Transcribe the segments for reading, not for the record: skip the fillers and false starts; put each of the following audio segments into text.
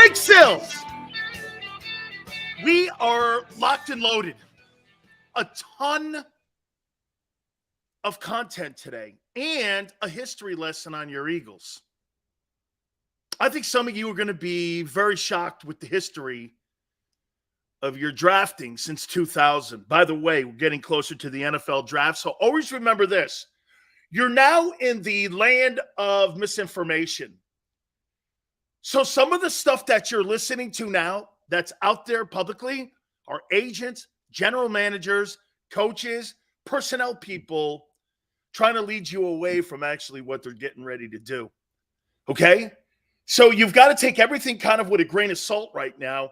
Big Sills. We are locked and loaded. A ton of content today and a history lesson on your Eagles. I think some of you are going to be very shocked with the history of your drafting since 2000. By the way, we're getting closer to the NFL draft, so always remember this. You're now in the land of misinformation. So some of the stuff that you're listening to now that's out there publicly are agents, general managers, coaches, personnel people trying to lead you away from actually what they're getting ready to do. Okay? So you've got to take everything kind of with a grain of salt right now.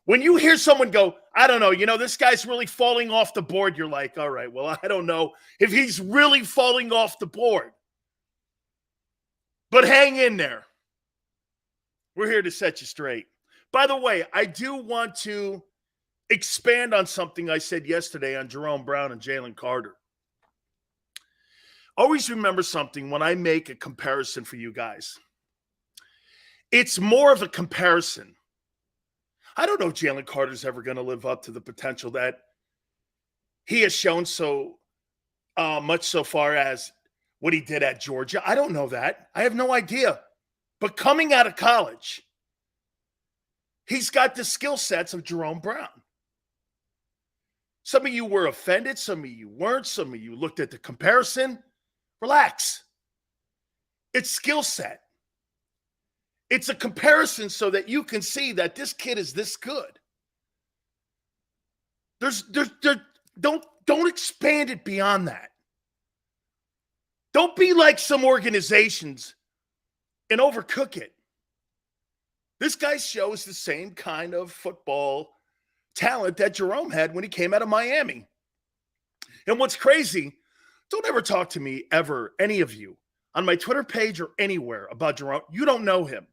When you hear someone go, I don't know, this guy's really falling off the board, you're like, all right, well, I don't know if he's really falling off the board. But hang in there. We're here to set you straight. By the way, I do want to expand on something I said yesterday on Jerome Brown and Jalen Carter. Always remember something when I make a comparison for you guys. It's more of a comparison. I don't know if Jalen Carter's ever going to live up to the potential that he has shown so much so far as what he did at Georgia. I don't know that. I have no idea. But coming out of college, he's got the skill sets of Jerome Brown. Some of you were offended. Some of you weren't. Some of you looked at the comparison. Relax. It's skill set. It's a comparison so that you can see that this kid is this good. Don't expand it beyond that. Don't be like some organizations and overcook it. This guy shows the same kind of football talent that Jerome had when he came out of Miami. And what's crazy, don't ever talk to me ever, any of you, on my Twitter page or anywhere about Jerome. You don't know him.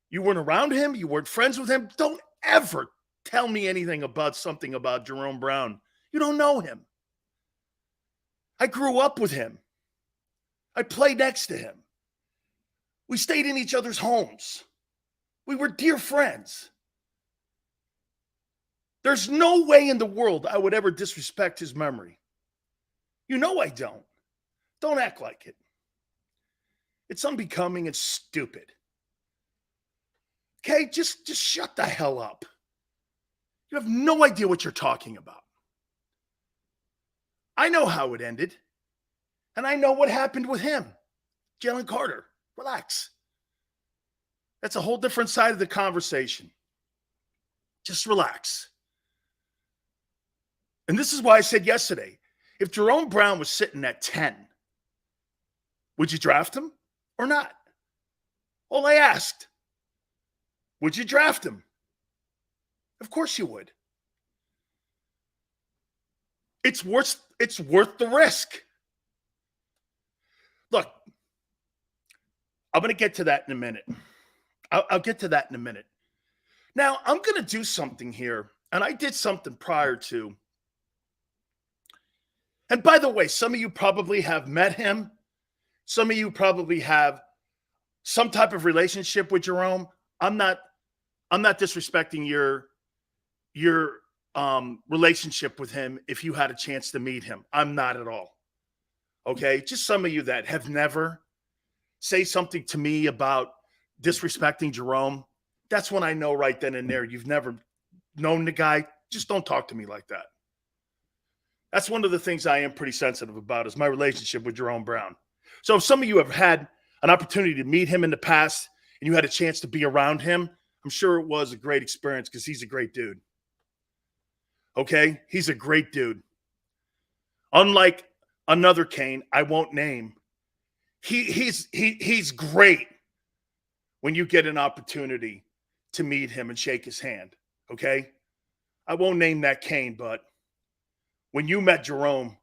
You weren't around him. You weren't friends with him. Don't ever tell me anything about something about Jerome Brown. You don't know him. I grew up with him. I played next to him. We stayed in each other's homes. We were dear friends. There's no way in the world I would ever disrespect his memory. You know I don't. Don't act like it. It's unbecoming and stupid. Okay, just shut the hell up. You have no idea what you're talking about. I know how it ended, and I know what happened with him, Jalen Carter. Relax. That's a whole different side of the conversation. Just relax. And this is why I said yesterday, if Jerome Brown was sitting at 10, would you draft him or not? All I asked. Would you draft him? Of course you would. It's worth the risk. Look, I'm going to get to that in a minute. I'll get to that in a minute. Now, I'm going to do something here, and I did something prior to. And by the way, some of you probably have met him. Some of you probably have some type of relationship with Jerome. I'm not disrespecting your relationship with him if you had a chance to meet him. I'm not at all. Okay? Just some of you that have never say something to me about disrespecting Jerome. That's when I know right then and there you've never known the guy. Just don't talk to me like that. That's one of the things I am pretty sensitive about is my relationship with Jerome Brown. So if some of you have had an opportunity to meet him in the past and you had a chance to be around him, I'm sure it was a great experience because he's a great dude. Okay? He's a great dude. Unlike another Kane I won't name, he's great when you get an opportunity to meet him and shake his hand. Okay? I won't name that Kane, but when you met Jerome,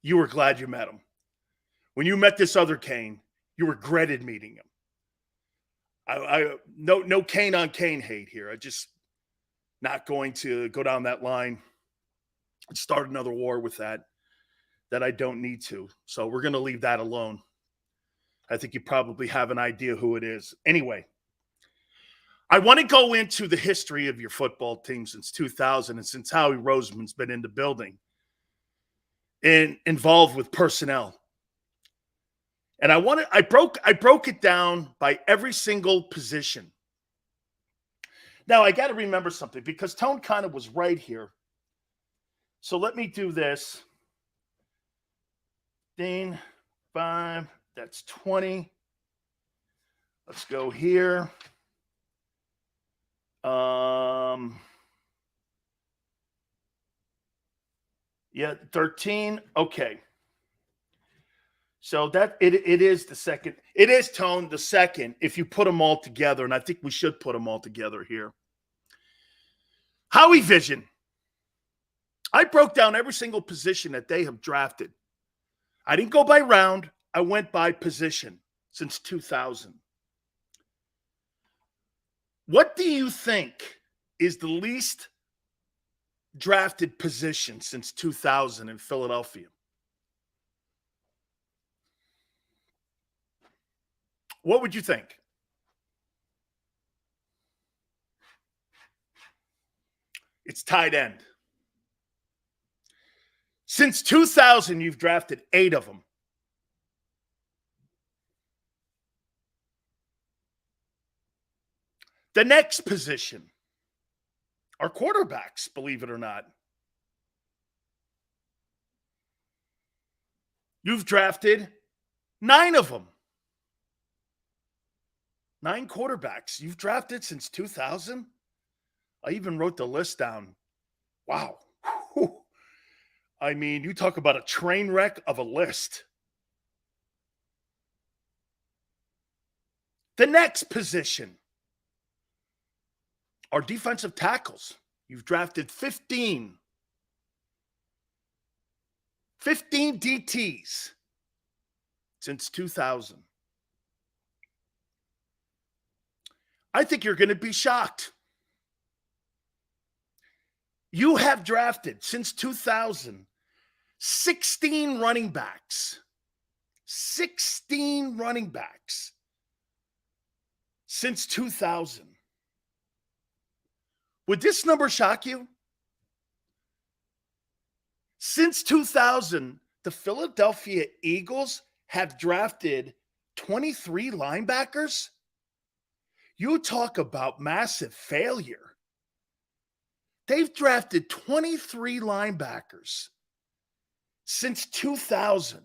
you were glad you met him. When you met this other Kane, you regretted meeting him. No Kane on Kane hate here. I just not going to go down that line and start another war with that I don't need to. So we're going to leave that alone. I think you probably have an idea who it is. Anyway, I want to go into the history of your football team since 2000 and since Howie Roseman's been in the building and involved with personnel. And I broke it down by every single position. Now I got to remember something because Tone kind of was right here. So let me do this. Dean, 5, that's 20. Let's go here. Yeah, 13. Okay. So that it is the second. It is, Tone, the second if you put them all together, and I think we should put them all together here. Howie Vision. I broke down every single position that they have drafted. I didn't go by round. I went by position since 2000. What do you think is the least drafted position since 2000 in Philadelphia? What would you think? It's tight end. Since 2000, you've drafted 8 of them. The next position are quarterbacks, believe it or not. You've drafted 9 of them. 9 quarterbacks you've drafted since 2000. I even wrote the list down. Wow. Whew. I mean, you talk about a train wreck of a list. The next position are defensive tackles. You've drafted 15. 15 DTs since 2000. I think you're going to be shocked. You have drafted since 2000 16 running backs. 16 running backs since 2000. Would this number shock you? Since 2000, the Philadelphia Eagles have drafted 23 linebackers. You talk about massive failure. They've drafted 23 linebackers since 2000.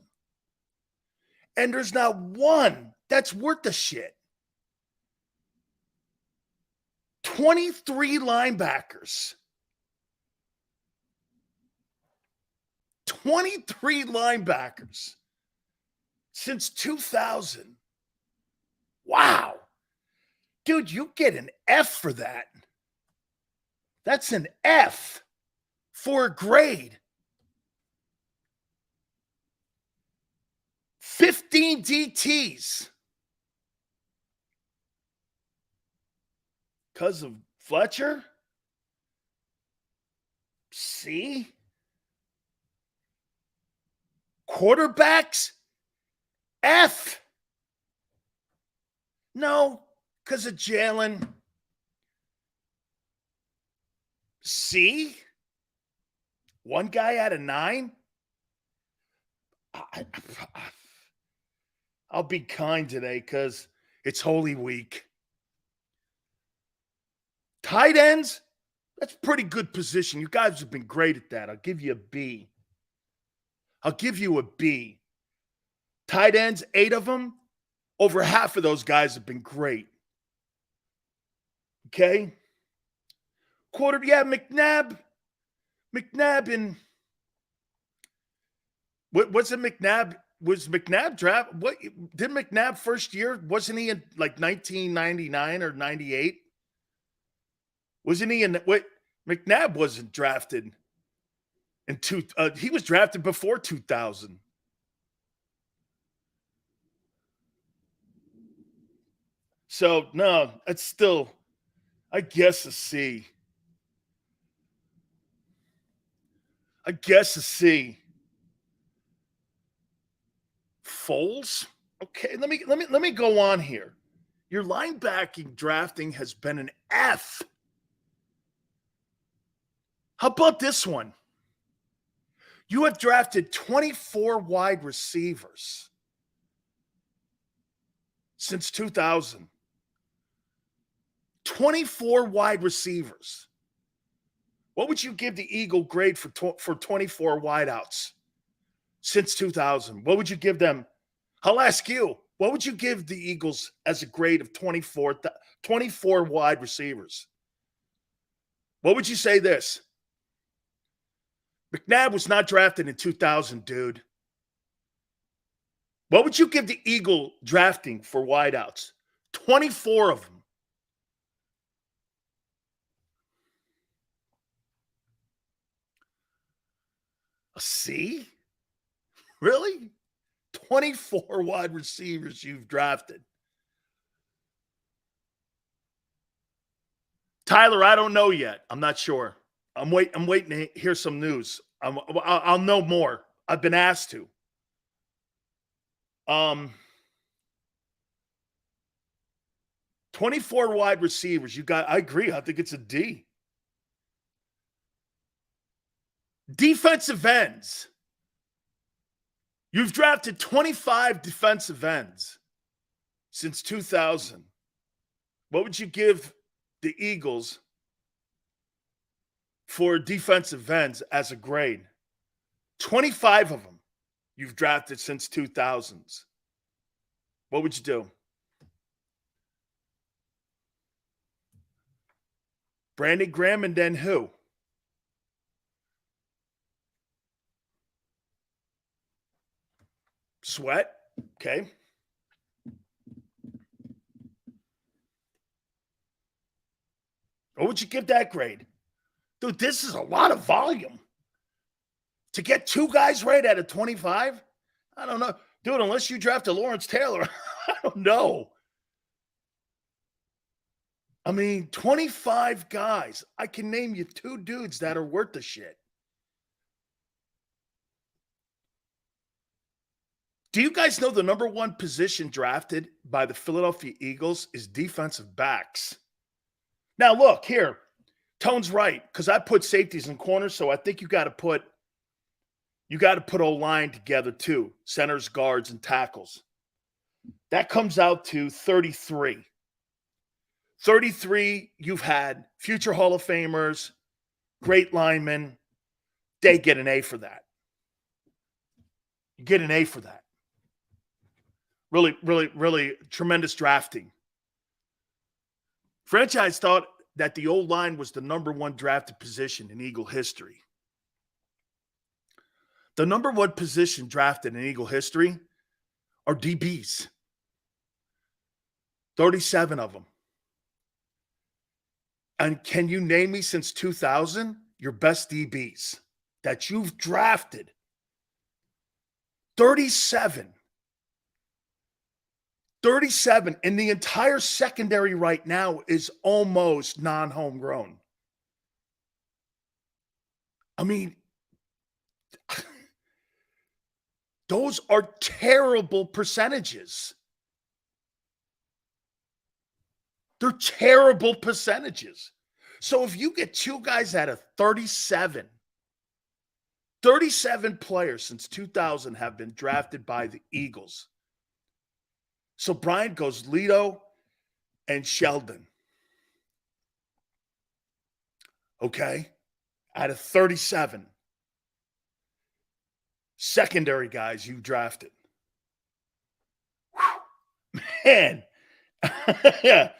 And there's not one that's worth a shit. 23 linebackers. 23 linebackers since 2000. Wow. Dude, you get an F for that. That's an F for a grade. 15 DTs. Because of Fletcher? C? Quarterbacks? F. No, because of Jalen. C? One guy out of 9? I'll be kind today because it's Holy Week. Tight ends? That's a pretty good position. You guys have been great at that. I'll give you a B. I'll give you a B. Tight ends, 8 of them. Over half of those guys have been great. Okay? McNabb. McNabb and what was it? McNabb was McNabb draft? What did McNabb first year? Wasn't he in like 1999 or 98? Wasn't he in what? McNabb wasn't drafted in he was drafted before 2000. So no, it's still, I guess, a C. I guess a C. Foles? Okay, let me go on here. Your linebacking drafting has been an F. How about this one? You have drafted 24 wide receivers since 2000. 24 wide receivers. What would you give the Eagle grade for 24 wideouts since 2000? What would you give them? I'll ask you, what would you give the Eagles as a grade of 24 wide receivers? What would you say this? McNabb was not drafted in 2000, dude. What would you give the Eagle drafting for wideouts? 24 of them. A C? Really? 24 wide receivers you've drafted. Tyler, I don't know yet. I'm not sure. I'm waiting to hear some news. I'll know more. I've been asked to. 24 wide receivers. I agree. I think it's a D. Defensive ends. You've drafted 25 defensive ends since 2000. What would you give the Eagles for defensive ends as a grade? 25 of them you've drafted since 2000s. What would you do? Brandon Graham and then who? Sweat. Okay. What would you give that grade? Dude, this is a lot of volume. To get two guys right out of 25? I don't know. Dude, unless you drafted Lawrence Taylor, I don't know. I mean, 25 guys. I can name you two dudes that are worth the shit. Do you guys know the number one position drafted by the Philadelphia Eagles is defensive backs? Now, look, here. Tone's right, because I put safeties and corners, so I think you got to put O-line together too. Centers, guards, and tackles. That comes out to 33. 33, you've had future Hall of Famers, great linemen. They get an A for that. You get an A for that. Really, really, really tremendous drafting. Franchise thought that the O-line was the number one drafted position in Eagle history. The number one position drafted in Eagle history are DBs. 37 of them. And can you name me since 2000 your best DBs that you've drafted? 37. 37. And the entire secondary right now is almost non-homegrown. I mean, those are terrible percentages. They're terrible percentages. So if you get two guys out of 37 players since 2000 have been drafted by the Eagles. So Brian goes Lito and Sheldon. Okay? Out of 37 secondary guys you drafted. Whew. Man. Yeah.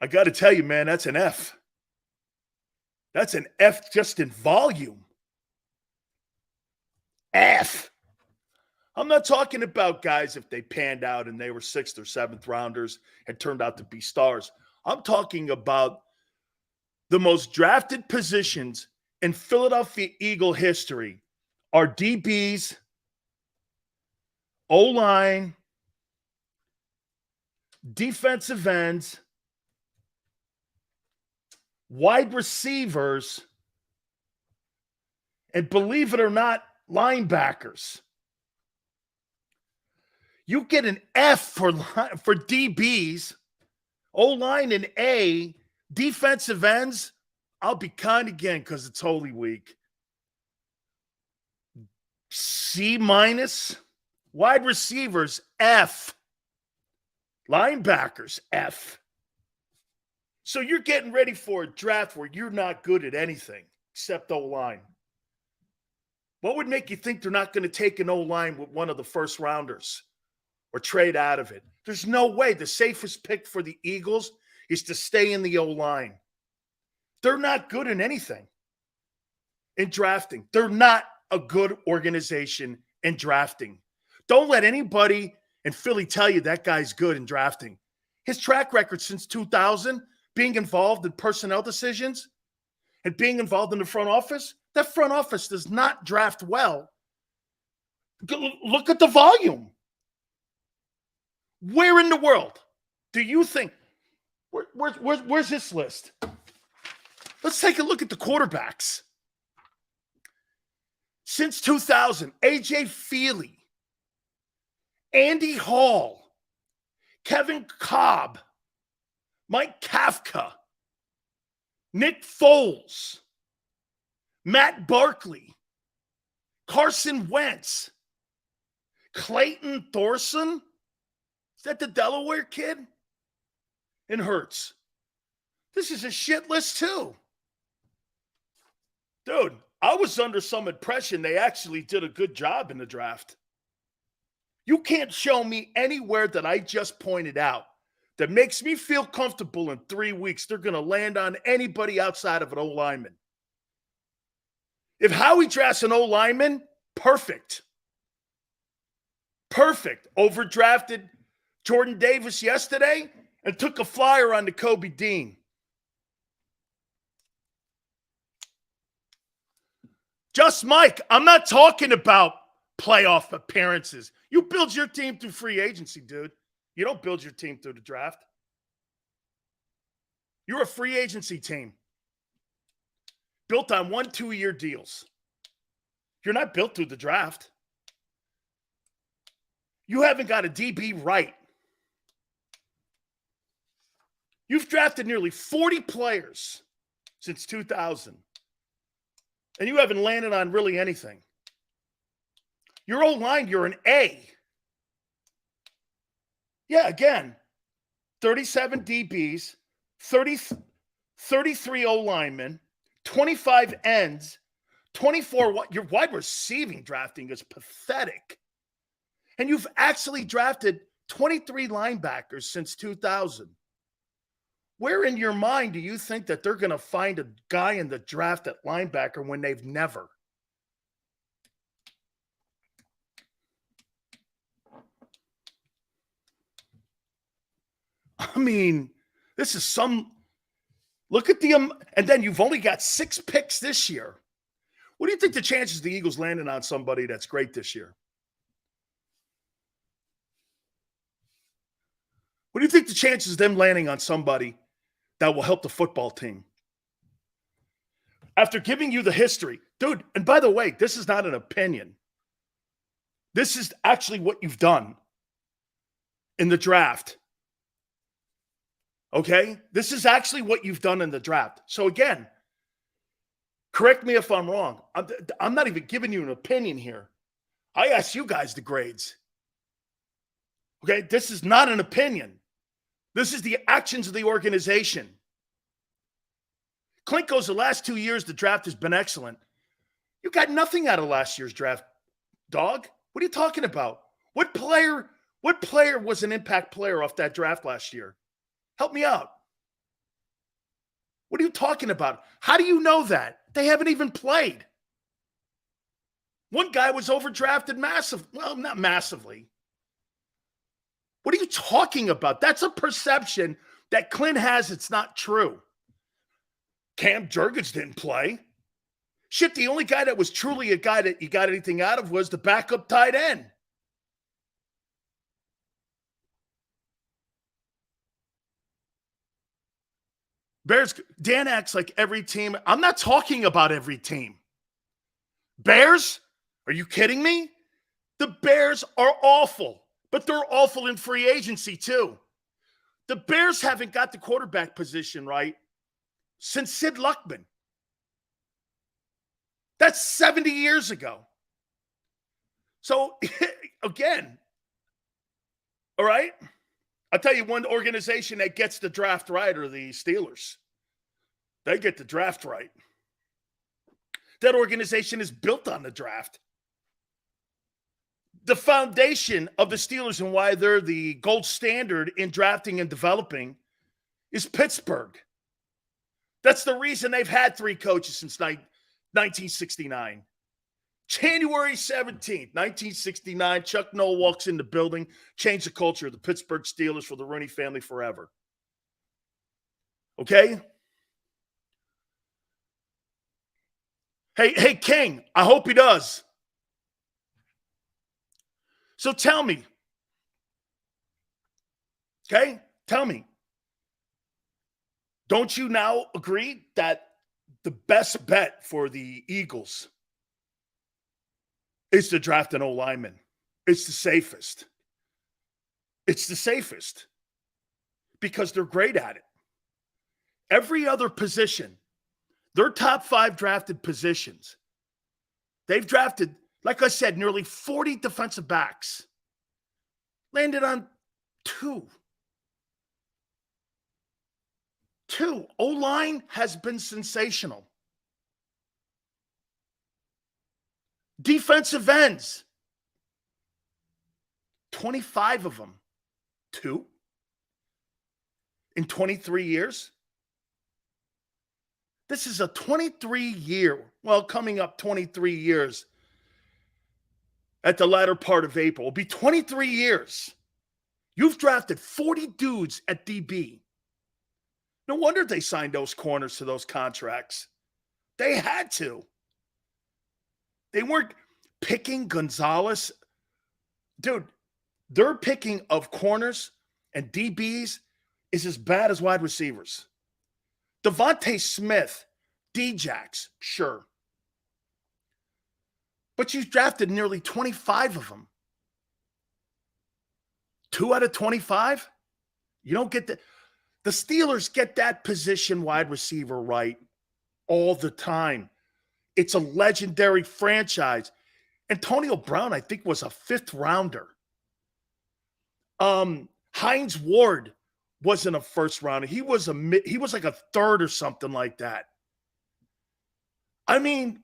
I got to tell you, man, that's an F. That's an F just in volume. F. I'm not talking about guys if they panned out and they were 6th or 7th rounders and turned out to be stars. I'm talking about the most drafted positions in Philadelphia Eagle history are DBs, O-line, defensive ends, wide receivers, and believe it or not, linebackers. You get an F for DBs. O-line and A, defensive ends, I'll be kind again because it's Holy Week. C-. Wide receivers, F. Linebackers, F. So you're getting ready for a draft where you're not good at anything except O-line. What would make you think they're not going to take an O-line with one of the first rounders or trade out of it? There's no way. The safest pick for the Eagles is to stay in the O-line. They're not good in anything in drafting. They're not a good organization in drafting. Don't let anybody in Philly tell you that guy's good in drafting. His track record since 2000, being involved in personnel decisions and being involved in the front office, that front office does not draft well. Look at the volume. Where in the world do you think? Where's this list? Let's take a look at the quarterbacks. Since 2000, A.J. Feely, Andy Hall, Kevin Cobb, Mike Kafka, Nick Foles, Matt Barkley, Carson Wentz, Clayton Thorson. Is that the Delaware kid? And Hurts. This is a shit list too. Dude, I was under some impression they actually did a good job in the draft. You can't show me anywhere that I just pointed out that makes me feel comfortable in 3 weeks they're going to land on anybody outside of an O-lineman. If Howie drafts an O-lineman, perfect. Perfect. Overdrafted Jordan Davis yesterday and took a flyer on the Kobe Dean. Just Mike, I'm not talking about playoff appearances. You build your team through free agency, dude. You don't build your team through the draft. You're a free agency team built on 1-2 year deals. You're not built through the draft. You haven't got a DB right. You've drafted nearly 40 players since 2000, and you haven't landed on really anything. Your O-line, you're an A. Yeah, again, 37 DBs, 33 O-linemen, 25 ends, 24. Your wide receiving drafting is pathetic. And you've actually drafted 23 linebackers since 2000. Where in your mind do you think that they're going to find a guy in the draft at linebacker when they've never? I mean, this is some – look at the and then you've only got 6 picks this year. What do you think the chances of the Eagles landing on somebody that's great this year? What do you think the chances of them landing on somebody that will help the football team? After giving you the history, dude, and by the way, this is not an opinion. This is actually what you've done in the draft. Okay? This is actually what you've done in the draft. So again, correct me if I'm wrong. I'm not even giving you an opinion here. I asked you guys the grades. Okay? This is not an opinion. This is the actions of the organization. Clint goes, the last 2 years, the draft has been excellent. You got nothing out of last year's draft, dog. What are you talking about? What player was an impact player off that draft last year? Help me out. What are you talking about? How do you know that? They haven't even played. One guy was overdrafted massive. Well, not massively. What are you talking about? That's a perception that Clint has. It's not true. Cam Jurgens didn't play. Shit, the only guy that was truly a guy that you got anything out of was the backup tight end. Bears, Dan acts like every team. I'm not talking about every team. Bears? Are you kidding me? The Bears are awful, but they're awful in free agency too. The Bears haven't got the quarterback position right since Sid Luckman. That's 70 years ago. So, again, all right, I'll tell you one organization that gets the draft right are the Steelers. They get the draft right. That organization is built on the draft. The foundation of the Steelers and why they're the gold standard in drafting and developing is Pittsburgh. That's the reason they've had 3 coaches since 1969. January 17th, 1969, Chuck Noll walks in the building, changed the culture of the Pittsburgh Steelers for the Rooney family forever. Okay? Hey, King, I hope he does. So tell me, okay? Tell me, don't you now agree that the best bet for the Eagles is to draft an O-lineman? It's the safest. It's the safest because they're great at it. Every other position, their top 5 drafted positions, they've drafted, like I said, nearly 40 defensive backs. Landed on 2. 2. O-line has been sensational. Defensive ends, 25 of them. 2 in 23 years. This is a 23-year, well, coming up 23 years at the latter part of April. It'll be 23 years. You've drafted 40 dudes at DB. No wonder they signed those corners to those contracts. They had to. They weren't picking Gonzalez. Dude, their picking of corners and DBs is as bad as wide receivers. Devontae Smith, D-Jacks, sure. But you've drafted nearly 25 of them. 2 out of 25? You don't get that. The Steelers get that position wide receiver right all the time. It's a legendary franchise. Antonio Brown, I think, was a 5th rounder. Hines Ward wasn't a 1st rounder. He was like a 3rd or something like that. I mean,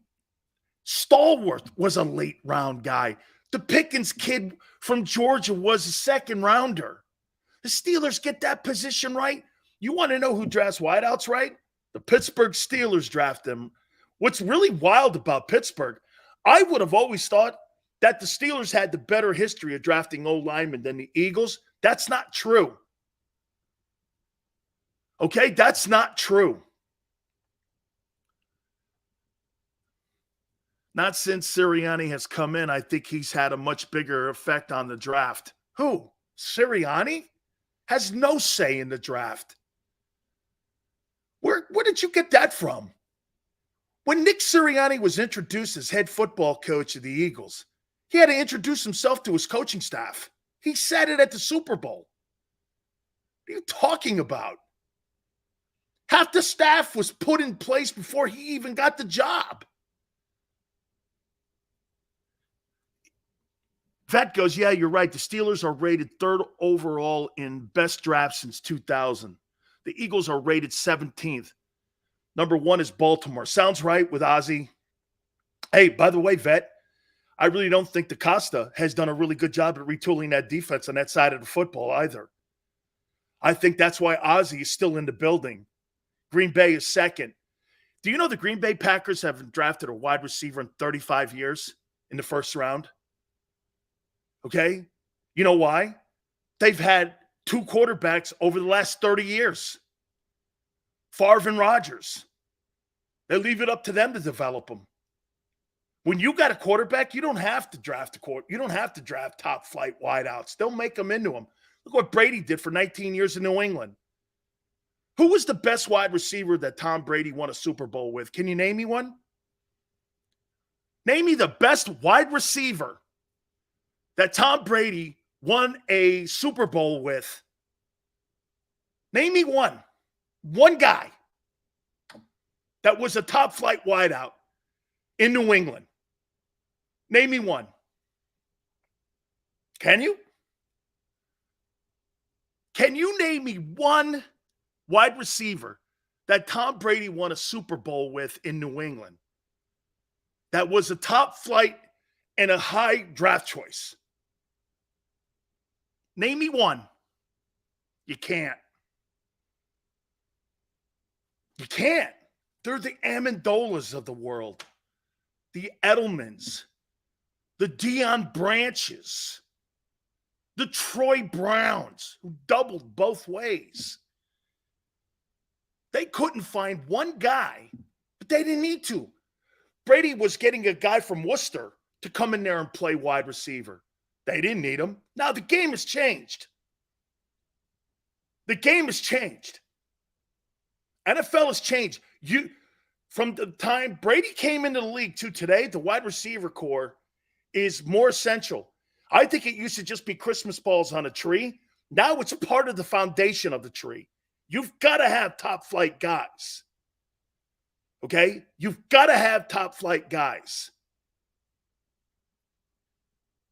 Stallworth was a late round guy. The Pickens kid from Georgia was a 2nd rounder. The Steelers get that position right. You want to know who drafts wideouts right? The Pittsburgh Steelers draft them. What's really wild about Pittsburgh, I would have always thought that the Steelers had the better history of drafting O-linemen than the Eagles. That's not true. Okay, that's not true. Not since Sirianni has come in. I think he's had a much bigger effect on the draft. Who? Sirianni? Has no say in the draft. Where did you get that from? When Nick Sirianni was introduced as head football coach of the Eagles, he had to introduce himself to his coaching staff. He said it at the Super Bowl. What are you talking about? Half the staff was put in place before he even got the job. Vet goes, yeah, you're right. The Steelers are rated 3rd overall in best draft since 2000. The Eagles are rated 17th. Number 1 is Baltimore. Sounds right with Ozzie. Hey, by the way, Vet, I really don't think DaCosta has done a really good job at retooling that defense on that side of the football either. I think that's why Ozzie is still in the building. Green Bay is 2nd. Do you know the Green Bay Packers haven't drafted a wide receiver in 35 years in the 1st round? Okay? You know why? They've had 2 quarterbacks over the last 30 years. Favre and Rodgers. They leave it up to them to develop them. When you got a quarterback, you don't have to draft you don't have to draft top flight wideouts. They'll make them into them. Look what Brady did for 19 years in New England. Who was the best wide receiver that Tom Brady won a Super Bowl with? Can you name me one? Name me the best wide receiver that Tom Brady won a Super Bowl with. Name me one guy that was a top flight wideout in New England. Name me one. Can you? Can you name me one wide receiver that Tom Brady won a Super Bowl with in New England that was a top flight and a high draft choice? Name me one. You can't. You can't. They're the Amendolas of the world, the Edelmans, the Deion Branches, the Troy Browns, who doubled both ways. They couldn't find one guy, but they didn't need to. Brady was getting a guy from Worcester to come in there and play wide receiver. They didn't need him. Now the game has changed. The game has changed. NFL has changed. From the time Brady came into the league to today, the wide receiver core is more essential. I think it used to just be Christmas balls on a tree. Now it's part of the foundation of the tree. You've got to have top flight guys. Okay? You've got to have top flight guys.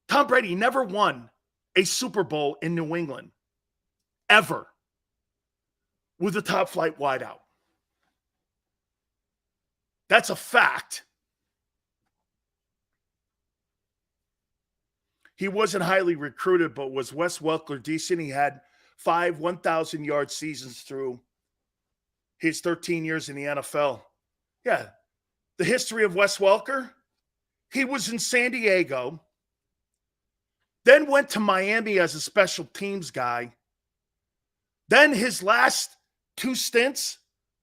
Tom Brady never won a Super Bowl in New England, ever, with a top flight wideout. That's a fact. He wasn't highly recruited, but was Wes Welker decent? He had 5 1,000-yard seasons through his 13 years in the NFL. Yeah. The history of Wes Welker, he was in San Diego, then went to Miami as a special teams guy. Then his last 2 stints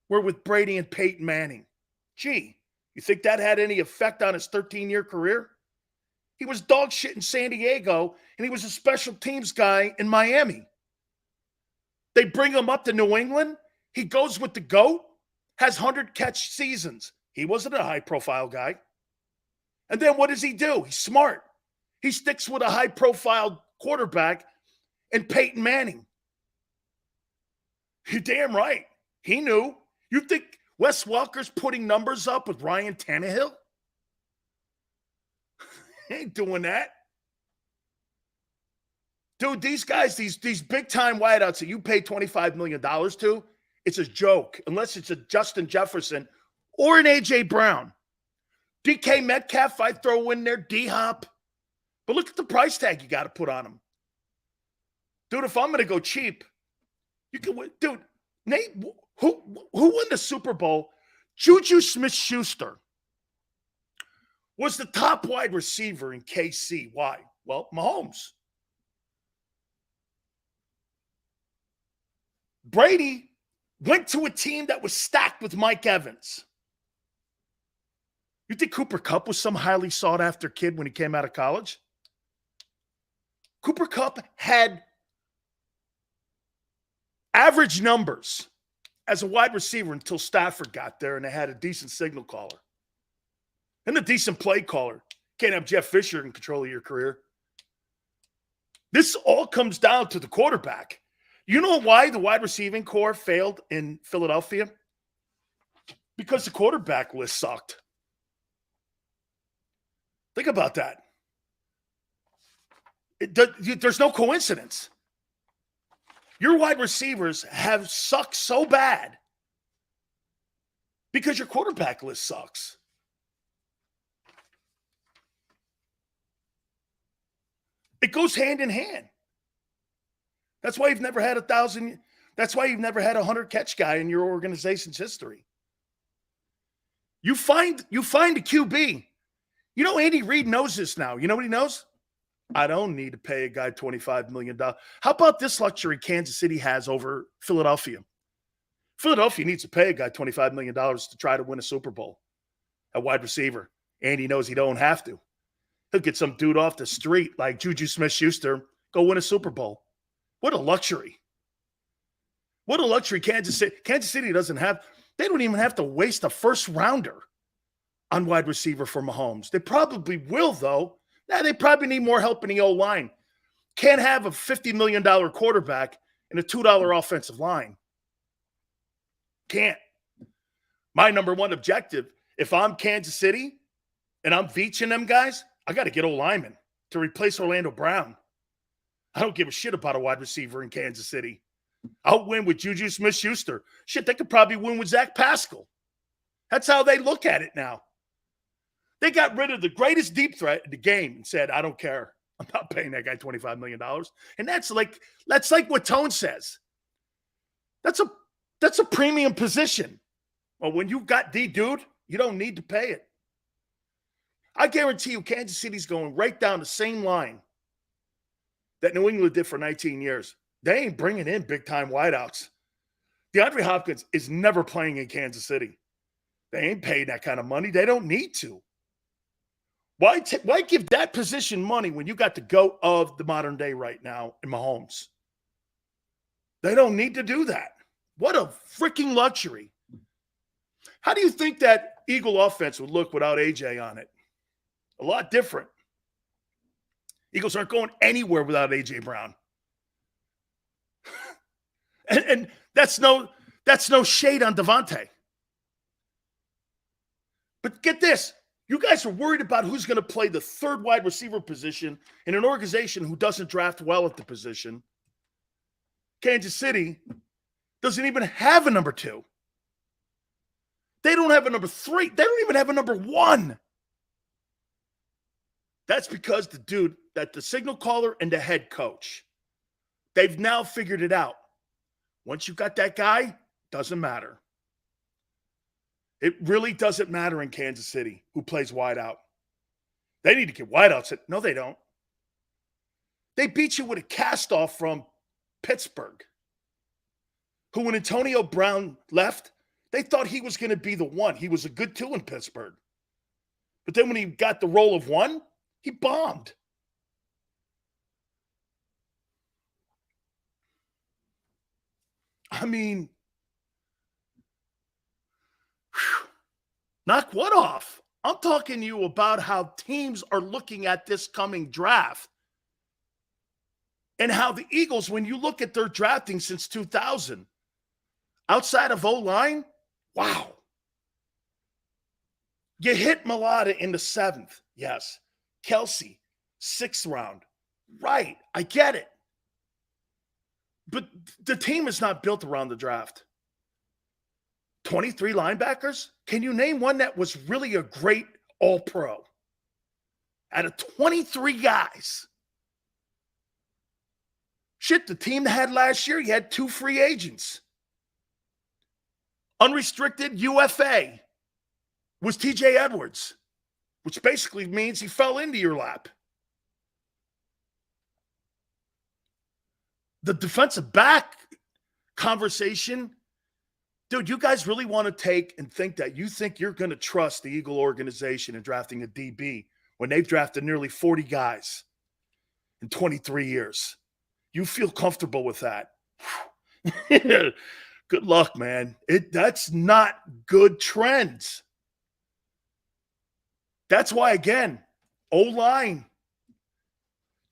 were with Brady and Peyton Manning. Gee, you think that had any effect on his 13-year career? He was dog shit in San Diego, and he was a special teams guy in Miami. They bring him up to New England. He goes with the GOAT, has 100-catch seasons. He wasn't a high-profile guy. And then what does he do? He's smart. He sticks with a high-profile quarterback and Peyton Manning. You're damn right. He knew. You think Wes Welker's putting numbers up with Ryan Tannehill? He ain't doing that. Dude, these guys, these big-time wideouts that you pay $25 million to, it's a joke, unless it's a Justin Jefferson or an A.J. Brown. DK Metcalf, I throw in there, D-Hop. But look at the price tag you got to put on him. Dude, if I'm going to go cheap, you can win. Dude, Nate, who won the Super Bowl? Juju Smith-Schuster was the top wide receiver in KC. Why? Well, Mahomes. Brady went to a team that was stacked with Mike Evans. You think Cooper Kupp was some highly sought-after kid when he came out of college? Cooper Kupp had average numbers as a wide receiver until Stafford got there and they had a decent signal caller and a decent play caller. Can't have Jeff Fisher in control of your career. This all comes down to the quarterback. You know why the wide receiving core failed in Philadelphia? Because the quarterback list sucked. Think about that. There's no coincidence. Your wide receivers have sucked so bad because your quarterback list sucks. It goes hand in hand. That's why you've never had 1,000. That's why you've never had a 100-catch guy in your organization's history. You find a QB. You know, Andy Reid knows this now. You know what he knows? I don't need to pay a guy $25 million. How about this luxury Kansas City has over Philadelphia? Philadelphia needs to pay a guy $25 million to try to win a Super Bowl at wide receiver. Andy knows he don't have to. He'll get some dude off the street like Juju Smith-Schuster, go win a Super Bowl. What a luxury. What a luxury Kansas City. Kansas City doesn't have. They don't even have to waste a first rounder on wide receiver for Mahomes. They probably will, though. Now, they probably need more help in the O-line. Can't have a $50 million quarterback and a $2 offensive line. Can't. My number one objective, if I'm Kansas City and I'm Veaching them guys, I got to get O-lineman to replace Orlando Brown. I don't give a shit about a wide receiver in Kansas City. I'll win with Juju Smith-Schuster. Shit, they could probably win with Zach Pascal. That's how they look at it now. They got rid of the greatest deep threat in the game and said, I don't care. I'm not paying that guy $25 million. And that's like what Tone says. That's a premium position. Well, when you've got D, dude, you don't need to pay it. I guarantee you Kansas City's going right down the same line that New England did for 19 years. They ain't bringing in big-time wideouts. DeAndre Hopkins is never playing in Kansas City. They ain't paying that kind of money. They don't need to. Why give that position money when you got the GOAT of the modern day right now in Mahomes? They don't need to do that. What a freaking luxury. How do you think that Eagle offense would look without AJ on it? A lot different. Eagles aren't going anywhere without AJ Brown. and that's no shade on Devontae. But get this. You guys are worried about who's going to play the third wide receiver position in an organization who doesn't draft well at the position. Kansas City doesn't even have a number 2. They don't have a number 3. They don't even have a number 1. That's because the signal caller and the head coach, they've now figured it out. Once you've got that guy, doesn't matter. It really doesn't matter in Kansas City who plays wide out. They need to get wideouts. No, they don't. They beat you with a cast-off from Pittsburgh, who when Antonio Brown left, they thought he was going to be the one. He was a good 2 in Pittsburgh. But then when he got the role of 1, he bombed. I mean, knock what off? I'm talking to you about how teams are looking at this coming draft and how the Eagles, when you look at their drafting since 2000, outside of O-line, wow. You hit Mulata in the 7th. Yes. Kelsey, 6th round. Right. I get it. But the team is not built around the draft. 23 linebackers? Can you name one that was really a great all-pro? Out of 23 guys. Shit, the team that had last year, you had 2 free agents. Unrestricted UFA was TJ Edwards, which basically means he fell into your lap. The defensive back conversation, dude, you guys really want to take and think that you think you're going to trust the Eagle organization in drafting a DB when they've drafted nearly 40 guys in 23 years. You feel comfortable with that. Good luck, man. That's not good trends. That's why, again, O-line,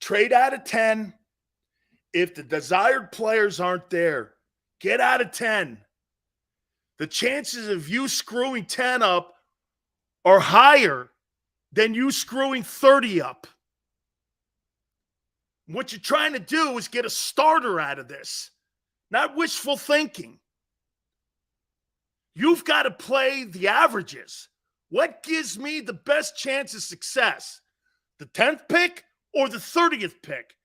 trade out of 10. If the desired players aren't there, get out of 10. The chances of you screwing 10 up are higher than you screwing 30 up. What you're trying to do is get a starter out of this, not wishful thinking. You've got to play the averages. What gives me the best chance of success? The 10th pick or the 30th pick?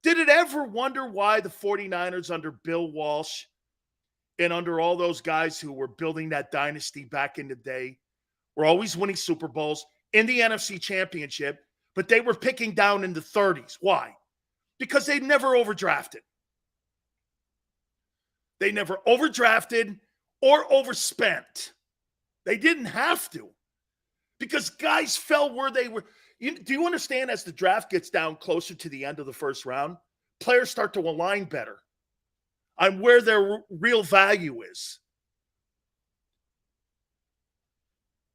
Did it ever wonder why the 49ers under Bill Walsh and under all those guys who were building that dynasty back in the day were always winning Super Bowls in the NFC Championship, but they were picking down in the 30s? Why? Because they never overdrafted. They never overdrafted or overspent. They didn't have to because guys fell where they were. Do you understand as the draft gets down closer to the end of the first round, players start to align better on where their real value is?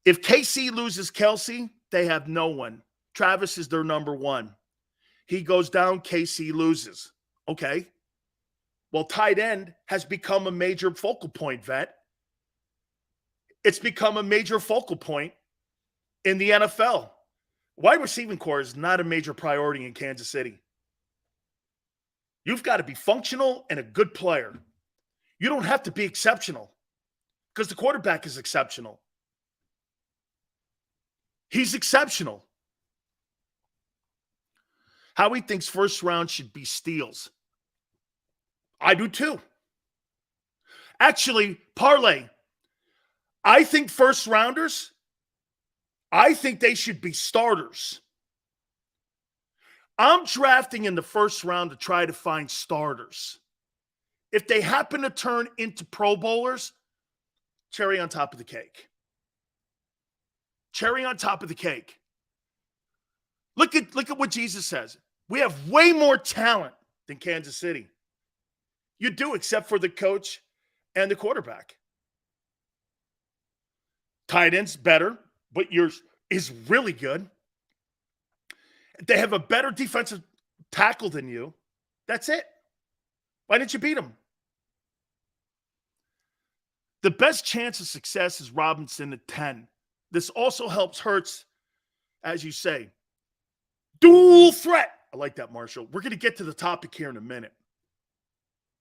If KC loses Kelsey, they have no one. Travis is their number 1. He goes down, KC loses. Okay. Well, tight end has become a major focal point, vet. It's become a major focal point in the NFL. Wide receiving core is not a major priority in Kansas City. You've got to be functional and a good player. You don't have to be exceptional because the quarterback is exceptional. He's exceptional. Howie thinks first round should be steals. I do too. Actually, parlay. I think first rounders, I think they should be starters. I'm drafting in the first round to try to find starters. If they happen to turn into Pro Bowlers, cherry on top of the cake. Cherry on top of the cake. Look at what Jesus says. We have way more talent than Kansas City. You do, except for the coach and the quarterback. Tight end's better, but yours is really good. They have a better defensive tackle than you. That's it. Why didn't you beat them? The best chance of success is Robinson at 10. This also helps Hurts, as you say. Dual threat. I like that, Marshall. We're going to get to the topic here in a minute.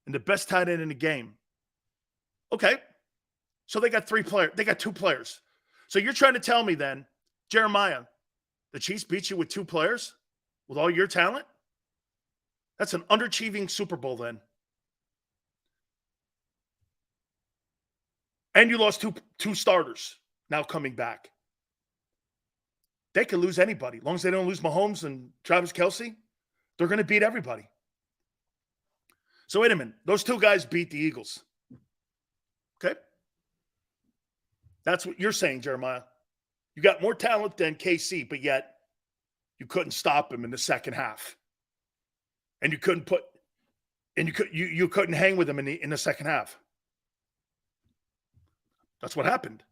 And the best tight end in the game. Okay. So they got 3 players. They got 2 players. So you're trying to tell me then, Jeremiah, the Chiefs beat you with 2 players with all your talent? That's an underachieving Super Bowl then. And you lost two starters now coming back. They can lose anybody. As long as they don't lose Mahomes and Travis Kelce, they're going to beat everybody. So wait a minute. Those 2 guys beat the Eagles. Okay? That's what you're saying, Jeremiah. You got more talent than KC, but yet you couldn't stop him in the second half. And you couldn't you couldn't hang with him in the second half. That's what happened.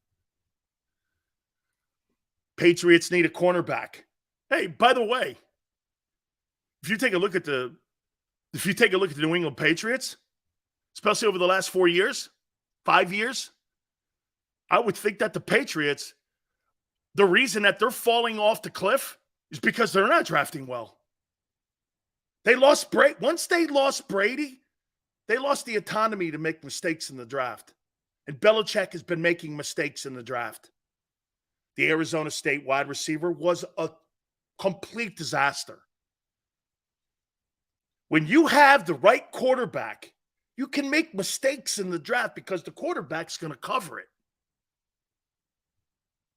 Patriots need a cornerback. Hey, by the way, if you take a look at the New England Patriots, especially over the last 4 years, 5 years, I would think that the Patriots, the reason that they're falling off the cliff is because they're not drafting well. They lost Brady. Once they lost Brady, they lost the autonomy to make mistakes in the draft. And Belichick has been making mistakes in the draft. The Arizona State wide receiver was a complete disaster. When you have the right quarterback, you can make mistakes in the draft because the quarterback's going to cover it.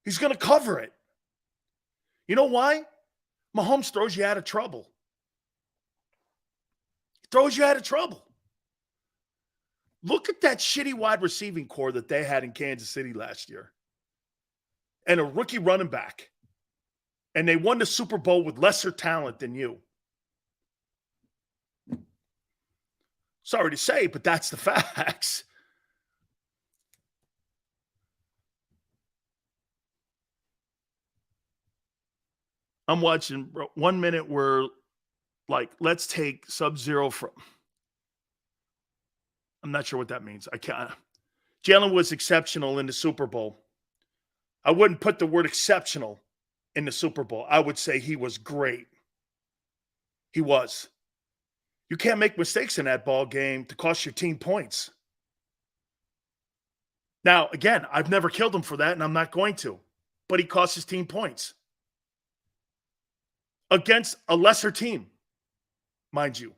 He's going to cover it. You know why? Mahomes throws you out of trouble. He throws you out of trouble. Look at that shitty wide receiving core that they had in Kansas City last year. And a rookie running back. And they won the Super Bowl with lesser talent than you. Sorry to say, but that's the facts. I'm watching 1 minute where, like, let's take Sub-Zero from. I'm not sure what that means. I can't. Jalen was exceptional in the Super Bowl. I wouldn't put the word exceptional in the Super Bowl. I would say he was great. He was. You can't make mistakes in that ball game to cost your team points. Now, again, I've never killed him for that, and I'm not going to. But he cost his team points. Against a lesser team, mind you.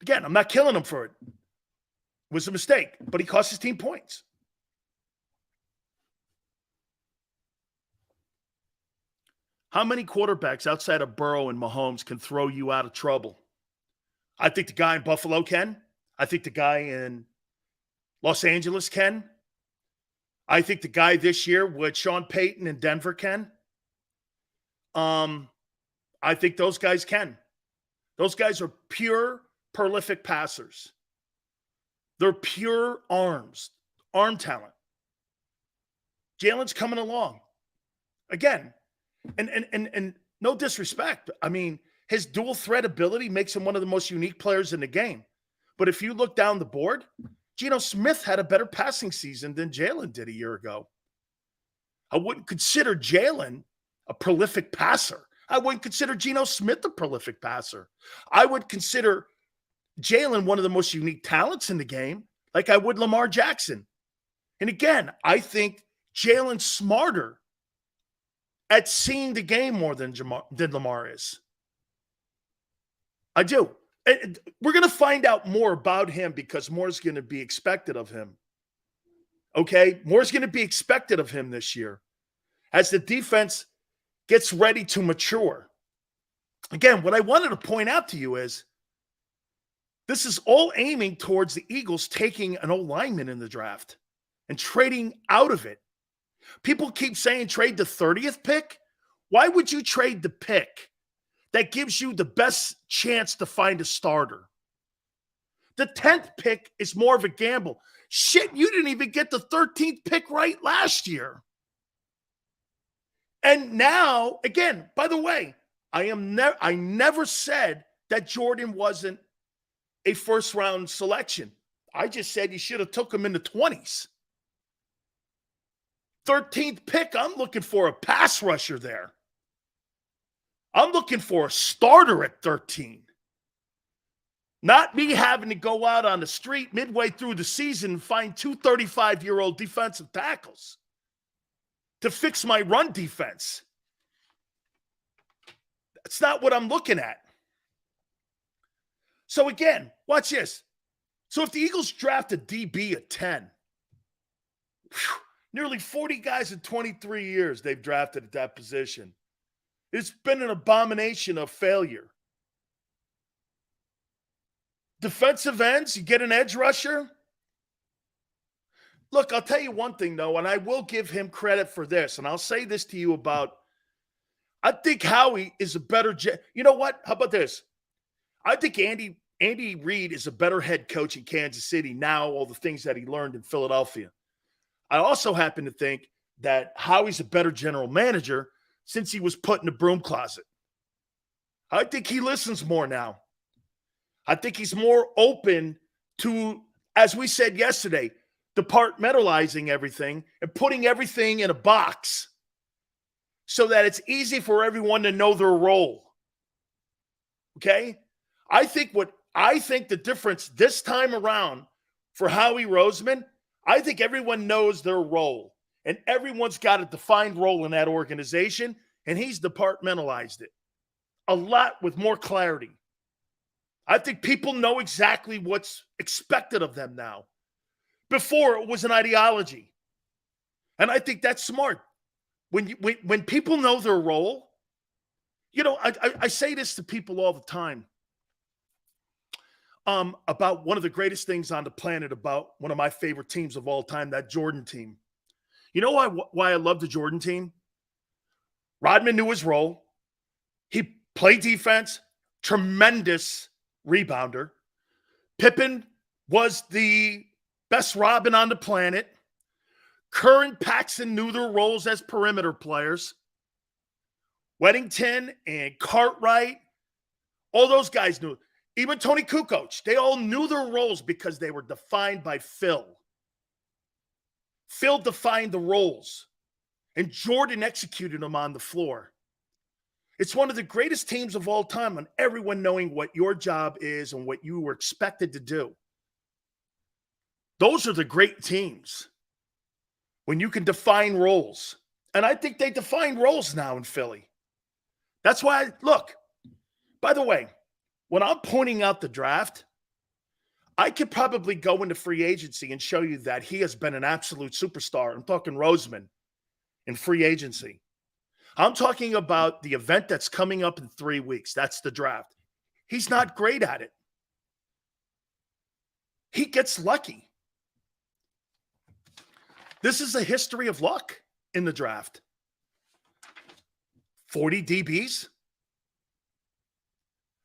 Again, I'm not killing him for it. It was a mistake, but he cost his team points. How many quarterbacks outside of Burrow and Mahomes can throw you out of trouble? I think the guy in Buffalo can. I think the guy in Los Angeles can. I think the guy this year with Sean Payton in Denver can. I think those guys can. Those guys are pure, prolific passers. They're pure arms, arm talent. Jalen's coming along. Again, and no disrespect. I mean, his dual threat ability makes him one of the most unique players in the game. But if you look down the board, Geno Smith had a better passing season than Jalen did a year ago. I wouldn't consider Jalen a prolific passer. I wouldn't consider Geno Smith a prolific passer. I would consider Jalen one of the most unique talents in the game, like I would Lamar Jackson. And again, I think Jalen's smarter at seeing the game more than Lamar is. I do. And we're going to find out more about him because more is going to be expected of him. Okay? More is going to be expected of him this year as the defense gets ready to mature. Again, what I wanted to point out to you is this is all aiming towards the Eagles taking an O-lineman in the draft and trading out of it. People keep saying trade the 30th pick. Why would you trade the pick that gives you the best chance to find a starter? The 10th pick is more of a gamble. Shit, you didn't even get the 13th pick right last year. And now, again, by the way, I never said that Jordan wasn't a first-round selection. I just said you should have took him in the 20s. 13th pick, I'm looking for a pass rusher there. I'm looking for a starter at 13. Not me having to go out on the street midway through the season and find two 35-year-old defensive tackles to fix my run defense. That's not what I'm looking at. So again, watch this. So if the Eagles draft a DB at 10, nearly 40 guys in 23 years they've drafted at that position. It's been an abomination of failure. Defensive ends, you get an edge rusher. Look, I'll tell you one thing, though, and I will give him credit for this, and I'll say this to you about, I think Howie is a better, you know what? How about this? I think Andy Reid is a better head coach in Kansas City now, all the things that he learned in Philadelphia. I also happen to think that Howie's a better general manager since he was put in the broom closet. I think he listens more now. I think he's more open to, as we said yesterday, departmentalizing everything and putting everything in a box so that it's easy for everyone to know their role. Okay? I think the difference this time around for Howie Roseman, I think everyone knows their role and everyone's got a defined role in that organization, and he's departmentalized it a lot with more clarity. I think people know exactly what's expected of them now. Before, it was an ideology. And I think that's smart. When people know their role, you know, I say this to people all the time about one of the greatest things on the planet about one of my favorite teams of all time, that Jordan team. You know why I love the Jordan team? Rodman knew his role. He played defense, tremendous rebounder. Pippen was the best Robin on the planet. Kerr and Paxson knew their roles as perimeter players. Weddington and Cartwright, all those guys knew. Even Tony Kukoc, they all knew their roles because they were defined by Phil. Phil defined the roles, and Jordan executed them on the floor. It's one of the greatest teams of all time on everyone knowing what your job is and what you were expected to do. Those are the great teams when you can define roles. And I think they define roles now in Philly. That's why, look, by the way, when I'm pointing out the draft, I could probably go into free agency and show you that he has been an absolute superstar. I'm talking Roseman in free agency. I'm talking about the event that's coming up in 3 weeks. That's the draft. He's not great at it. He gets lucky. This is a history of luck in the draft. 40 DBs.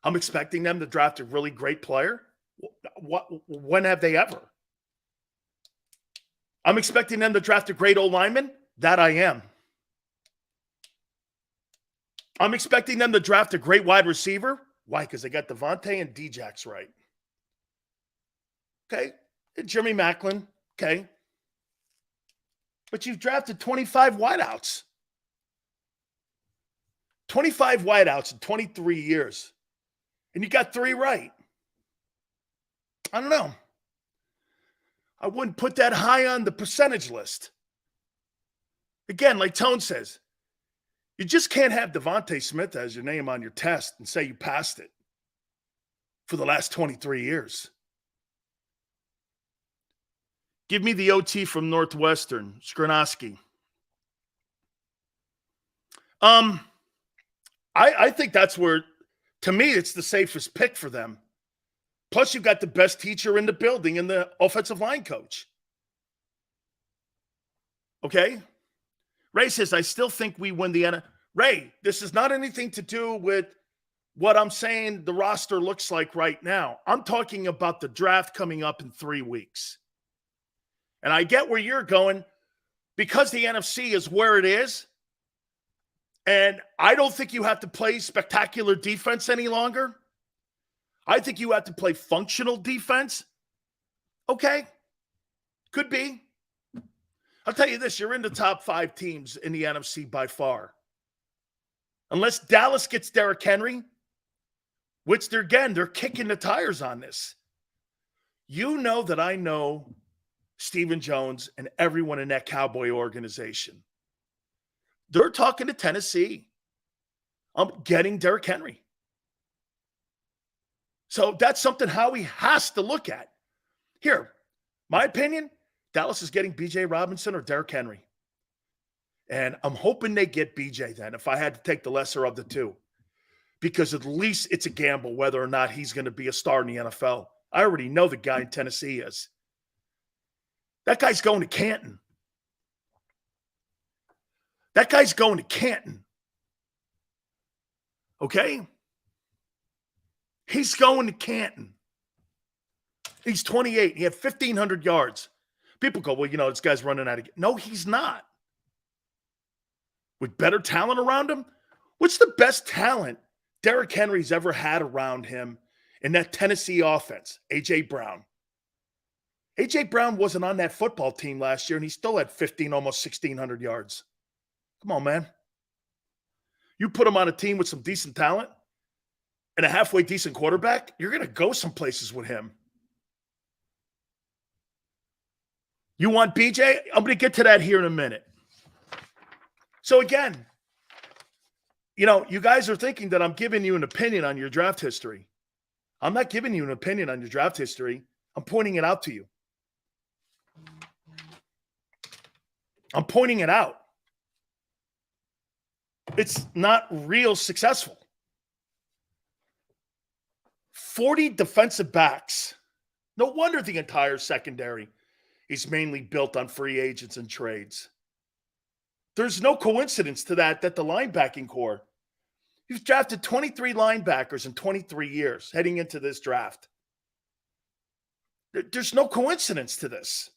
I'm expecting them to draft a really great player. When have they ever? I'm expecting them to draft a great O-lineman. That I am. I'm expecting them to draft a great wide receiver. Why? Because they got Devontae and Djax right. Okay. Jeremy Maclin, okay. But you've drafted 25 wideouts. 25 wideouts in 23 years. And you got 3 right. I don't know. I wouldn't put that high on the percentage list. Again, like Tone says, you just can't have Devontae Smith as your name on your test and say you passed it for the last 23 years. Give me the OT from Northwestern, Skrinoski. I think that's where, to me, it's the safest pick for them. Plus, you've got the best teacher in the building and the offensive line coach. Okay? Ray says, I still think we win the NFL. Ray, this is not anything to do with what I'm saying the roster looks like right now. I'm talking about the draft coming up in 3 weeks. And I get where you're going because the NFC is where it is. And I don't think you have to play spectacular defense any longer. I think you have to play functional defense. Okay. Could be. I'll tell you this, you're in the top 5 teams in the NFC by far. Unless Dallas gets Derrick Henry, which they're kicking the tires on this. You know that I know Stephen Jones and everyone in that Cowboy organization. They're talking to Tennessee. I'm getting Derrick Henry. So that's something Howie has to look at. Here, my opinion, Dallas is getting B.J. Robinson or Derrick Henry. And I'm hoping they get B.J. then, if I had to take the lesser of the two. Because at least it's a gamble whether or not he's going to be a star in the NFL. I already know the guy in Tennessee is. That guy's going to Canton. That guy's going to Canton. Okay? He's going to Canton. He's 28. He had 1,500 yards. People go, well, this guy's running out of... No, he's not. With better talent around him? What's the best talent Derrick Henry's ever had around him in that Tennessee offense? A.J. Brown. A.J. Brown wasn't on that football team last year, and he still had almost 1,600 yards. Come on, man. You put him on a team with some decent talent and a halfway decent quarterback, you're going to go some places with him. You want BJ? I'm going to get to that here in a minute. So again, you guys are thinking that I'm giving you an opinion on your draft history. I'm not giving you an opinion on your draft history. I'm pointing it out to you. I'm pointing it out. It's not real successful. 40 defensive backs. No wonder the entire secondary is mainly built on free agents and trades. There's no coincidence to that the linebacking core. You've drafted 23 linebackers in 23 years heading into this draft. There's no coincidence to this.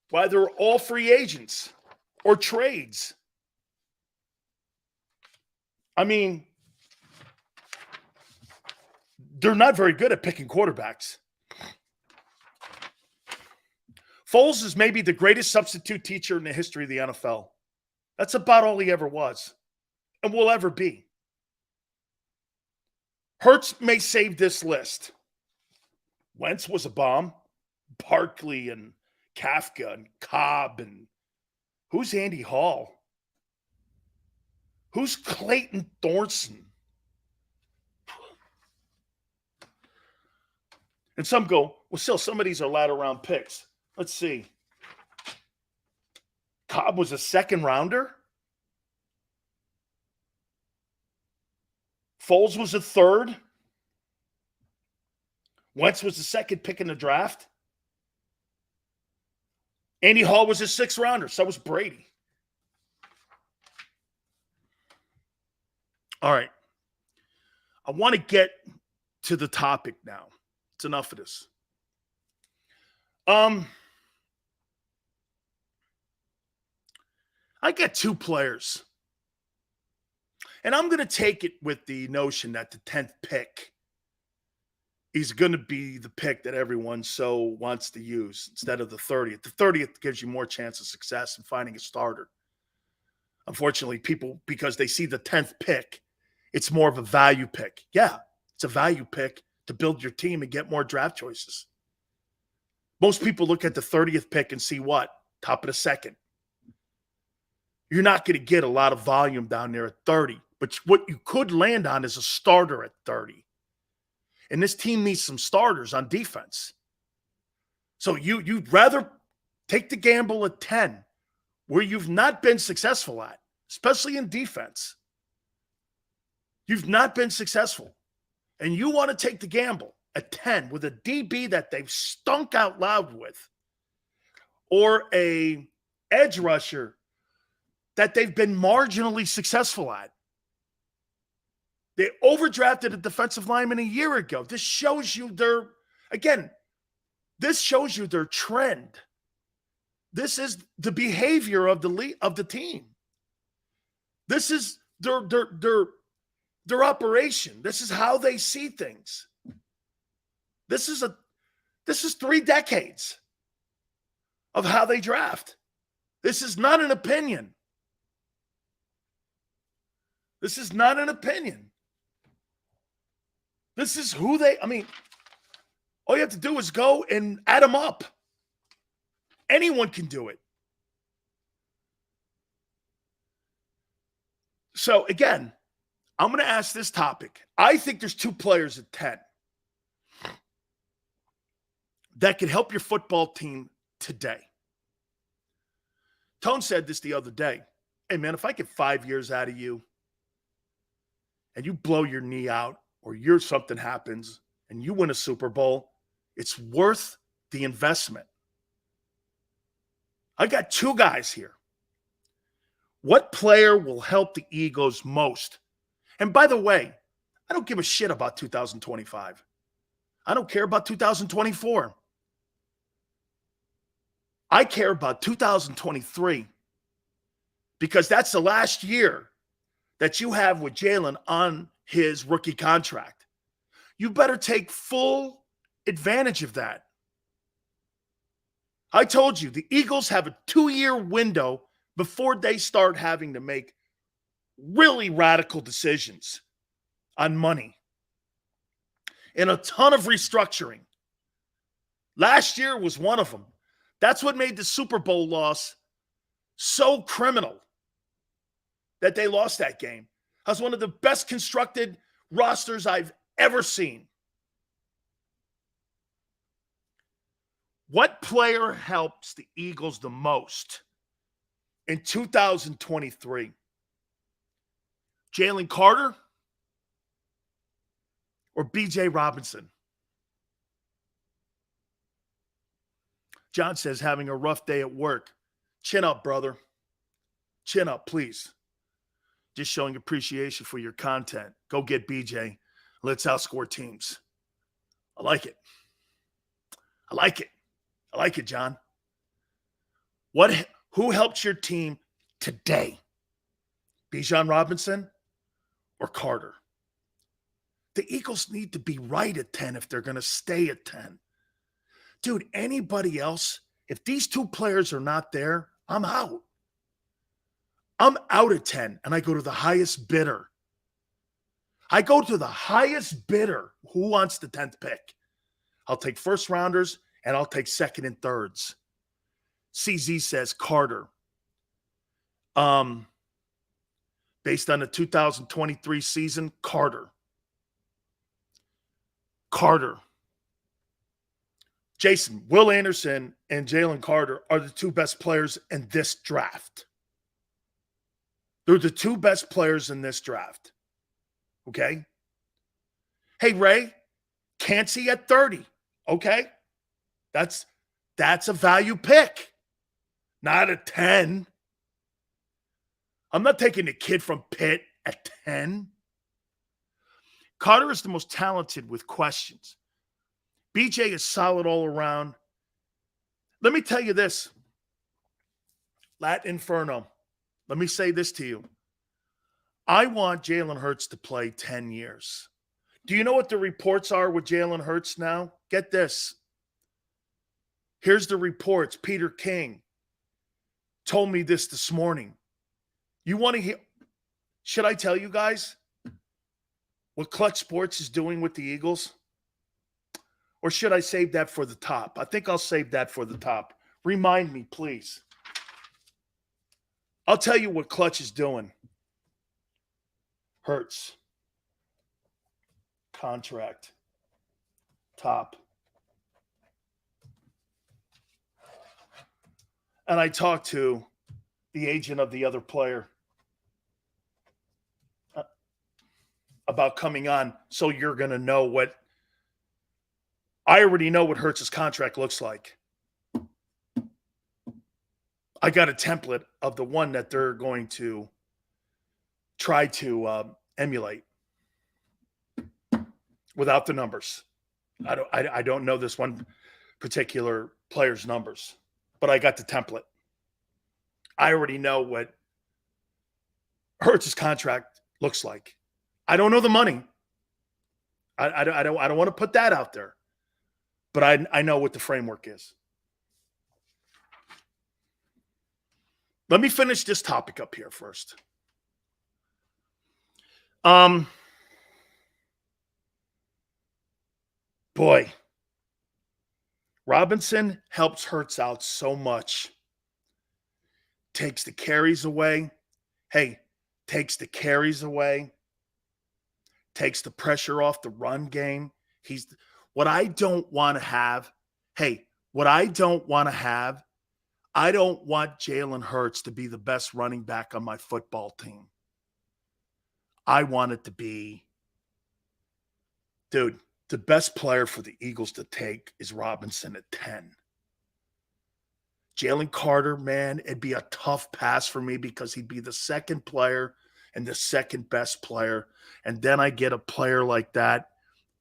Why they're all free agents or trades. I mean, they're not very good at picking quarterbacks. Foles is maybe the greatest substitute teacher in the history of the NFL. That's about all he ever was and will ever be. Hurts may save this list. Wentz was a bomb. Barkley and Kafka and Cobb and who's Andy Hall? Who's Clayton Thorson? And some go, well, still, some of these are latter round picks. Let's see. Cobb was a second rounder. Foles was a third. Wentz was the second pick in the draft. Andy Hall was a sixth rounder. So was Brady. All right. I want to get to the topic now. It's enough of this. I got 2 players. And I'm going to take it with the notion that the 10th pick he's going to be the pick that everyone so wants to use instead of the 30th. The 30th gives you more chance of success in finding a starter. Unfortunately, people, because they see the 10th pick, it's more of a value pick. Yeah, it's a value pick to build your team and get more draft choices. Most people look at the 30th pick and see what? Top of the second. You're not going to get a lot of volume down there at 30, but what you could land on is a starter at 30. And this team needs some starters on defense. So you'd rather take the gamble at 10, where you've not been successful at, especially in defense. You've not been successful. And you want to take the gamble at 10 with a DB that they've stunk out loud with, or a edge rusher that they've been marginally successful at. They overdrafted a defensive lineman a year ago. This shows you their trend. This is the behavior of the team. This is their operation. This is how they see things. This is 3 decades of how they draft. This is not an opinion. This is not an opinion. This is who all you have to do is go and add them up. Anyone can do it. So again, I'm going to ask this topic. I think there's 2 players at 10 that can help your football team today. Tone said this the other day. Hey, man, if I get 5 years out of you and you blow your knee out or something happens and you win a Super Bowl, it's worth the investment. I got 2 guys here. What player will help the Eagles most? And by the way, I don't give a shit about 2025. I don't care about 2024. I care about 2023 because that's the last year that you have with Jalen on his rookie contract. You better take full advantage of that. I told you, the Eagles have a 2-year window before they start having to make really radical decisions on money and a ton of restructuring. Last year was one of them. That's what made the Super Bowl loss so criminal, that they lost that game. That was one of the best constructed rosters I've ever seen. What player helps the Eagles the most in 2023? Jalen Carter or B.J. Robinson? John says, having a rough day at work. Chin up, brother. Chin up, please. Just showing appreciation for your content. Go get BJ. Let's outscore teams. I like it. I like it. I like it, John. Who helps your team today? Bijan Robinson or Carter? The Eagles need to be right at 10 if they're going to stay at 10. Dude, anybody else, if these 2 players are not there, I'm out. I'm out at 10, and I go to the highest bidder. I go to the highest bidder. Who wants the 10th pick? I'll take first rounders, and I'll take second and thirds. CZ says Carter. Based on the 2023 season, Carter. Jason, Will Anderson and Jalen Carter are the 2 best players in this draft. They're the 2 best players in this draft. Okay? Hey, Ray, Cansey at 30. Okay? That's a value pick, not a 10. I'm not taking the kid from Pitt at 10. Carter is the most talented with questions. BJ is solid all around. Let me tell you this. Lat Inferno. Let me say this to you. I want Jalen Hurts to play 10 years. Do you know what the reports are with Jalen Hurts now? Get this. Here's the reports. Peter King told me this morning. You want to hear? Should I tell you guys what Clutch Sports is doing with the Eagles? Or should I save that for the top? I think I'll save that for the top. Remind me, please. I'll tell you what Clutch is doing. Hurts. Contract. Top. And I talked to the agent of the other player about coming on, so you're going to know what – I already know what Hurts' contract looks like. I got a template of the one that they're going to try to emulate without the numbers. I don't know this one particular player's numbers, but I got the template. I already know what Hurts' contract looks like. I don't know the money. I don't want to put that out there, but I know what the framework is. Let me finish this topic up here first. Boy, Robinson helps Hurts out so much. Takes the carries away. Hey, takes the carries away. Takes the pressure off the run game. He's what I don't want to have. Hey, what I don't want to have, I don't want Jalen Hurts to be the best running back on my football team. I want it to be, dude, the best player for the Eagles to take is Robinson at 10. Jalen Carter, man, it'd be a tough pass for me because he'd be the second player and the second best player. And then I get a player like that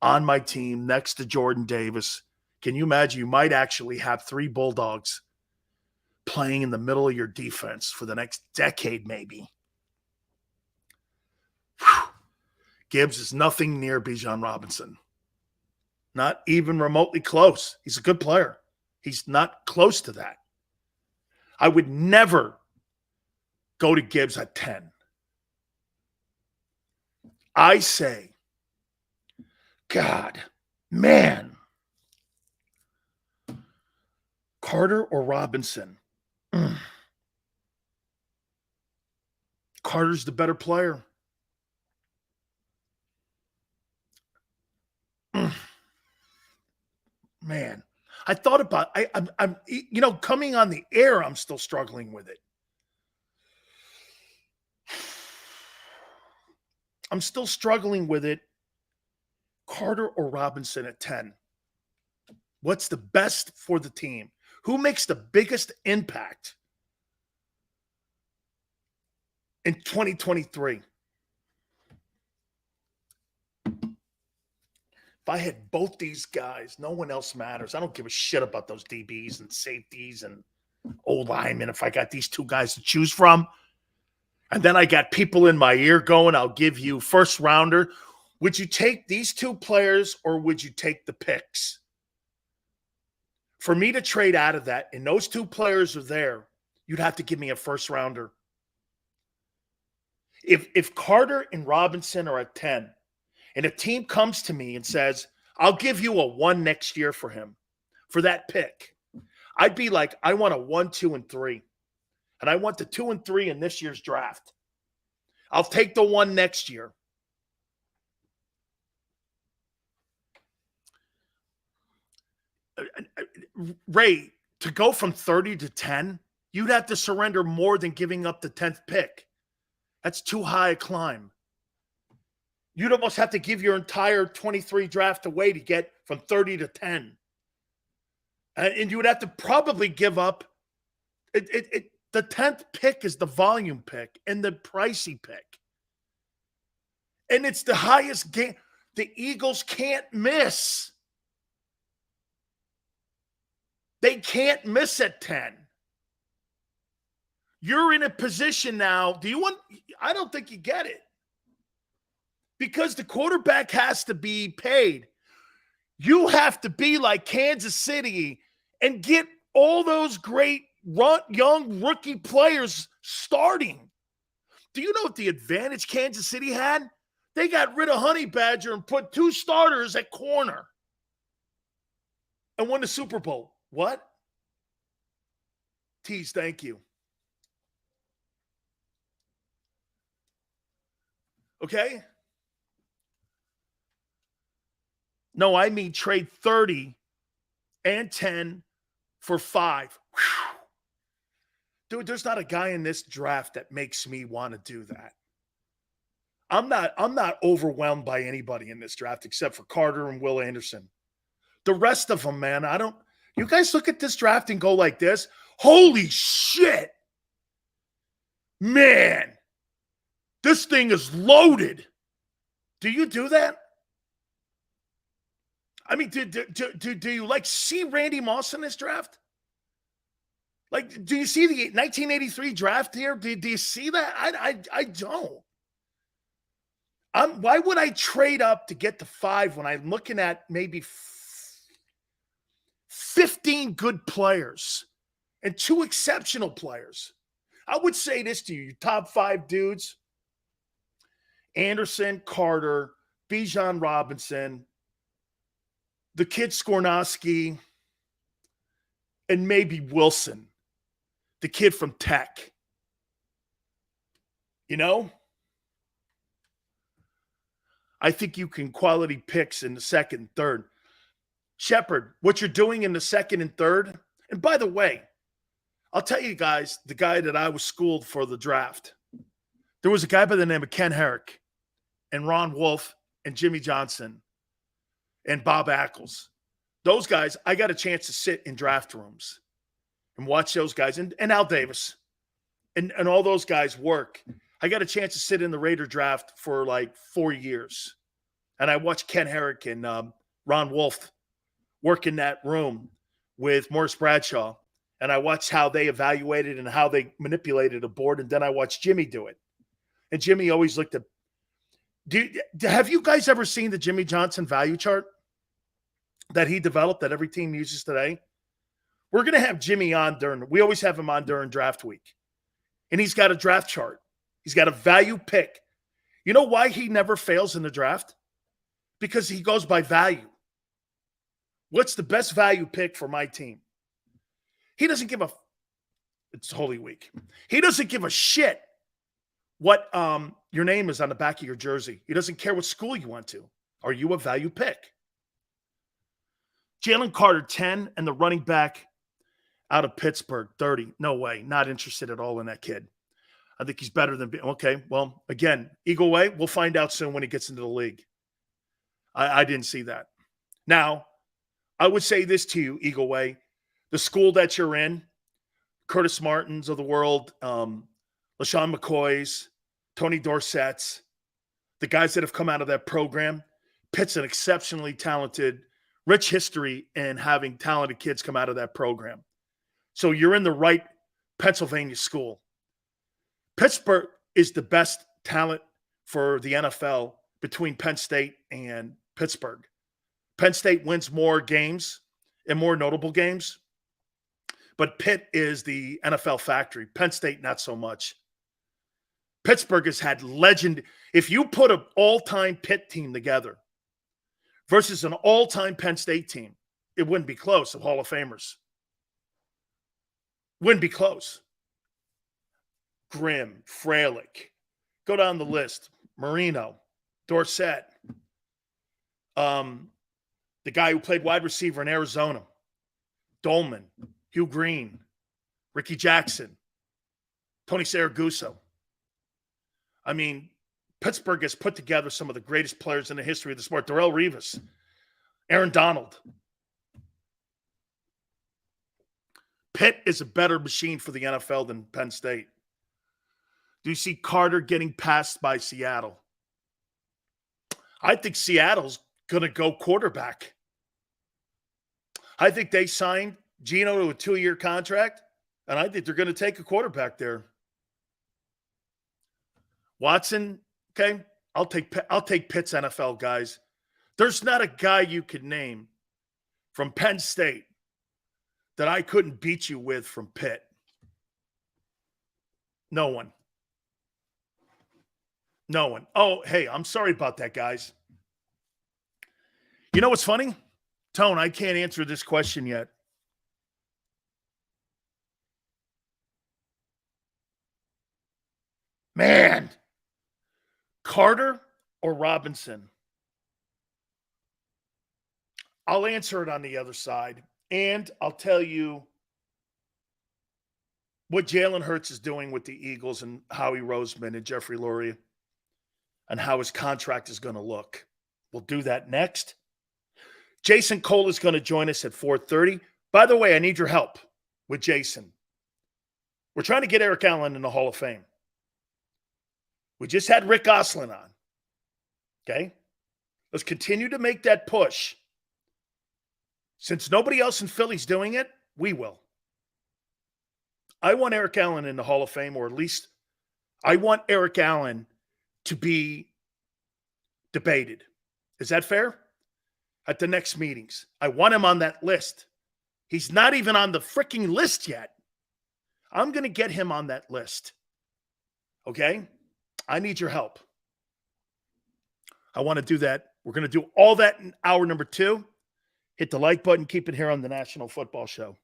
on my team next to Jordan Davis. Can you imagine? You might actually have 3 Bulldogs playing in the middle of your defense for the next decade, maybe. Whew. Gibbs is nothing near Bijan Robinson. Not even remotely close. He's a good player. He's not close to that. I would never go to Gibbs at 10. I say, God, man, Carter or Robinson? Carter's the better player. Man, I thought about I'm coming on the air, I'm still struggling with it. I'm still struggling with it. Carter or Robinson at 10? What's the best for the team? Who makes the biggest impact in 2023? If I had both these guys, no one else matters. I don't give a shit about those DBs and safeties and old linemen. If I got these 2 guys to choose from, and then I got people in my ear going, I'll give you first rounder. Would you take these 2 players or would you take the picks? For me to trade out of that, and those 2 players are there, you'd have to give me a first rounder. If Carter and Robinson are at 10, and a team comes to me and says, I'll give you a 1 next year for him, for that pick, I'd be like, I want a 1, 2, and 3. And I want the 2 and 3 in this year's draft. I'll take the 1 next year. Ray, to go from 30 to 10, you'd have to surrender more than giving up the 10th pick. That's too high a climb. You'd almost have to give your entire 23 draft away to get from 30 to 10. And you would have to probably give up the 10th pick is the volume pick and the pricey pick. And it's the highest game. The Eagles can't miss. They can't miss at 10. You're in a position now. I don't think you get it. because the quarterback has to be paid. You have to be like Kansas City and get all those great young rookie players starting. Do you know what the advantage Kansas City had? They got rid of Honey Badger and put 2 starters at corner and won the Super Bowl. What? Tease, thank you. Okay? No, I mean trade 30 and 10 for 5. Whew. Dude, there's not a guy in this draft that makes me want to do that. I'm not overwhelmed by anybody in this draft except for Carter and Will Anderson. The rest of them, man, you guys look at this draft and go like this. Holy shit. Man, this thing is loaded. Do you do that? I mean, do you like see Randy Moss in this draft? Like, do you see the 1983 draft here? Do you see that? I don't. Why would I trade up to get to 5 when I'm looking at maybe 15 good players and 2 exceptional players? I would say this to you, your top 5 dudes, Anderson, Carter, Bijan Robinson, the kid Skornowski, and maybe Wilson, the kid from Tech. You know? I think you can quality picks in the 2nd and 3rd. Shepard, what you're doing in the 2nd and 3rd, and by the way, I'll tell you guys, the guy that I was schooled for the draft, there was a guy by the name of Ken Herrick and Ron Wolf and Jimmy Johnson and Bob Ackles. Those guys, I got a chance to sit in draft rooms and watch those guys, and Al Davis and all those guys work. I got a chance to sit in the Raider draft for like 4 years. And I watched Ken Herrick and Ron Wolf work in that room with Morris Bradshaw. And I watched how they evaluated and how they manipulated a board. And then I watched Jimmy do it. And Jimmy always looked at – have you guys ever seen the Jimmy Johnson value chart that he developed that every team uses today? We're going to have Jimmy on we always have him on during draft week. And he's got a draft chart. He's got a value pick. You know why he never fails in the draft? Because he goes by value. What's the best value pick for my team? He doesn't give it's Holy Week. He doesn't give a shit what your name is on the back of your jersey. He doesn't care what school you went to. Are you a value pick? Jalen Carter, 10, and the running back out of Pittsburgh, 30. No way. Not interested at all in that kid. I think he's better than – okay, well, again, Eagle Way, we'll find out soon when he gets into the league. I didn't see that. Now, I would say this to you, Eagle Way. The school that you're in, Curtis Martins of the world, LaShawn McCoys, Tony Dorsett's, the guys that have come out of that program, Pitt's an exceptionally talented, rich history in having talented kids come out of that program. So you're in the right Pennsylvania school. Pittsburgh is the best talent for the NFL between Penn State and Pittsburgh. Penn State wins more games and more notable games, but Pitt is the NFL factory. Penn State, not so much. Pittsburgh has had legend. If you put an all-time Pitt team together versus an all-time Penn State team, it wouldn't be close of Hall of Famers. Wouldn't be close. Grimm, Freilich, go down the list. Marino, Dorsett, the guy who played wide receiver in Arizona, Dolman, Hugh Green, Ricky Jackson, Tony Saraguso. I mean, Pittsburgh has put together some of the greatest players in the history of the sport. Darrelle Revis, Aaron Donald. Pitt is a better machine for the NFL than Penn State. Do you see Carter getting passed by Seattle? I think Seattle's going to go quarterback. I think they signed Geno to a 2-year contract, and I think they're going to take a quarterback there. Watson, okay, I'll take Pitt's NFL guys. There's not a guy you could name from Penn State that I couldn't beat you with from Pitt. No one. No one. Oh, hey, I'm sorry about that, guys. You know what's funny? Tone, I can't answer this question yet. Man, Carter or Robinson? I'll answer it on the other side. And I'll tell you what Jalen Hurts is doing with the Eagles and Howie Roseman and Jeffrey Lurie and how his contract is going to look. We'll do that next. Jason Cole is going to join us at 4:30. By the way, I need your help with Jason. We're trying to get Eric Allen in the Hall of Fame. We just had Rick Gosselin on. Okay? Let's continue to make that push. Since nobody else in Philly's doing it, we will. I want Eric Allen in the Hall of Fame, or at least I want Eric Allen to be debated. Is that fair? At the next meetings. I want him on that list. He's not even on the freaking list yet. I'm going to get him on that list. Okay? I need your help. I want to do that. We're going to do all that in hour number 2. Hit the like button. Keep it here on the National Football Show.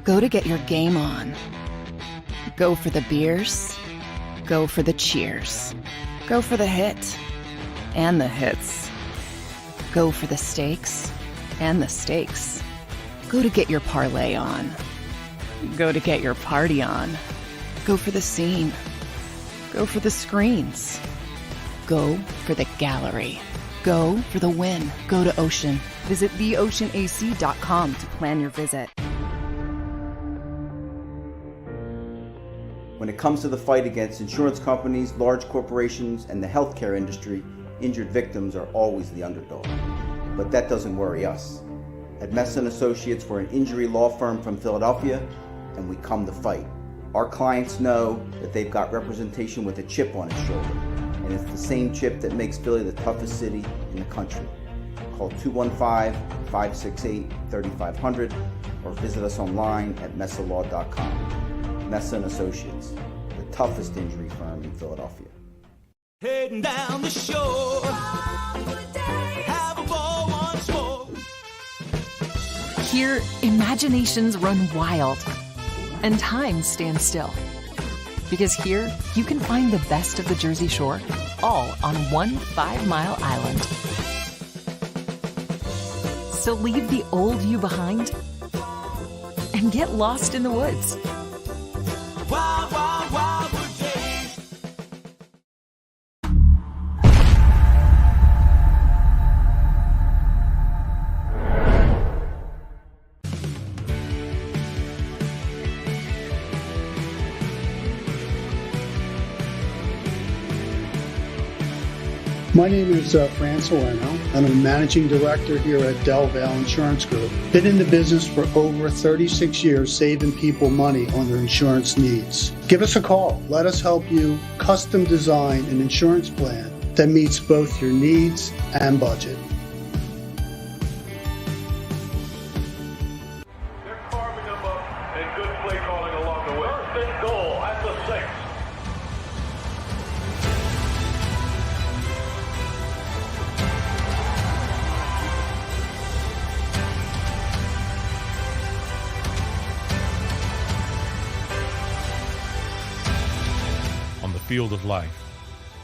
Go to get your game on. Go for the beers. Go for the cheers. Go for the hit and the hits. Go for the stakes and the stakes. Go to get your parlay on. Go to get your party on. Go for the scene. Go for the screens. Go for the gallery. Go for the win. Go to Ocean. Visit theoceanac.com to plan your visit. When it comes to the fight against insurance companies, large corporations, and the healthcare industry, injured victims are always the underdog. But that doesn't worry us. At Messa & Associates, we're an injury law firm from Philadelphia, and we come to fight. Our clients know that they've got representation with a chip on its shoulder, and it's the same chip that makes Philly the toughest city in the country. Call 215-568-3500 or visit us online at messalaw.com. Messa & Associates, the toughest injury firm in Philadelphia. Heading down the shore, have a ball once more. Here, imaginations run wild and time stands still. Because here, you can find the best of the Jersey Shore, all on one 5-mile island. So leave the old you behind and get lost in the woods. Wild, wild, wildwood days. My name is Fran Salerno, and I'm a managing director here at Del Valle Insurance Group. Been in the business for over 36 years, saving people money on their insurance needs. Give us a call. Let us help you custom design an insurance plan that meets both your needs and budget. They're carving them up and good play calling along the way. First and goal at the 6. On the field of life,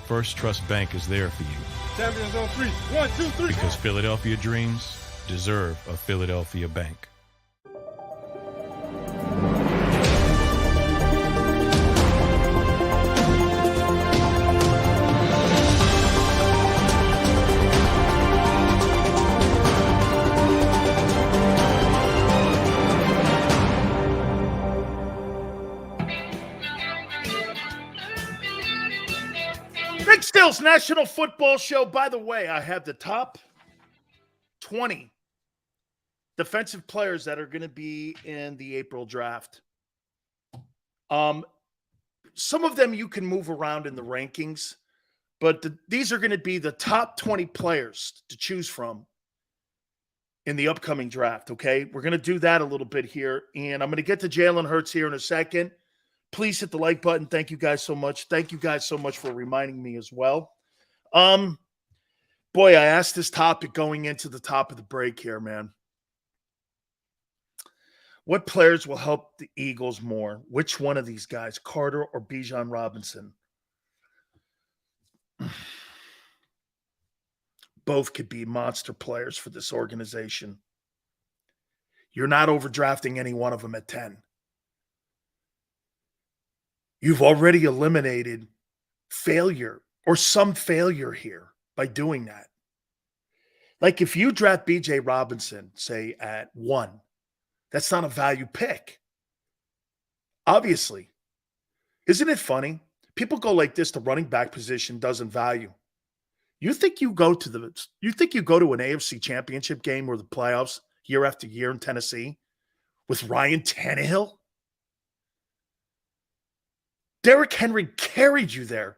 First Trust Bank is there for you. Champions on 3. 1, 2, 3. Because Philadelphia dreams deserve a Philadelphia bank. Big Stills National Football Show. By the way, I have the top 20 defensive players that are going to be in the April draft. Some of them you can move around in the rankings. But these are going to be the top 20 players to choose from in the upcoming draft, okay? We're going to do that a little bit here, and I'm going to get to Jalen Hurts here in a second. Please hit the like button. Thank you guys so much. Thank you guys so much for reminding me as well. Boy, I asked this topic going into the top of the break here, man. What players will help the Eagles more? Which one of these guys, Carter or Bijan Robinson? Both could be monster players for this organization. You're not overdrafting any one of them at 10. You've already eliminated failure or some failure here by doing that. Like if you draft B.J. Robinson, say at 1, that's not a value pick. Obviously. Isn't it funny? People go like this, the running back position doesn't value. You think you go to an AFC championship game or the playoffs year after year in Tennessee with Ryan Tannehill? Derrick Henry carried you there.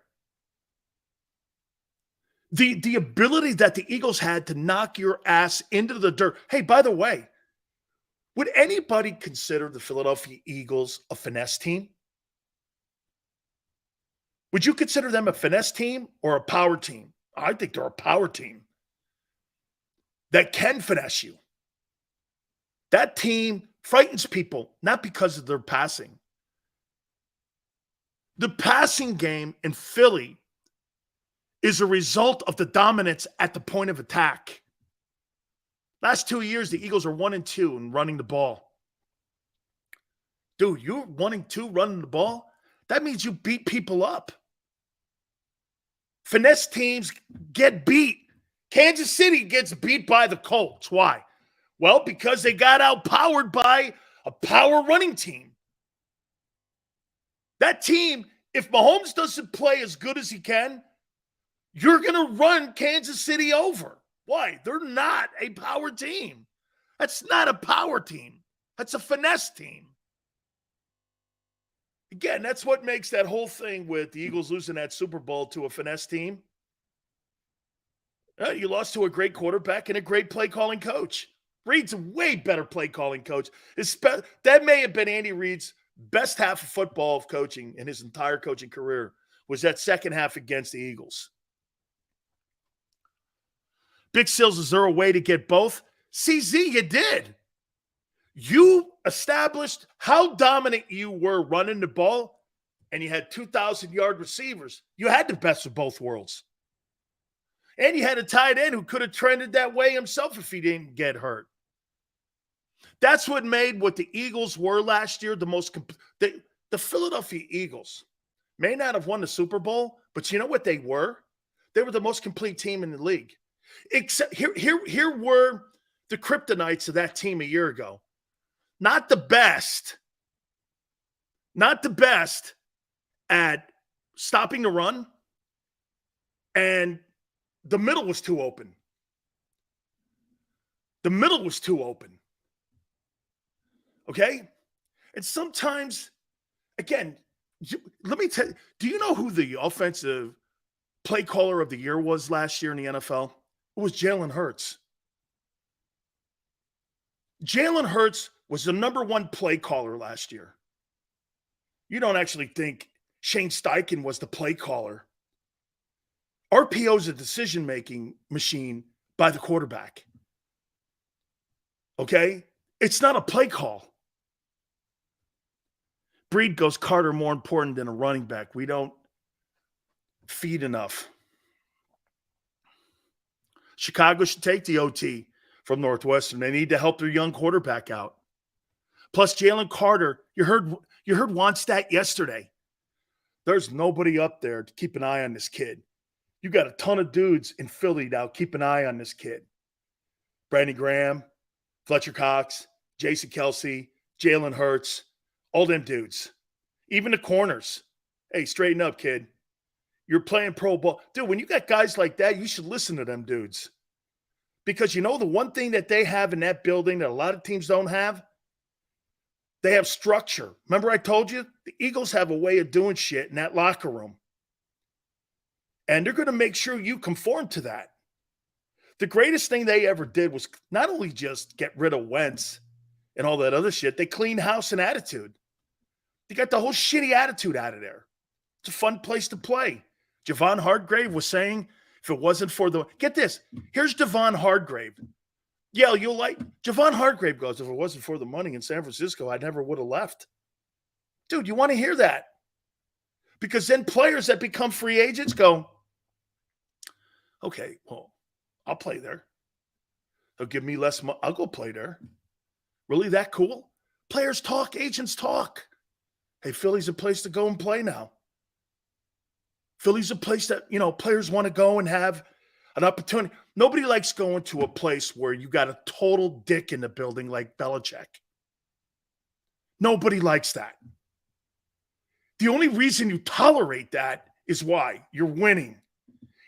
The ability that the Eagles had to knock your ass into the dirt. Hey, by the way, would anybody consider the Philadelphia Eagles a finesse team? Would you consider them a finesse team or a power team? I think they're a power team that can finesse you. That team frightens people, not because of their passing. The passing game in Philly is a result of the dominance at the point of attack. Last 2 years, the Eagles are 1-2 in running the ball. Dude, you're 1-2 running the ball? That means you beat people up. Finesse teams get beat. Kansas City gets beat by the Colts. Why? Well, because they got outpowered by a power running team. That team, if Mahomes doesn't play as good as he can, you're going to run Kansas City over. Why? They're not a power team. That's not a power team. That's a finesse team. Again, that's what makes that whole thing with the Eagles losing that Super Bowl to a finesse team. You lost to a great quarterback and a great play-calling coach. Reid's a way better play-calling coach. That may have been Andy Reid's best half of football of coaching in his entire coaching career, was that second half against the Eagles. Big Sills, is there a way to get both? CZ, you did. You established how dominant you were running the ball, and you had 2,000-yard receivers. You had the best of both worlds. And you had a tight end who could have trended that way himself if he didn't get hurt. That's what made what the Eagles were last year the most the Philadelphia Eagles may not have won the Super Bowl, but you know what they were? They were the most complete team in the league. Except here were the kryptonites of that team a year ago. Not the best at stopping the run, and the middle was too open. Okay? And sometimes, again, let me tell you, do you know who the offensive play caller of the year was last year in the NFL? It was Jalen Hurts. Jalen Hurts was the number one play caller last year. You don't actually think Shane Steichen was the play caller. RPO is a decision-making machine by the quarterback. Okay? It's not a play call. Breed goes, Carter more important than a running back. We don't feed enough. Chicago should take the OT from Northwestern. They need to help their young quarterback out. Plus, Jalen Carter, you heard Wonstat yesterday. There's nobody up there to keep an eye on this kid. You got a ton of dudes in Philly now. Keep an eye on this kid. Brandon Graham, Fletcher Cox, Jason Kelsey, Jalen Hurts, all them dudes. Even the corners. Hey, straighten up, kid. You're playing pro ball. Dude, when you got guys like that, you should listen to them dudes. Because you know the one thing that they have in that building that a lot of teams don't have? They have structure. Remember I told you? The Eagles have a way of doing shit in that locker room. And they're going to make sure you conform to that. The greatest thing they ever did was not only just get rid of Wentz and all that other shit, they cleaned house and attitude. They got the whole shitty attitude out of there. It's a fun place to play. Javon Hargrave was saying, if it wasn't for the – get this. Here's Javon Hargrave. Yeah, you'll like – Javon Hargrave goes, if it wasn't for the money in San Francisco, I never would have left. Dude, you want to hear that? Because then players that become free agents go, okay, well, I'll play there. They'll give me less money. I'll go play there. Really that cool? Players talk, agents talk. Hey, Philly's a place to go and play now. Philly's a place that, players want to go and have an opportunity. Nobody likes going to a place where you got a total dick in the building like Belichick. Nobody likes that. The only reason you tolerate that is why? You're winning.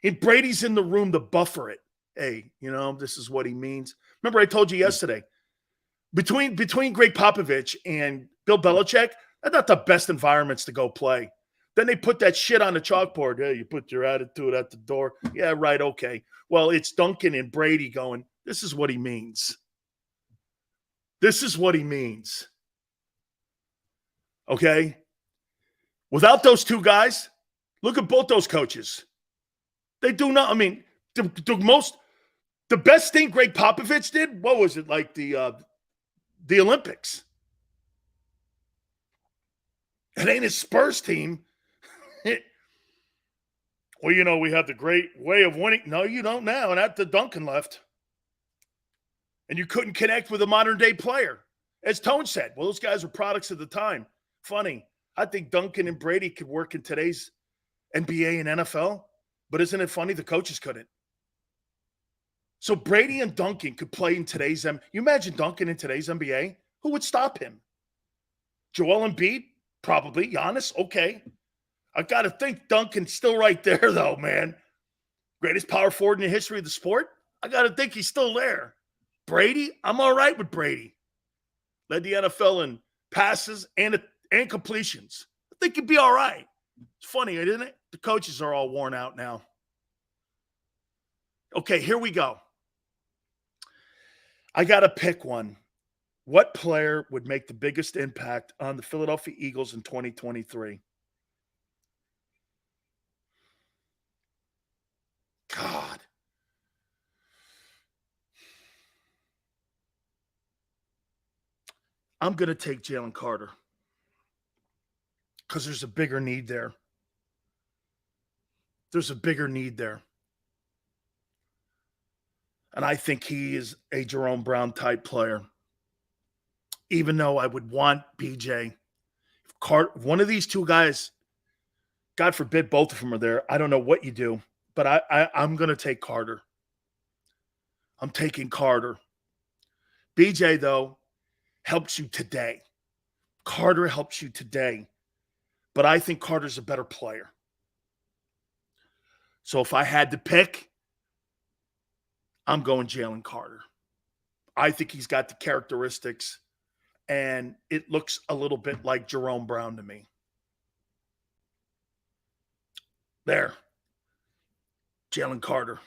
And Brady's in the room to buffer it. Hey, this is what he means. Remember I told you yesterday, between Greg Popovich and Bill Belichick, they're not the best environments to go play. Then they put that shit on the chalkboard. Hey, you put your attitude at the door. Yeah, right, okay. Well, it's Duncan and Brady going, this is what he means. This is what he means. Okay? Without those two guys, look at both those coaches. They do not, the best thing Greg Popovich did, what was it, like the Olympics? It ain't his Spurs team. Well, we have the great way of winning. No, you don't now. And after Duncan left. And you couldn't connect with a modern-day player. As Tone said, well, those guys were products of the time. Funny. I think Duncan and Brady could work in today's NBA and NFL. But isn't it funny the coaches couldn't? So Brady and Duncan could play in today's NBA. You imagine Duncan in today's NBA? Who would stop him? Joel Embiid? Probably. Giannis? Okay. I got to think Duncan's still right there, though, man. Greatest power forward in the history of the sport? I got to think he's still there. Brady? I'm all right with Brady. Led the NFL in passes and completions. I think he'd be all right. It's funny, isn't it? The coaches are all worn out now. Okay, here we go. I got to pick one. What player would make the biggest impact on the Philadelphia Eagles in 2023? God. I'm going to take Jalen Carter because there's a bigger need there. There's a bigger need there. And I think he is a Jerome Brown type player. Even though I would want BJ. One of these two guys, God forbid both of them are there. I don't know what you do. But I'm going to take Carter. I'm taking Carter. BJ, though, helps you today. Carter helps you today. But I think Carter's a better player. So if I had to pick, I'm going Jalen Carter. I think he's got the characteristics, and it looks a little bit like Jerome Brown to me. There. Jalen Carter.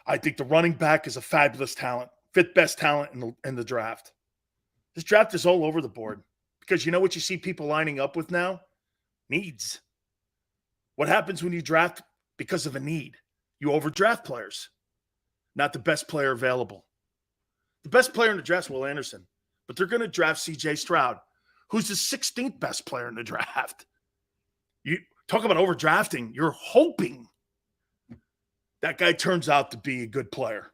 I think the running back is a fabulous talent, fifth best talent in the draft. This draft is all over the board because you know what you see people lining up with now? Needs. What happens when you draft because of a need? You overdraft players, not the best player available. The best player in the draft is Will Anderson, but they're going to draft C.J. Stroud, who's the 16th best player in the draft. You talk about overdrafting. You're hoping that guy turns out to be a good player.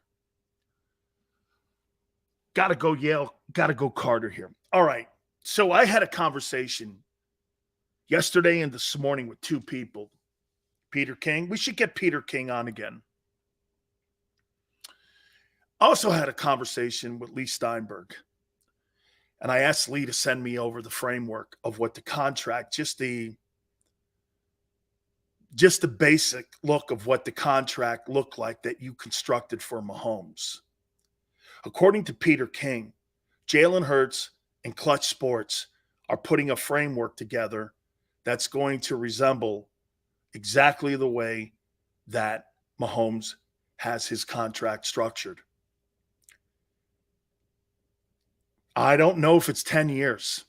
Got to go Yale. Got to go Carter here. All right. So I had a conversation yesterday and this morning with two people. Peter King. We should get Peter King on again. Also had a conversation with Lee Steinberg. And I asked Lee to send me over the framework of what the contract, just the basic look of what the contract looked like that you constructed for Mahomes. According to Peter King, Jalen Hurts and Clutch Sports are putting a framework together that's going to resemble exactly the way that Mahomes has his contract structured. I don't know if it's 10 years,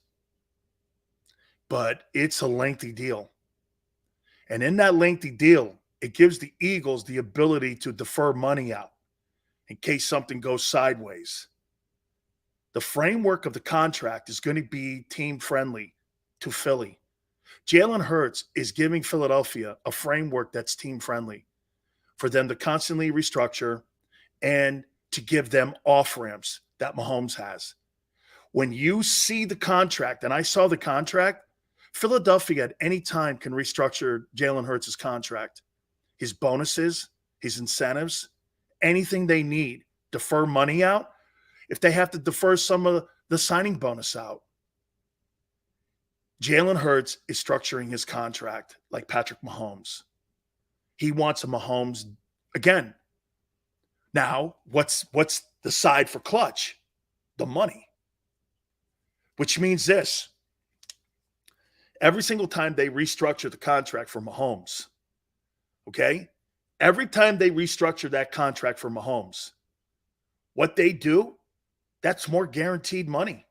but it's a lengthy deal. And in that lengthy deal, it gives the Eagles the ability to defer money out in case something goes sideways. The framework of the contract is going to be team friendly to Philly. Jalen Hurts is giving Philadelphia a framework that's team friendly for them to constantly restructure and to give them off ramps that Mahomes has. When you see the contract, and I saw the contract, Philadelphia at any time can restructure Jalen Hurts' contract, his bonuses, his incentives, anything they need, defer money out. If they have to defer some of the signing bonus out, Jalen Hurts is structuring his contract like Patrick Mahomes. He wants a Mahomes again. Now, what's the side for clutch? The money. Which means this. Every single time they restructure the contract for Mahomes, okay? Every time they restructure that contract for Mahomes, what they do, that's more guaranteed money.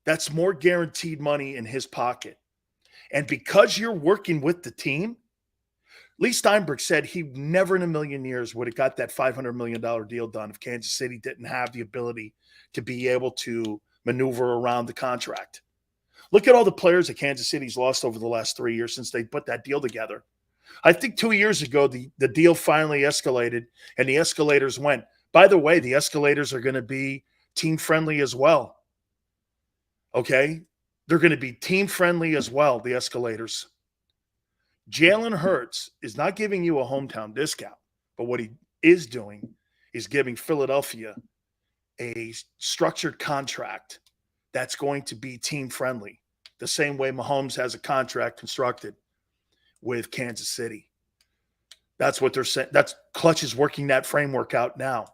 That's more guaranteed money in his pocket. And because you're working with the team, Lee Steinberg said he never in a million years would have got that $500 million deal done if Kansas City didn't have the ability to be able to maneuver around the contract. Look at all the players that Kansas City's lost over the last 3 years since they put that deal together. I think 2 years ago, the deal finally escalated, and the escalators went. By the way, the escalators are going to be team-friendly as well. Okay? They're going to be team-friendly as well, the escalators. Jalen Hurts is not giving you a hometown discount, but what he is doing is giving Philadelphia a structured contract that's going to be team-friendly, the same way Mahomes has a contract constructed with Kansas City. That's what they're saying. That's Clutch is working that framework out now.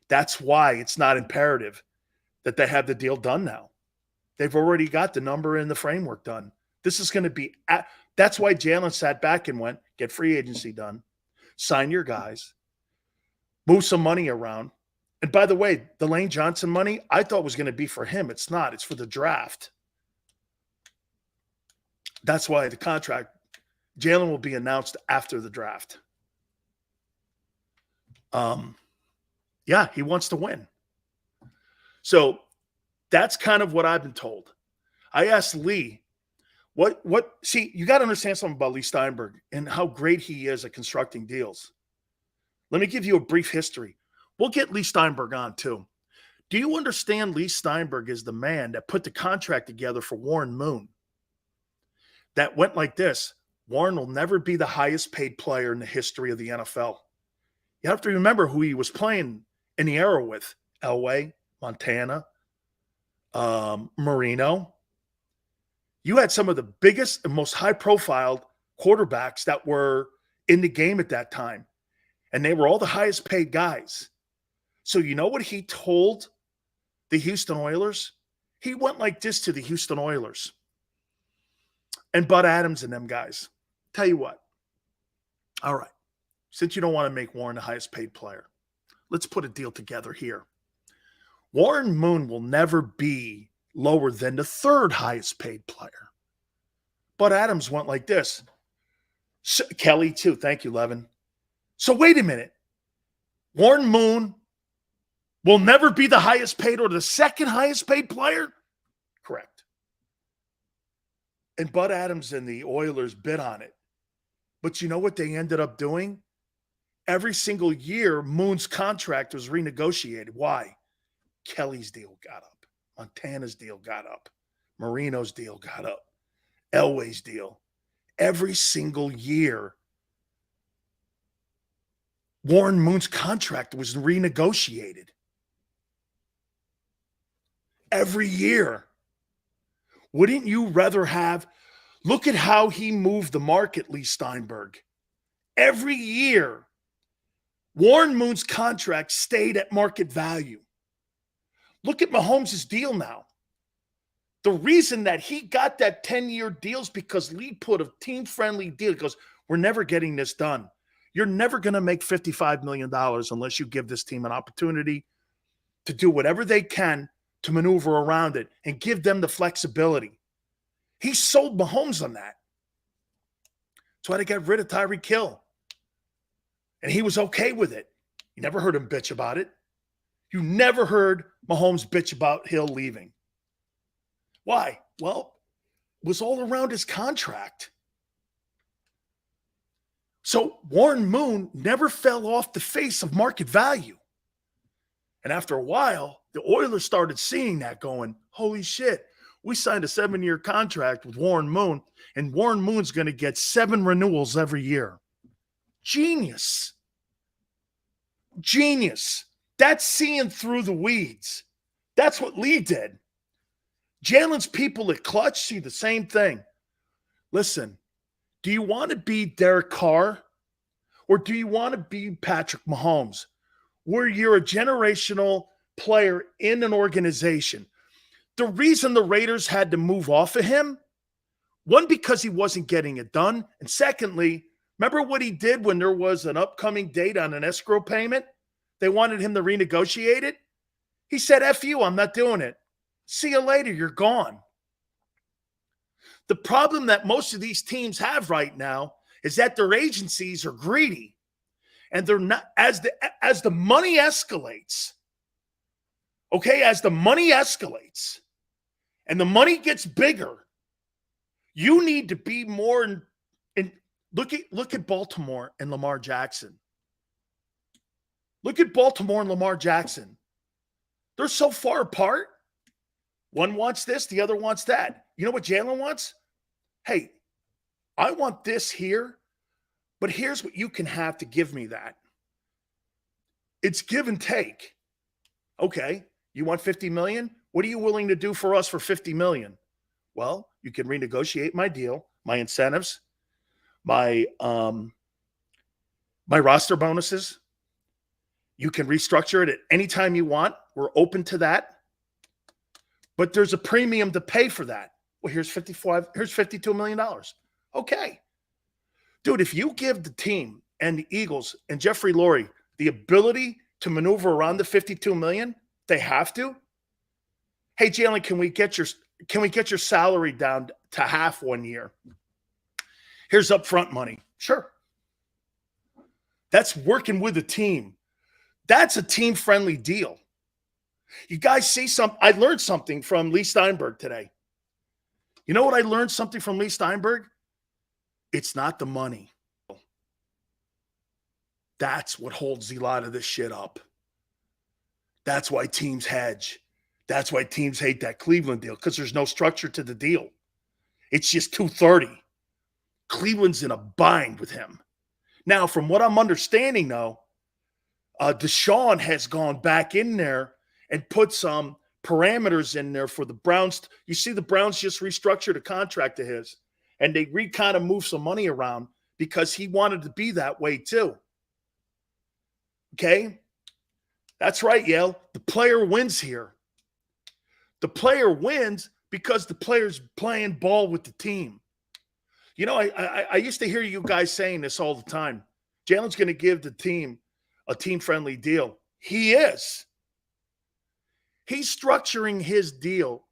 That's why it's not imperative that they have the deal done now. They've already got the number and the framework done. This is going to be that's why Jalen sat back and went, get free agency done, sign your guys, move some money around. And by the way, the Lane Johnson money, I thought was going to be for him. It's not. It's for the draft. That's why the contract, Jalen will be announced after the draft. Yeah, he wants to win. So that's kind of what I've been told. I asked Lee, see, you got to understand something about Lee Steinberg and how great he is at constructing deals. Let me give you a brief history. We'll get Lee Steinberg on too. Do you understand Lee Steinberg is the man that put the contract together for Warren Moon? That went like this. Warren will never be the highest paid player in the history of the NFL. You have to remember who he was playing in the era with. Elway, Montana, Marino. You had some of the biggest and most high-profile quarterbacks that were in the game at that time. And they were all the highest paid guys. So you know what he told the Houston Oilers? He went like this to the Houston Oilers. And Bud Adams and them guys. Tell you what. All right. Since you don't want to make Warren the highest paid player, let's put a deal together here. Warren Moon will never be lower than the third highest paid player. Bud Adams went like this. Kelly too. Thank you, Levin. So wait a minute. Warren Moon will never be the highest paid or the second highest paid player? Correct. And Bud Adams and the Oilers bid on it. But you know what they ended up doing? Every single year, Moon's contract was renegotiated. Why? Kelly's deal got up. Montana's deal got up. Marino's deal got up. Elway's deal. Every single year, Warren Moon's contract was renegotiated. Every year. Wouldn't you rather have, look at how he moved the market, Lee Steinberg. Every year, Warren Moon's contract stayed at market value. Look at Mahomes' deal now. The reason that he got that 10-year deal is because Lee put a team-friendly deal. He goes, we're never getting this done. You're never going to make $55 million unless you give this team an opportunity to do whatever they can to maneuver around it and give them the flexibility. He sold Mahomes on that. That's why they got rid of Tyreek Hill. And he was okay with it. You never heard him bitch about it. You never heard Mahomes bitch about Hill leaving. Why? Well, it was all around his contract. So Warren Moon never fell off the face of market value. And after a while, the Oilers started seeing that going, holy shit, we signed a 7-year contract with Warren Moon, and Warren Moon's going to get 7 renewals every year. Genius. Genius. That's seeing through the weeds. That's what Lee did. Jalen's people at Clutch see the same thing. Listen, do you want to be Derek Carr or do you want to be Patrick Mahomes, where you're a generational player in an organization? The reason the Raiders had to move off of him, one, because he wasn't getting it done, and secondly, remember what he did when there was an upcoming date on an escrow payment? They wanted him to renegotiate it. He said, F you, I'm not doing it. See you later, you're gone. The problem that most of these teams have right now is that their agencies are greedy. And they're not, as the money escalates, okay, as the money escalates and the money gets bigger, you need to be more in look at Baltimore and Lamar Jackson. Look at Baltimore and Lamar Jackson. They're so far apart. One wants this, the other wants that. You know what Jalen wants? Hey, I want this here, but here's what you can have to give me that. It's give and take. Okay, you want $50 million? What are you willing to do for us for $50 million? Well, you can renegotiate my deal, my incentives, my roster bonuses. You can restructure it at any time you want. We're open to that. But there's a premium to pay for that. Well, here's $52 million. Okay. Dude, if you give the team and the Eagles and Jeffrey Lurie the ability to maneuver around the $52 million, they have to. Hey, Jalen, can we get your salary down to half 1 year? Here's upfront money. Sure. That's working with the team. That's a team-friendly deal. You guys see I learned something from Lee Steinberg today. You know what I learned something from Lee Steinberg? It's not the money. That's what holds a lot of this shit up. That's why teams hedge. That's why teams hate that Cleveland deal, because there's no structure to the deal. It's just 230. Cleveland's in a bind with him. Now, from what I'm understanding, though, Deshaun has gone back in there and put some parameters in there for the Browns. You see the Browns just restructured a contract of his, and they kind of moved some money around because he wanted to be that way too. Okay? That's right, Yale. The player wins here. The player wins because the player's playing ball with the team. You know, I used to hear you guys saying this all the time. Jalen's going to give the team a team-friendly deal. He is. He's structuring his deal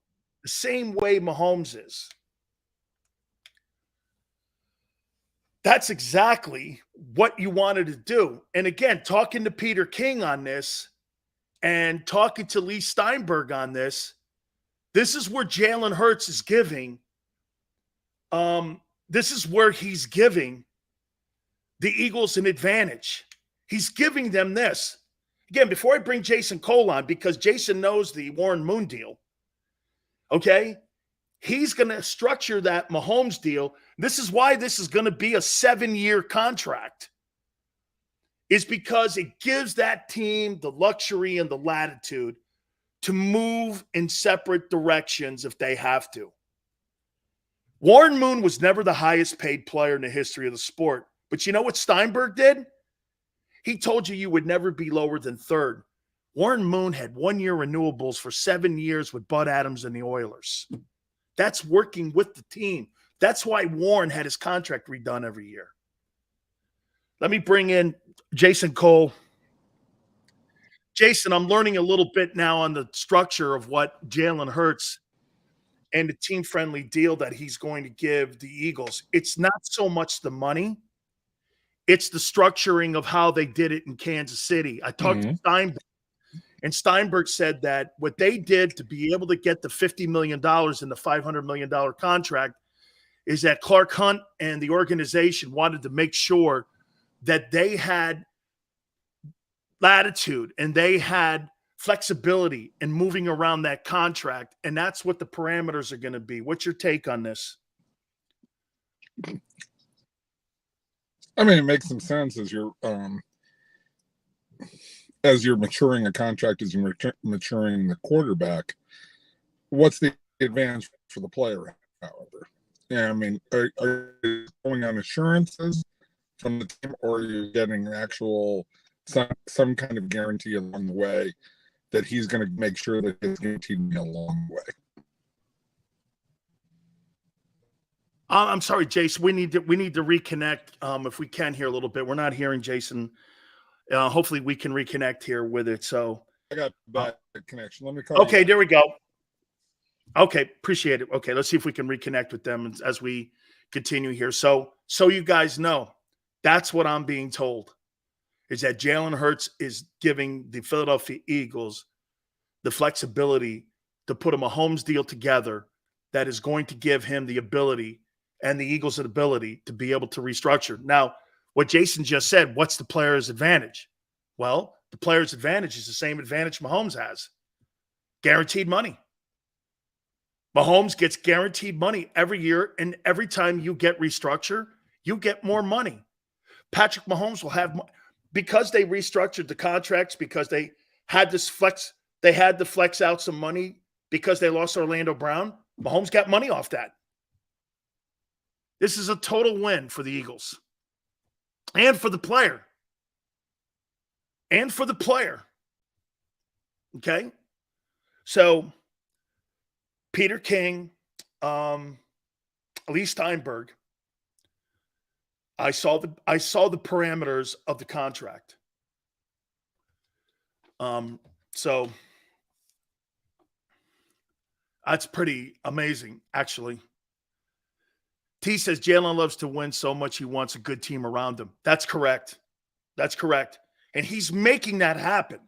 the same way Mahomes is. That's exactly what you wanted to do. And again, talking to Peter King on this and talking to Lee Steinberg on this, this is where Jalen Hurts is giving. This is where he's giving the Eagles an advantage. He's giving them this. Again, before I bring Jason Cole on, because Jason knows the Warren Moon deal, okay? He's going to structure that Mahomes deal. This is why this is going to be a 7-year contract, is because it gives that team the luxury and the latitude to move in separate directions if they have to. Warren Moon was never the highest paid player in the history of the sport. But you know what Steinberg did? He told you would never be lower than third. Warren Moon had 1-year renewables for 7 years with Bud Adams and the Oilers. That's working with the team. That's why Warren had his contract redone every year. Let me bring in Jason Cole. Jason, I'm learning a little bit now on the structure of what Jalen Hurts and the team-friendly deal that he's going to give the Eagles. It's not so much the money. It's the structuring of how they did it in Kansas City. I talked to Steinberg, and Steinberg said that what they did to be able to get the $50 million in the $500 million contract is that Clark Hunt and the organization wanted to make sure that they had latitude and they had flexibility in moving around that contract, and that's what the parameters are going to be. What's your take on this? I mean, it makes some sense as you're maturing a contract, as you're maturing the quarterback. What's the advantage for the player, however? Yeah, I mean, are you going on assurances from the team, or are you getting actual some kind of guarantee along the way that he's going to make sure that it's guaranteed me along the way? I'm sorry, Jason. We need to reconnect if we can here a little bit. We're not hearing Jason. Hopefully, we can reconnect here with it. So I got bad connection. Let me call. Okay, there we go. Okay, appreciate it. Okay, let's see if we can reconnect with them as we continue here. So you guys know, that's what I'm being told, is that Jalen Hurts is giving the Philadelphia Eagles the flexibility to put a Mahomes deal together that is going to give him the ability and the Eagles an ability to be able to restructure. Now, what Jason just said, what's the player's advantage? Well, the player's advantage is the same advantage Mahomes has. Guaranteed money. Mahomes gets guaranteed money every year, and every time you get restructure, you get more money. Patrick Mahomes will have, because they restructured the contracts, because they had to flex out some money because they lost Orlando Brown. Mahomes got money off that. This is a total win for the Eagles and for the player. Okay? So Peter King, Lee Steinberg, I saw the parameters of the contract. So that's pretty amazing, actually. T says Jalen loves to win so much he wants a good team around him. That's correct. And he's making that happen.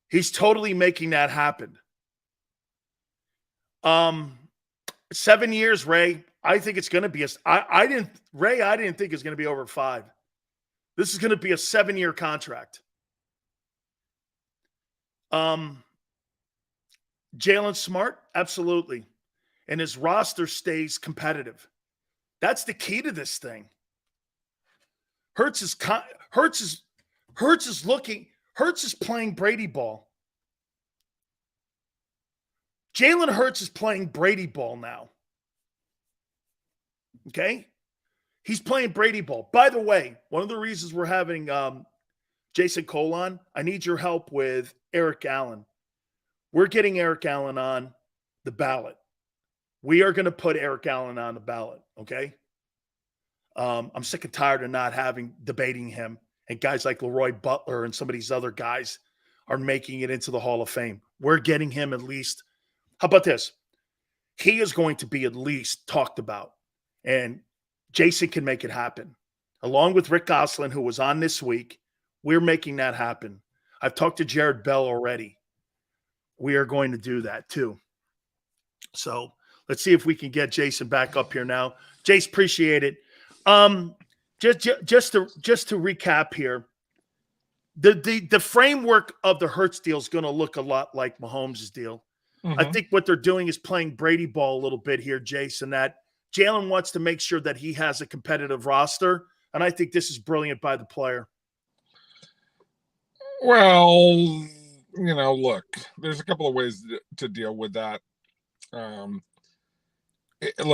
He's totally making that happen. 7 years, Ray. I think it's going to be I didn't think it's going to be over 5. This is going to be a 7-year contract. Jalen Smart, absolutely. And his roster stays competitive. That's the key to this thing. Hurts is playing Brady ball. Jalen Hurts is playing Brady ball now. Okay? He's playing Brady ball. By the way, one of the reasons we're having Jason Cole on, I need your help with Eric Allen. We're getting Eric Allen on the ballot. We are going to put Eric Allen on the ballot, okay? I'm sick and tired of not debating him. And guys like Leroy Butler and some of these other guys are making it into the Hall of Fame. We're getting him at least. How about this? He is going to be at least talked about. And Jason can make it happen. Along with Rick Gosselin, who was on this week, we're making that happen. I've talked to Jared Bell already. We are going to do that too. So let's see if we can get Jason back up here now. Jace, appreciate it. Just to recap here, the framework of the Hurts deal is going to look a lot like Mahomes' deal. Mm-hmm. I think what they're doing is playing Brady ball a little bit here, Jason, that Jalen wants to make sure that he has a competitive roster, and I think this is brilliant by the player. Well, look, there's a couple of ways to deal with that. Look,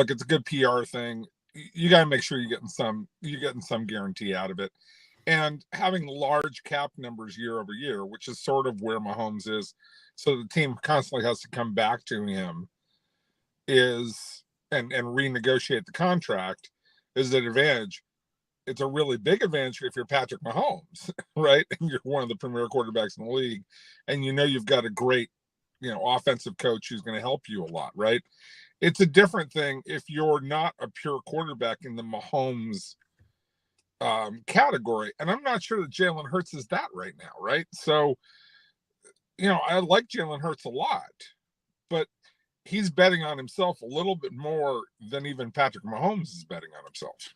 it's a good PR thing. You got to make sure you're getting some guarantee out of it. And having large cap numbers year over year, which is sort of where Mahomes is, so the team constantly has to come back to him is and renegotiate the contract is an advantage. It's a really big advantage if you're Patrick Mahomes, right? And you're one of the premier quarterbacks in the league, and you've got a great, offensive coach who's going to help you a lot, right? It's a different thing if you're not a pure quarterback in the Mahomes category. And I'm not sure that Jalen Hurts is that right now, right? So, I like Jalen Hurts a lot, but he's betting on himself a little bit more than even Patrick Mahomes is betting on himself.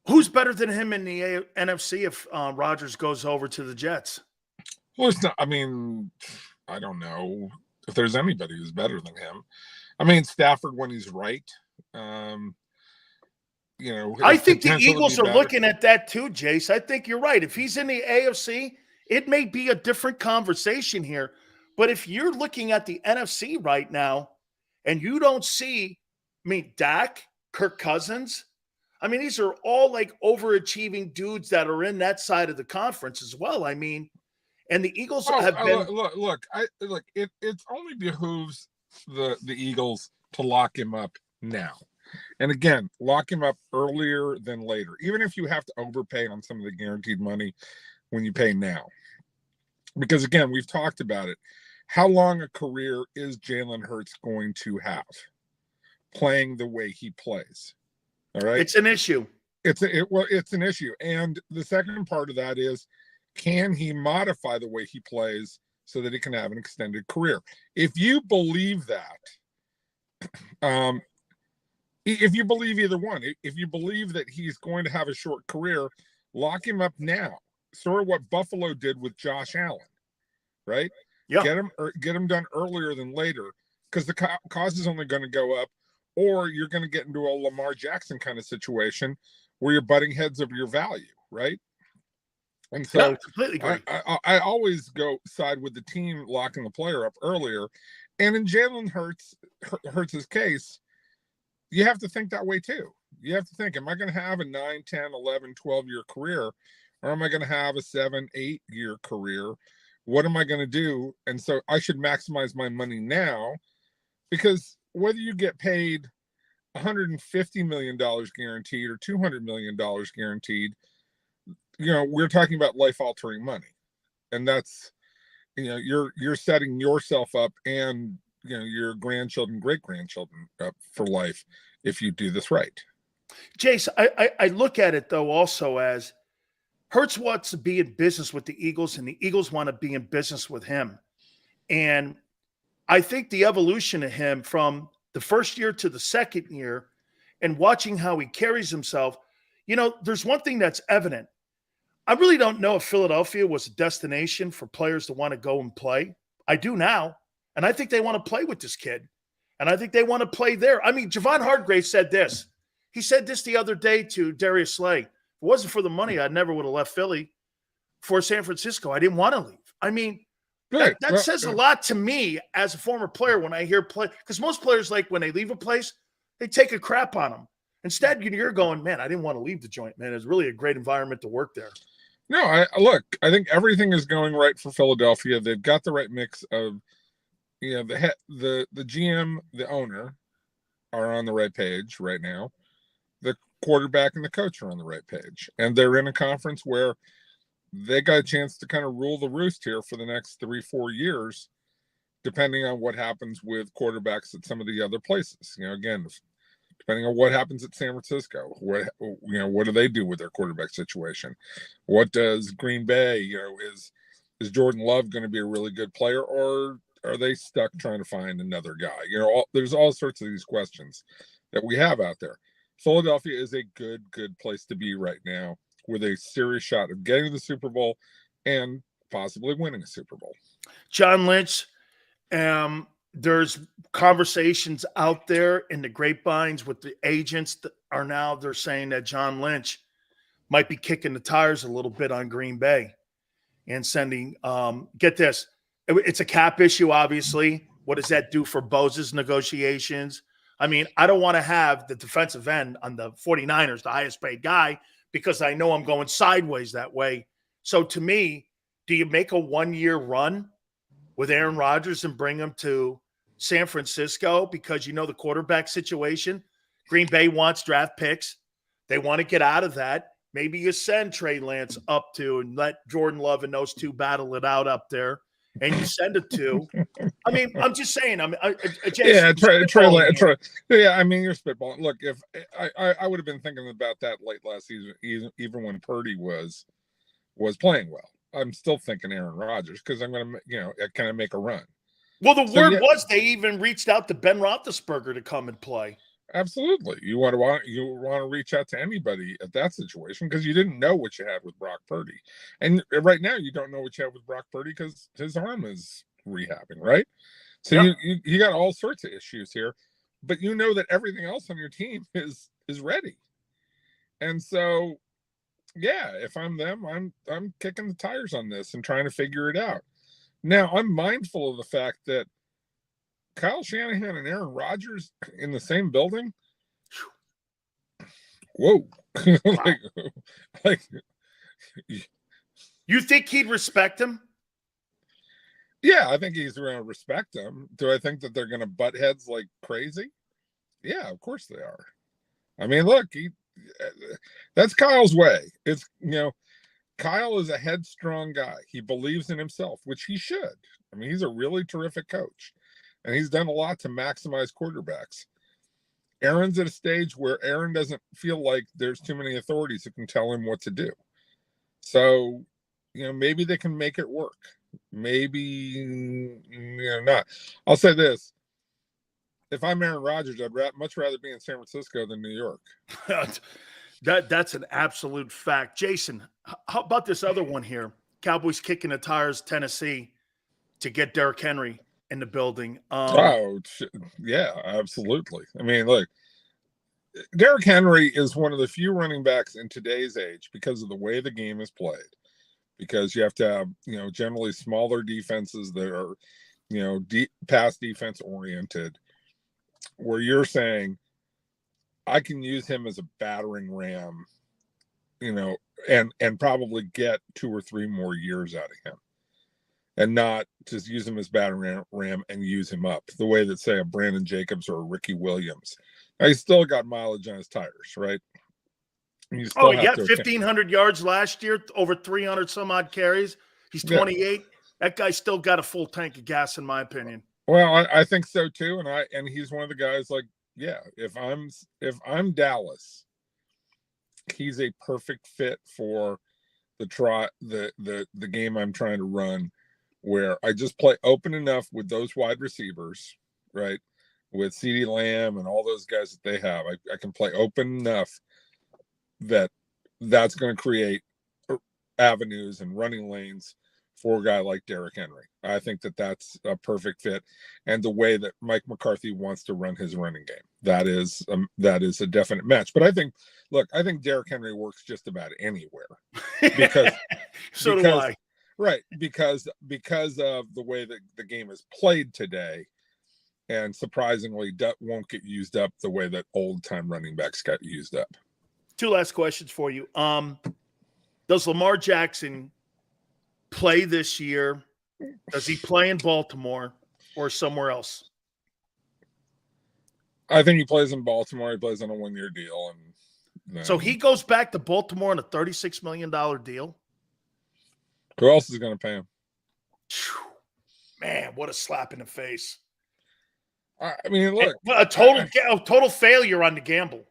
Who's better than him in the NFC if Rodgers goes over to the Jets? Well, it's not, I don't know if there's anybody who's better than him. Stafford when he's right. I think the Eagles are looking at that too, Jace. I think you're right. If he's in the AFC, it may be a different conversation here. But if you're looking at the NFC right now and you don't see, Dak, Kirk Cousins, these are all like overachieving dudes that are in that side of the conference as well. And the Eagles have been. It only behooves the Eagles to lock him up now. And again, lock him up earlier than later, even if you have to overpay on some of the guaranteed money when you pay now. Because again, we've talked about it. How long a career is Jalen Hurts going to have playing the way he plays? All right. It's an issue. It's an issue. And the second part of that is, can he modify the way he plays so that he can have an extended career? If you believe that, if you believe either one, if you believe that he's going to have a short career, lock him up now. Sort of what Buffalo did with Josh Allen, right? Yeah. Get him done earlier than later, because the cost is only going to go up, or you're going to get into a Lamar Jackson kind of situation where you're butting heads over your value, right? And so completely agree. I always go side with the team locking the player up earlier. And in Jalen Hurts' case, you have to think that way too. You have to think, am I going to have a 9, 10, 11, 12-year career, or am I going to have a 7, 8-year career? What am I going to do? And so I should maximize my money now, because whether you get paid $150 million guaranteed or $200 million guaranteed, we're talking about life-altering money. And that's, you're setting yourself up and, your grandchildren, great-grandchildren up for life if you do this right. Jace, I look at it, though, also as Hurts wants to be in business with the Eagles, and the Eagles want to be in business with him. And I think the evolution of him from the first year to the second year and watching how he carries himself, there's one thing that's evident. I really don't know if Philadelphia was a destination for players to want to go and play. I do now. And I think they want to play with this kid. And I think they want to play there. Javon Hargrave said this. He said this the other day to Darius Slay. If it wasn't for the money, I never would have left Philly for San Francisco. I didn't want to leave. That says a lot to me as a former player when I hear play. Because most players, like when they leave a place, they take a crap on them. Instead, you're going, man, I didn't want to leave the joint, man. It's really a great environment to work there. No, I think everything is going right for Philadelphia. They've got the right mix of, the GM, the owner are on the right page right now. The quarterback and the coach are on the right page. And they're in a conference where they got a chance to kind of rule the roost here for the next 3-4 years, depending on what happens with quarterbacks at some of the other places. Again, depending on what happens at San Francisco, what do they do with their quarterback situation? What does Green Bay, is Jordan Love going to be a really good player, or are they stuck trying to find another guy? There's all sorts of these questions that we have out there. Philadelphia is a good place to be right now, with a serious shot of getting to the Super Bowl and possibly winning a Super Bowl. John Lynch, there's conversations out there in the grapevines with the agents that they're saying that John Lynch might be kicking the tires a little bit on Green Bay and sending, get this, it's a cap issue, obviously. What does that do for Bosa's negotiations? I don't want to have the defensive end on the 49ers, the highest paid guy, because I know I'm going sideways that way. So to me, do you make a 1-year run with Aaron Rodgers and bring him to San Francisco because the quarterback situation. Green Bay wants draft picks. They want to get out of that. Maybe you send Trey Lance up to and let Jordan Love and those two battle it out up there, and you send it to. I mean, I'm just saying. Yeah, Trey Lance. Yeah, I mean, you're spitballing. Look, if I would have been thinking about that late last season, even when Purdy was playing well. I'm still thinking Aaron Rodgers because I'm going to, kind of make a run. Well, the word was they even reached out to Ben Roethlisberger to come and play. Absolutely. You want to reach out to anybody at that situation because you didn't know what you had with Brock Purdy. And right now you don't know what you have with Brock Purdy because his arm is rehabbing, right? So you got all sorts of issues here, but you know that everything else on your team is ready. And so, yeah, if I'm them, I'm kicking the tires on this and trying to figure it out. Now, I'm mindful of the fact that Kyle Shanahan and Aaron Rodgers in the same building. Whoa. like you think he'd respect him? Yeah, I think he's going to respect him. Do I think that they're going to butt heads like crazy? Yeah, of course they are. I mean, look, that's Kyle's way. It's, Kyle is a headstrong guy. He believes in himself, which he should. I mean, he's a really terrific coach. And he's done a lot to maximize quarterbacks. Aaron's at a stage where Aaron doesn't feel like there's too many authorities who can tell him what to do. So, maybe they can make it work. Maybe, not. I'll say this. If I'm Aaron Rodgers, I'd much rather be in San Francisco than New York. That's an absolute fact. Jason, how about this other one here? Cowboys kicking the tires, Tennessee, to get Derrick Henry in the building. Yeah, absolutely. I mean, look, Derrick Henry is one of the few running backs in today's age because of the way the game is played. Because you have to have, generally smaller defenses that are, pass defense oriented, where you're saying, I can use him as a battering ram, and probably get 2 or 3 more years out of him. And not just use him as battering ram and use him up the way that, say, a Brandon Jacobs or a Ricky Williams. Now, he's still got mileage on his tires, right? He got 1,500 yards last year, over 300 some odd carries. He's 28. Yeah. That guy's still got a full tank of gas, in my opinion. Well, I think so too, and he's one of the guys. Like, yeah, if I'm Dallas, he's a perfect fit for the game I'm trying to run, where I just play open enough with those wide receivers, right? With CeeDee Lamb and all those guys that they have, I can play open enough that's going to create avenues and running lanes for a guy like Derrick Henry. I think that's a perfect fit, and the way that Mike McCarthy wants to run his running game, that is a definite match. But I think Derrick Henry works just about anywhere because do I. Right, because of the way that the game is played today, and surprisingly won't get used up the way that old-time running backs got used up. 2 last questions for you. Does Lamar Jackson play this year? Does he play in Baltimore or somewhere else? I think he plays in Baltimore. He plays on a 1-year deal. So he goes back to Baltimore on a $36 million deal? Who else is going to pay him? Man, what a slap in the face. I mean, look. A total failure on the gamble.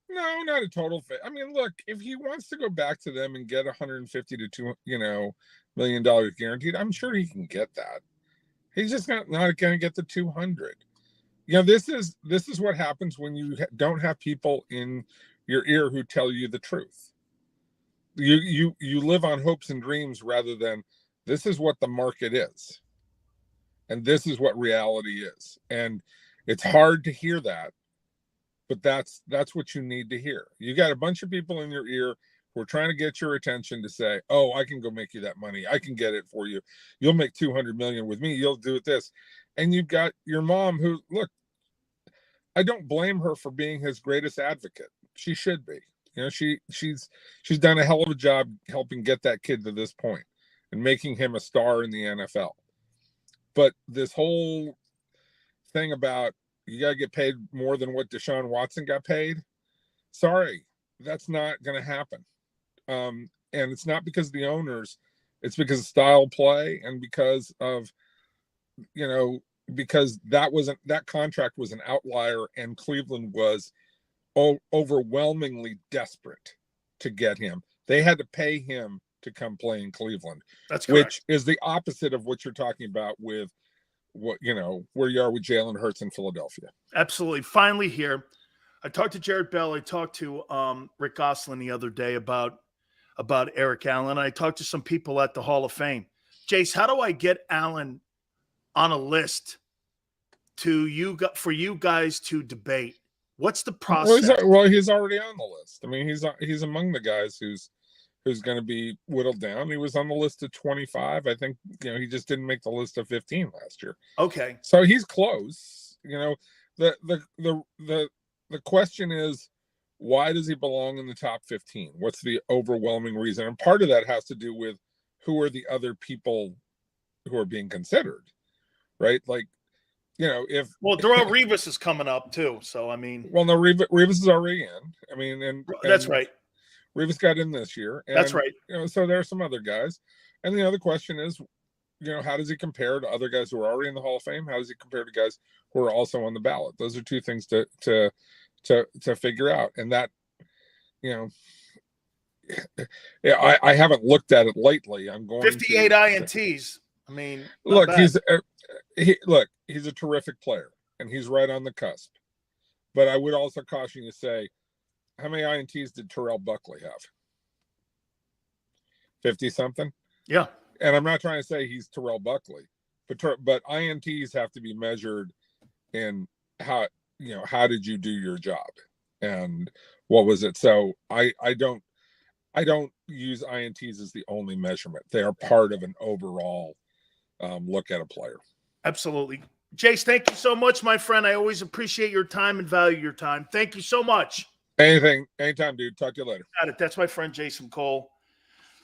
No, not a total failure. I mean, look, if he wants to go back to them and get $150 to $200 million guaranteed, I'm sure he can get that. He's just not going to get the 200. This is what happens when you don't have people in your ear who tell you the truth. You live on hopes and dreams rather than this is what the market is. And this is what reality is. And it's hard to hear that, but that's what you need to hear. You got a bunch of people in your ear who are trying to get your attention to say, oh, I can go make you that money. I can get it for you. You'll make $200 million with me. You'll do it this. And you've got your mom who, look, I don't blame her for being his greatest advocate. She should be. She's done a hell of a job helping get that kid to this point and making him a star in the NFL. But this whole thing about you got to get paid more than what Deshaun Watson got paid. Sorry, that's not going to happen. And it's not because of the owners. It's because of style of play and because of, because that contract was an outlier and Cleveland was overwhelmingly desperate to get him. They had to pay him to come play in Cleveland. That's correct. Which is the opposite of what you're talking about with where you are with Jalen Hurts in Philadelphia. Absolutely. Finally here, I talked to Jared Bell. I talked to Rick Gosselin the other day about Eric Allen. I talked to some people at the Hall of Fame. Jace, how do I get Allen on a list for you guys to debate? What's the process? Well, he's already on the list. I mean, he's among the guys who's going to be whittled down. He was on the list of 25. I think, he just didn't make the list of 15 last year. Okay. So he's close. The question is, why does he belong in the top 15? What's the overwhelming reason? And part of that has to do with who are the other people who are being considered, right? Like, if Darrelle Revis is coming up too. So, I mean, no, Revis is already in. I mean, and that's right. Revis got in this year. And, that's right. So there are some other guys. And the other question is, how does he compare to other guys who are already in the Hall of Fame? How does he compare to guys who are also on the ballot? Those are two things to figure out. And that, I haven't looked at it lately. I'm going 58 INTs. I mean, look, he's a terrific player and he's right on the cusp. But I would also caution you to say, how many INTs did Terrell Buckley have? 50 something? Yeah. And I'm not trying to say he's Terrell Buckley, but INTs have to be measured in how did you do your job and what was it? So I don't use INTs as the only measurement. They are part of an overall look at a player. Absolutely. Jace, thank you so much, my friend. I always appreciate your time and value your time. Thank you so much. Anytime, dude. Talk to you later. Got it. That's my friend Jason Cole,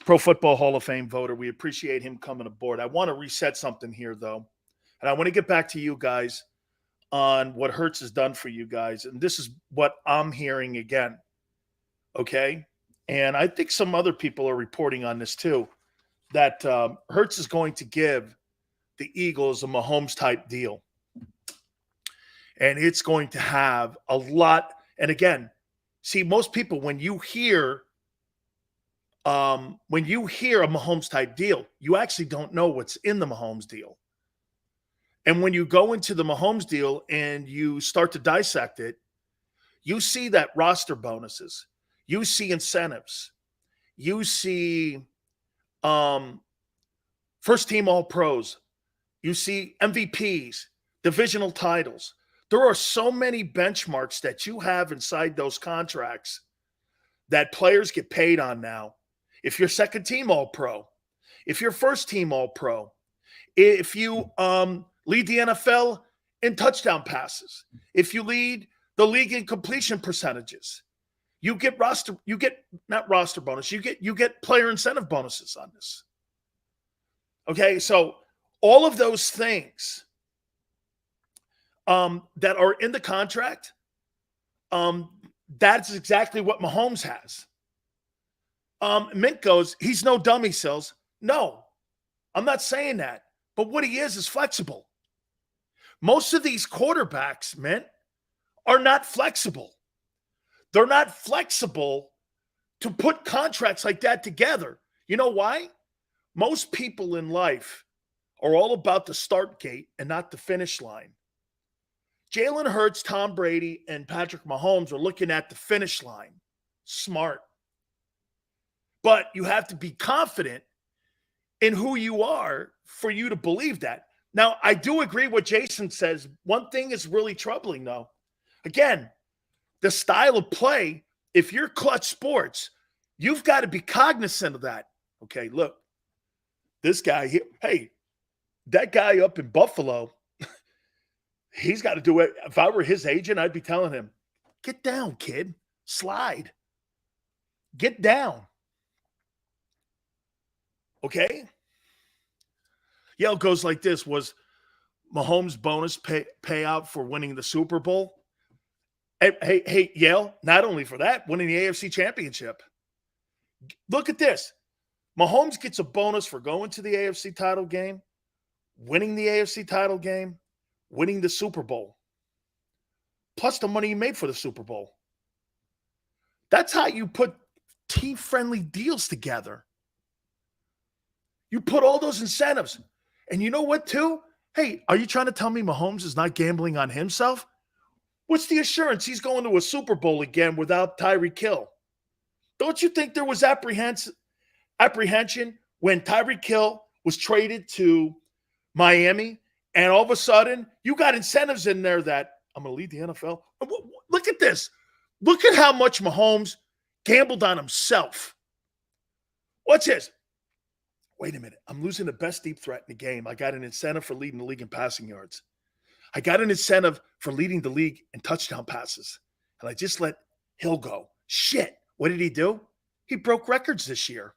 Pro Football Hall of Fame voter. We appreciate him coming aboard. I want to reset something here, though, and I want to get back to you guys on what Hurts has done for you guys. And this is what I'm hearing again, okay? And I think some other people are reporting on this too, that Hurts is going to give the Eagles a Mahomes-type deal. And it's going to have a lot. And again, see, most people, when you hear a Mahomes-type deal, you actually don't know what's in the Mahomes deal. And when you go into the Mahomes deal and you start to dissect it, you see that roster bonuses, you see incentives, you see first team All-Pros, you see MVPs, divisional titles. There are so many benchmarks that you have inside those contracts that players get paid on now. If you're second team All-Pro, if you're first team All-Pro, if you lead the NFL in touchdown passes, if you lead the league in completion percentages, you get not roster bonus, you get player incentive bonuses on this. Okay, so all of those things that are in the contract, that's exactly what Mahomes has. Mint goes, he's no dummy, Sills. No, I'm not saying that. But what he is flexible. Most of these quarterbacks, Mint, are not flexible. They're not flexible to put contracts like that together. You know why? Most people in life are all about the start gate and not the finish line. Jalen Hurts, Tom Brady, and Patrick Mahomes are looking at the finish line. Smart. But you have to be confident in who you are for you to believe that. Now, I do agree what Jason says. One thing is really troubling, though. Again, the style of play, if you're Clutch Sports, you've got to be cognizant of that. Okay, look, this guy here, hey, that guy up in Buffalo, he's got to do it. If I were his agent, I'd be telling him, get down, kid. Slide. Get down. Okay? Yale goes like this. Was Mahomes bonus payout for winning the Super Bowl. Hey, Yale, not only for that, winning the AFC Championship. Look at this. Mahomes gets a bonus for going to the AFC title game, winning the AFC title game, winning the Super Bowl, plus the money he made for the Super Bowl. That's how you put team-friendly deals together. You put all those incentives. And you know what, too? Hey, are you trying to tell me Mahomes is not gambling on himself? What's the assurance he's going to a Super Bowl again without Tyreek Hill? Don't you think there was apprehension when Tyreek Hill was traded to Miami, and all of a sudden you got incentives in there that I'm going to lead the NFL? Look at this. Look at how much Mahomes gambled on himself. Watch this. Wait a minute. I'm losing the best deep threat in the game. I got an incentive for leading the league in passing yards. I got an incentive for leading the league in touchdown passes. And I just let Hill go. Shit. What did he do? He broke records this year.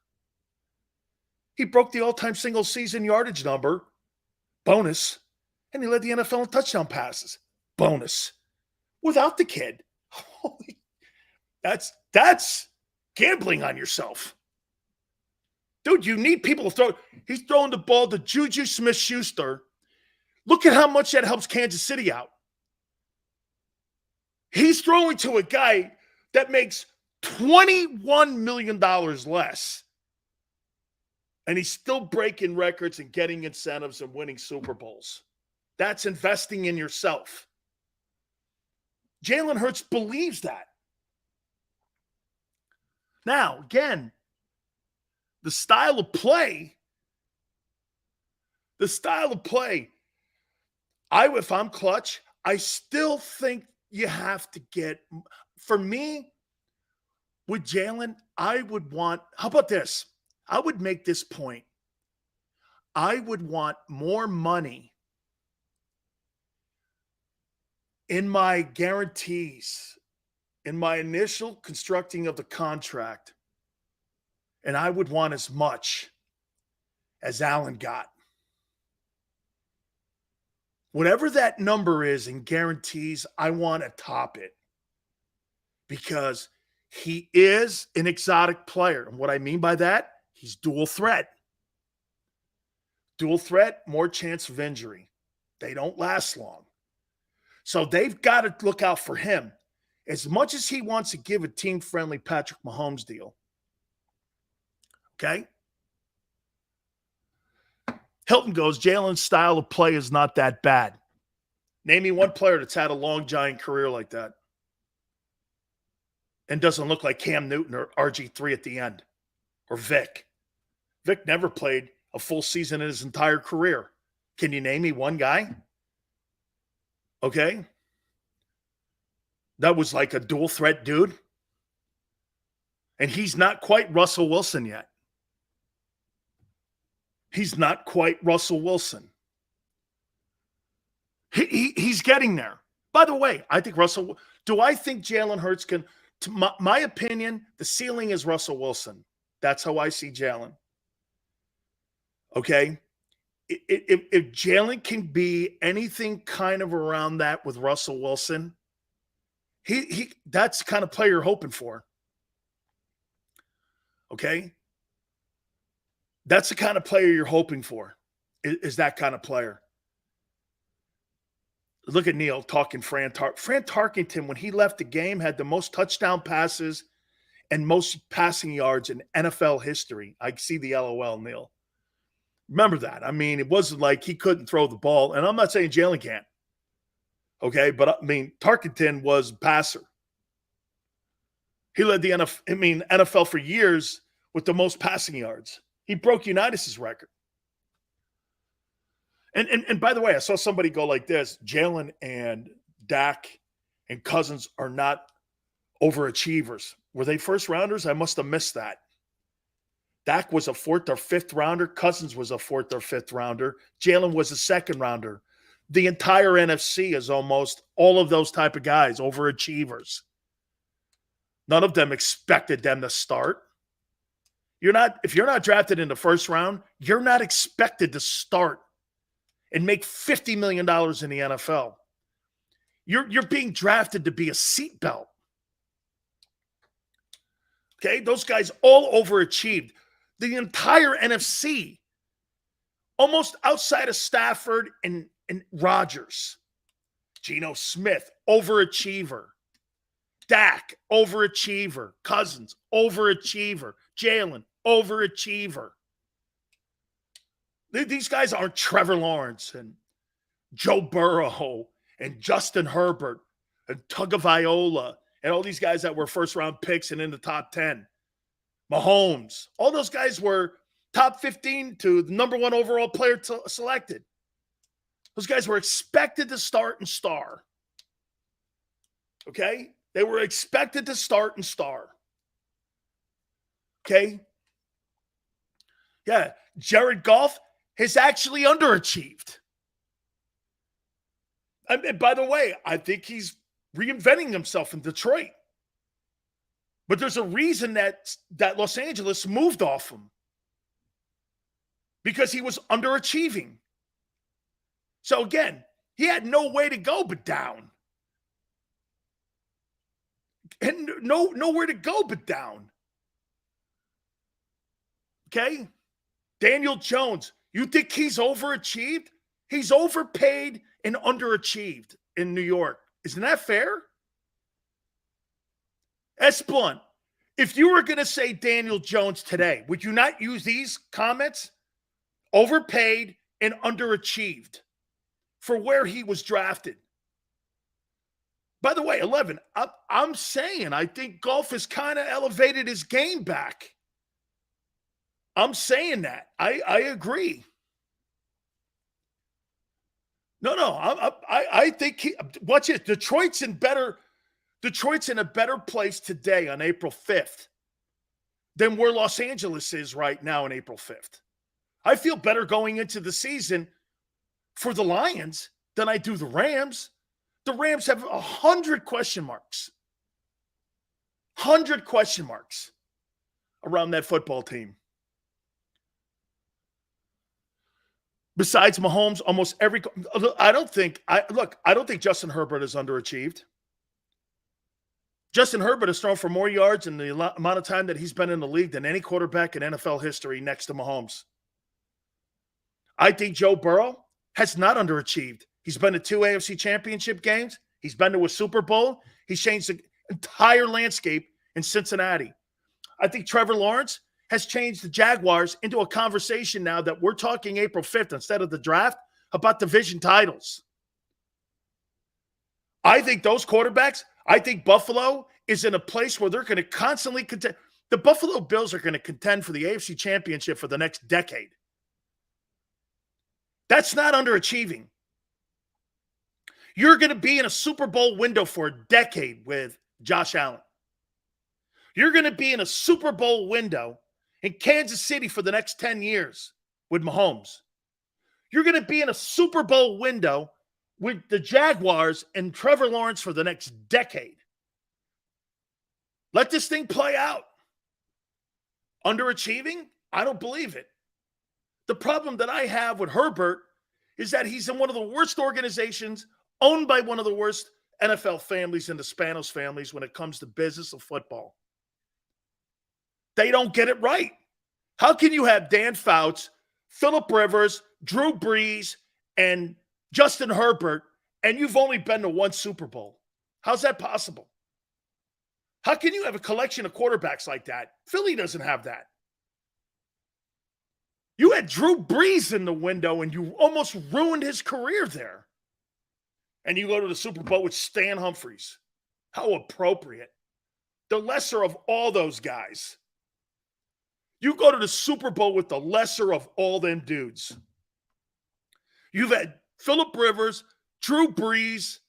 He broke the all-time single-season yardage number, bonus, and he led the NFL in touchdown passes, bonus, without the kid. That's gambling on yourself. Dude, you need people to throw. He's throwing the ball to Juju Smith-Schuster. Look at how much that helps Kansas City out. He's throwing to a guy that makes $21 million less. And he's still breaking records and getting incentives and winning Super Bowls. That's investing in yourself. Jalen Hurts believes that. Now, again, the style of play, if I'm Clutch, I still think you have to get, for me, with Jalen, I would want, how about this? I would make this point. I would want more money in my guarantees, in my initial constructing of the contract, and I would want as much as Allen got. Whatever that number is in guarantees, I want to top it because he is an exotic player. And what I mean by that, he's dual threat. Dual threat, more chance of injury. They don't last long. So they've got to look out for him. As much as he wants to give a team-friendly Patrick Mahomes deal, okay? Hilton goes, Jalen's style of play is not that bad. Name me one player that's had a long, giant career like that and doesn't look like Cam Newton or RG3 at the end or Vic. Vic never played a full season in his entire career. Can you name me one guy? Okay. That was like a dual threat dude. And he's not quite Russell Wilson yet. He's not quite Russell Wilson. He's getting there. By the way, I think do I think Jalen Hurts can, to my opinion, the ceiling is Russell Wilson. That's how I see Jalen. Okay? If Jalen can be anything kind of around that with Russell Wilson, he that's the kind of player you're hoping for. Okay? That's the kind of player you're hoping for, is that kind of player. Look at Neil talking Fran Tarkenton, when he left the game, had the most touchdown passes and most passing yards in NFL history. I see the LOL, Neil. Remember that. I mean, it wasn't like he couldn't throw the ball. And I'm not saying Jalen can't. Okay, but I mean, Tarkenton was passer. He led the NFL for years with the most passing yards. He broke Unitas' record. And by the way, I saw somebody go like this: Jalen and Dak and Cousins are not overachievers. Were they first rounders? I must have missed that. Dak was a fourth or fifth rounder. Cousins was a fourth or fifth rounder. Jalen was a second rounder. The entire NFC is almost all of those type of guys, overachievers. None of them expected them to start. If you're not drafted in the first round, you're not expected to start and make $50 million in the NFL. You're being drafted to be a seatbelt. Okay, those guys all overachieved. The entire NFC, almost outside of Stafford and Rodgers. Geno Smith, overachiever. Dak, overachiever. Cousins, overachiever. Jalen, overachiever. These guys aren't Trevor Lawrence and Joe Burrow and Justin Herbert and Tagovailoa and all these guys that were first-round picks and in the top 10. Mahomes. All those guys were top 15 to the number 1 overall player selected. Those guys were expected to start and star. Okay? They were expected to start and star. Okay? Yeah. Jared Goff has actually underachieved. And by the way, I think he's reinventing himself in Detroit. But there's a reason that Los Angeles moved off him. Because he was underachieving. So again, he had no way to go but down. And nowhere to go but down. Okay? Daniel Jones, you think he's overachieved? He's overpaid and underachieved in New York. Isn't that fair? S. Blunt, if you were going to say Daniel Jones today, would you not use these comments? Overpaid and underachieved for where he was drafted. By the way, 11, I'm saying I think Goff has kind of elevated his game back. I'm saying that. I agree. No, I think watch it. Detroit's in a better place today on April 5th than where Los Angeles is right now on April 5th. I feel better going into the season for the Lions than I do the Rams. The Rams have 100 question marks. 100 question marks around that football team. Besides Mahomes, almost every I don't think Justin Herbert is underachieved. Justin Herbert has thrown for more yards in the amount of time that he's been in the league than any quarterback in NFL history next to Mahomes. I think Joe Burrow has not underachieved. He's been to 2 AFC championship games. He's been to a Super Bowl. He's changed the entire landscape in Cincinnati. I think Trevor Lawrence has changed the Jaguars into a conversation now that we're talking April 5th instead of the draft about division titles. I think those quarterbacks, I think Buffalo is in a place where they're going to constantly contend. The Buffalo Bills are going to contend for the AFC championship for the next decade. That's not underachieving. You're going to be in a Super Bowl window for a decade with Josh Allen. You're going to be in a Super Bowl window in Kansas City for the next 10 years with Mahomes. You're going to be in a Super Bowl window with the Jaguars and Trevor Lawrence for the next decade. Let this thing play out. Underachieving? I don't believe it. The problem that I have with Herbert is that he's in one of the worst organizations owned by one of the worst NFL families and the Spanos families when it comes to business of football. They don't get it right. How can you have Dan Fouts, Phillip Rivers, Drew Brees, and Justin Herbert, and you've only been to 1 Super Bowl? How's that possible? How can you have a collection of quarterbacks like that? Philly doesn't have that. You had Drew Brees in the window, and you almost ruined his career there. And you go to the Super Bowl with Stan Humphries. How appropriate. The lesser of all those guys. You go to the Super Bowl with the lesser of all them dudes. You've had Phillip Rivers, Drew Brees,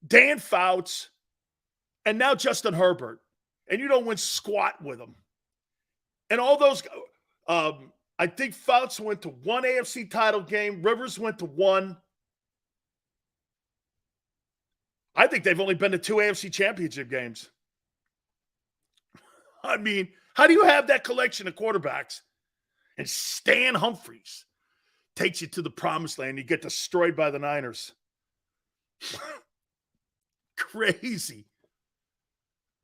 Dan Fouts, and now Justin Herbert. And you don't win squat with them. And all those, I think Fouts went to 1 AFC title game. Rivers went to 1. I think they've only been to 2 AFC championship games. I mean, how do you have that collection of quarterbacks? And Stan Humphries, takes you to the promised land. You get destroyed by the Niners. Crazy.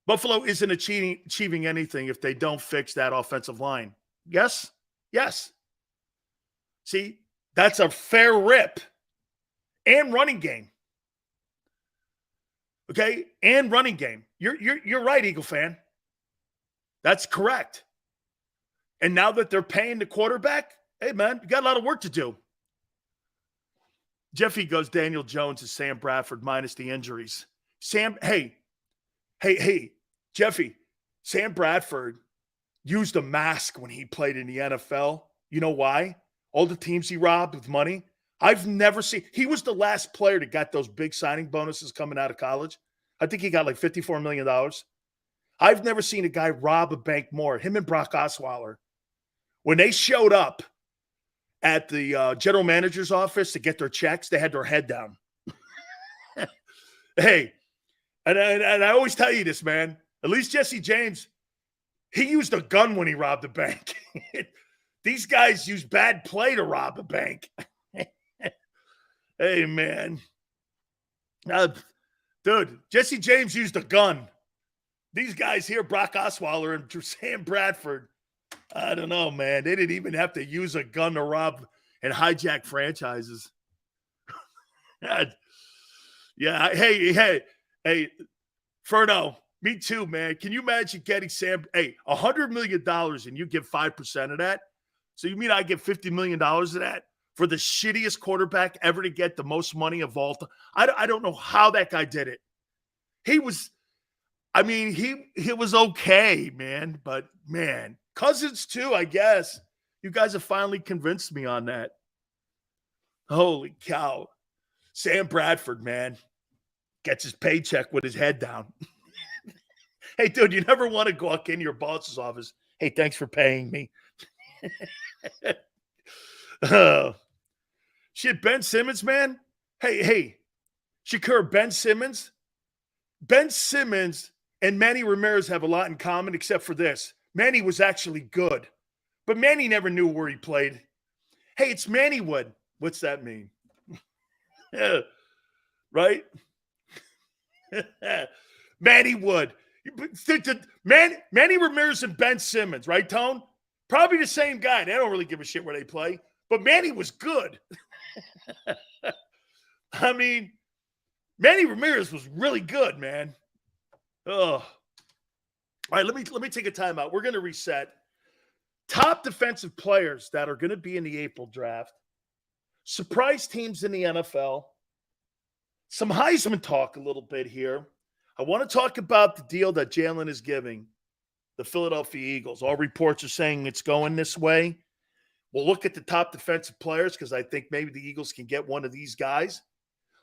Buffalo isn't achieving anything if they don't fix that offensive line. Yes? Yes. See, that's a fair rip. And running game. Okay? And running game. You're right, Eagle fan. That's correct. And now that they're paying the quarterback, hey, man, you got a lot of work to do. Jeffy goes, Daniel Jones is Sam Bradford minus the injuries. Hey, Jeffy, Sam Bradford used a mask when he played in the NFL. You know why? All the teams he robbed with money. I've never seen – he was the last player that got those big signing bonuses coming out of college. I think he got like $54 million. I've never seen a guy rob a bank more. Him and Brock Osweiler. When they showed up at the general manager's office to get their checks, they had their head down. Hey, and I always tell you this, man. At least Jesse James, he used a gun when he robbed a bank. These guys use bad play to rob a bank. Hey, man. Dude, Jesse James used a gun. These guys here, Brock Osweiler and Sam Bradford, I don't know, man. They didn't even have to use a gun to rob and hijack franchises. Yeah, hey, Ferno, me too, man. Can you imagine getting $100 million and you give 5% of that? So you mean I get $50 million of that for the shittiest quarterback ever to get the most money of all time? I don't know how that guy did it. He was okay, man. But, man, Cousins too, I guess. You guys have finally convinced me on that. Holy cow. Sam Bradford, man, gets his paycheck with his head down. Hey, dude, you never want to walk in your boss's office. Hey, thanks for paying me. Shit, Ben Simmons, man. Hey, Shakur, Ben Simmons. Ben Simmons and Manny Ramirez have a lot in common except for this. Manny was actually good, but Manny never knew where he played. Hey, it's Manny Wood. What's that mean? Yeah, right? Manny Wood. Manny Ramirez and Ben Simmons, right, Tone? Probably the same guy. They don't really give a shit where they play, but Manny was good. I mean, Manny Ramirez was really good, man. Oh. All right, let me take a timeout. We're going to reset. Top defensive players that are going to be in the April draft. Surprise teams in the NFL. Some Heisman talk a little bit here. I want to talk about the deal that Jalen is giving the Philadelphia Eagles. All reports are saying it's going this way. We'll look at the top defensive players because I think maybe the Eagles can get one of these guys.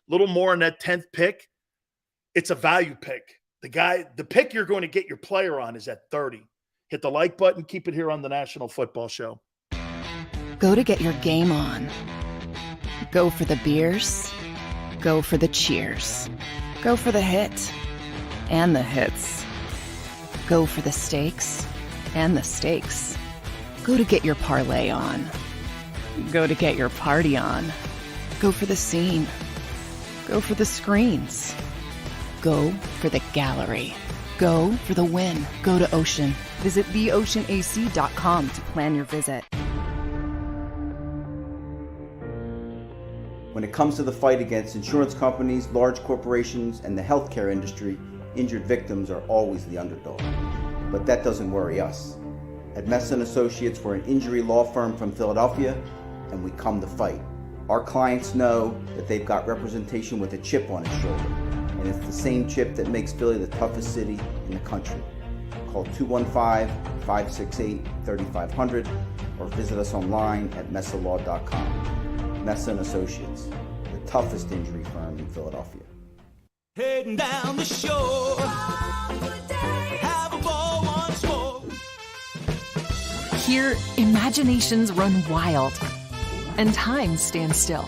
A little more on that 10th pick. It's a value pick. The pick you're going to get your player on is at 30. Hit the like button. Keep it here on the National Football Show. Go to get your game on. Go for the beers. Go for the cheers. Go for the hit and the hits. Go for the steaks and the steaks. Go to get your parlay on. Go to get your party on. Go for the scene. Go for the screens. Go for the gallery. Go for the win. Go to Ocean. Visit theoceanac.com to plan your visit. When it comes to the fight against insurance companies, large corporations, and the healthcare industry, injured victims are always the underdog. But that doesn't worry us. At Mess & Associates, we're an injury law firm from Philadelphia, and we come to fight. Our clients know that they've got representation with a chip on its shoulder, and it's the same chip that makes Philly the toughest city in the country. Call 215-568-3500 or visit us online at messalaw.com. Mess & Associates, the toughest injury firm in Philadelphia. Heading down the shore, have a ball once more. Here, imaginations run wild and time stands still.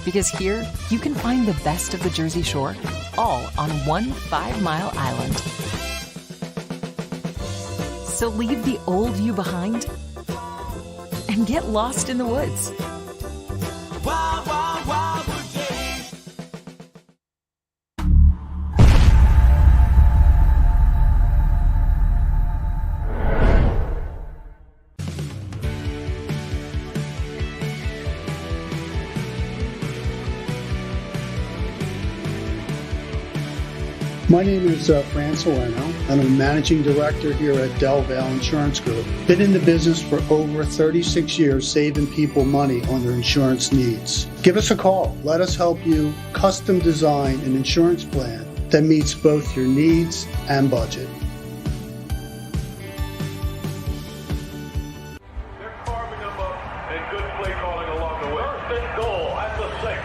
Because here, you can find the best of the Jersey Shore, all on one 5-mile island. So leave the old you behind and get lost in the woods. My name is Dan Sileo, and I'm a managing director here at Del Valle Insurance Group. Been in the business for over 36 years, saving people money on their insurance needs. Give us a call. Let us help you custom design an insurance plan that meets both your needs and budget. They're carving them up and good play calling along the way. First and goal at the 6.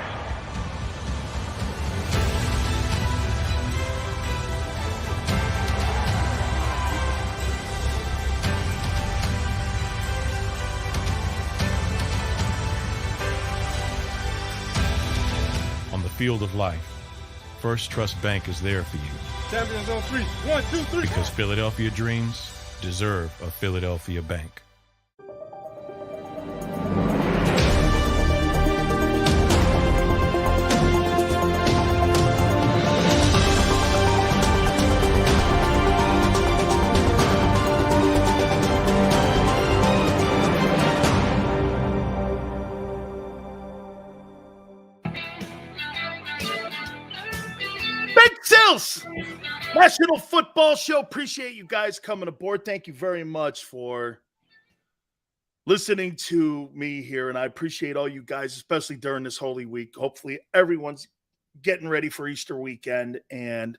On the field of life, First Trust Bank is there for you. Champions on 3. 1, 2, 3. Because Philadelphia dreams deserve a Philadelphia bank. Big Sills, National Football Show. Appreciate you guys coming aboard. Thank you very much for listening to me here, and I appreciate all you guys, especially during this Holy Week. Hopefully everyone's getting ready for Easter weekend, and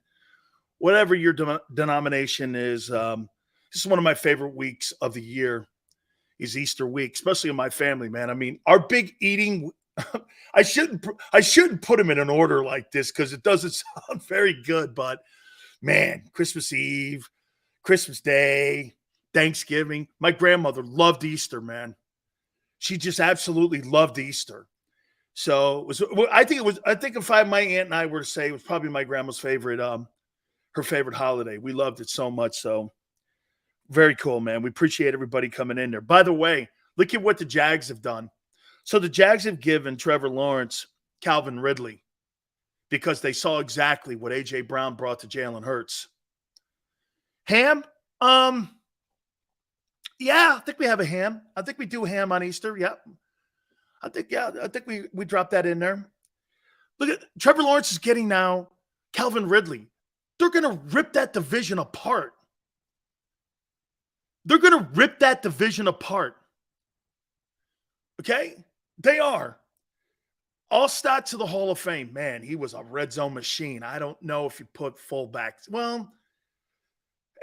whatever your denomination is, this is one of my favorite weeks of the year is Easter week, especially in my family, man. I mean, our big eating I shouldn't put them in an order like this because it doesn't sound very good, but man, Christmas Eve, Christmas Day, Thanksgiving. My grandmother loved Easter, man. She just absolutely loved Easter. So I think if my aunt and I were to say, it was probably my grandma's favorite, her favorite holiday. We loved it so much. So very cool, man. We appreciate everybody coming in there. By the way, look at what the Jags have done. So the Jags have given Trevor Lawrence Calvin Ridley because they saw exactly what A.J. Brown brought to Jalen Hurts. Ham? Yeah, I think we have a ham. I think we do ham on Easter. Yep. I think we dropped that in there. Look at Trevor Lawrence is getting now Calvin Ridley. They're going to rip that division apart. They're going to rip that division apart. Okay? They are. All-star to the Hall of Fame. Man, he was a red zone machine. I don't know if you put fullbacks. Well,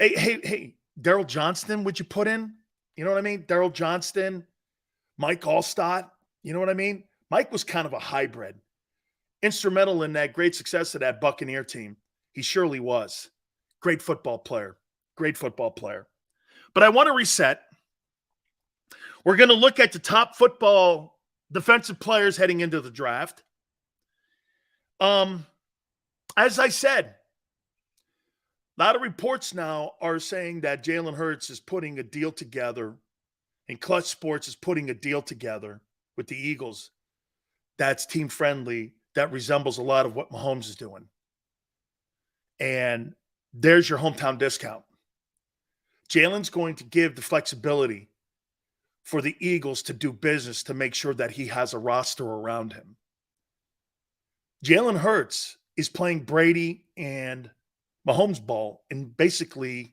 hey, Daryl Johnston, would you put in? You know what I mean? Daryl Johnston, Mike Allstott. You know what I mean? Mike was kind of a hybrid. Instrumental in that great success of that Buccaneer team. He surely was. Great football player. Great football player. But I want to reset. We're going to look at the top football defensive players heading into the draft. As I said, a lot of reports now are saying that Jalen Hurts is putting a deal together, and Clutch Sports is putting a deal together with the Eagles that's team-friendly, that resembles a lot of what Mahomes is doing. And there's your hometown discount. Jalen's going to give the flexibility for the Eagles to do business to make sure that he has a roster around him. Jalen Hurts is playing Brady and Mahomes ball, and basically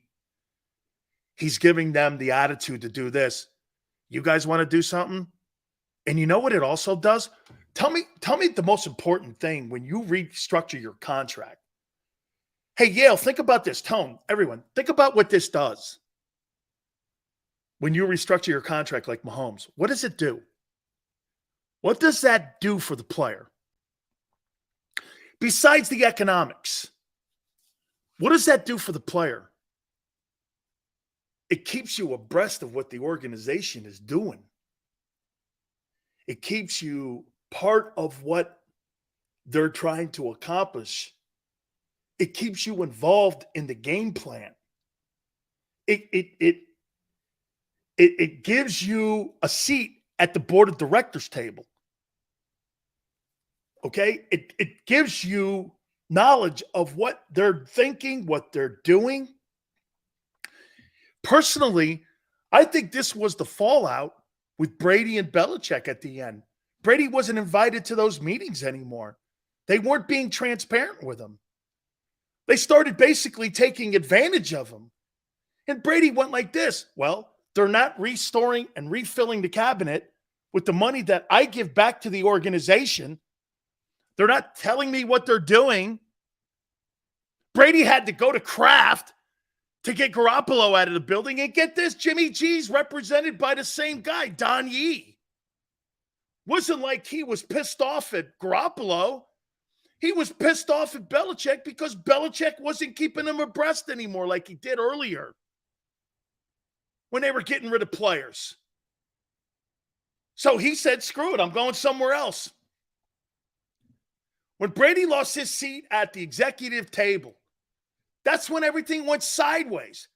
he's giving them the attitude to do this. You guys want to do something? And you know what it also does? Tell me the most important thing when you restructure your contract. Hey, Yale, think about this. Tone, everyone, think about what this does. When you restructure your contract like Mahomes, what does it do? What does that do for the player? Besides the economics, what does that do for the player? It keeps you abreast of what the organization is doing. It keeps you part of what they're trying to accomplish. It keeps you involved in the game plan. It gives you a seat at the board of directors table. Okay? It gives you knowledge of what they're thinking, what they're doing. Personally, I think this was the fallout with Brady and Belichick at the end. Brady wasn't invited to those meetings anymore. They weren't being transparent with him. They started basically taking advantage of him. And Brady went like this. Well, they're not restoring and refilling the cabinet with the money that I give back to the organization. They're not telling me what they're doing. Brady had to go to Kraft to get Garoppolo out of the building. And get this, Jimmy G's represented by the same guy, Don Yee. Wasn't like he was pissed off at Garoppolo. He was pissed off at Belichick because Belichick wasn't keeping him abreast anymore like he did earlier when they were getting rid of players. So he said, screw it, I'm going somewhere else. When Brady lost his seat at the executive table, that's when everything went sideways.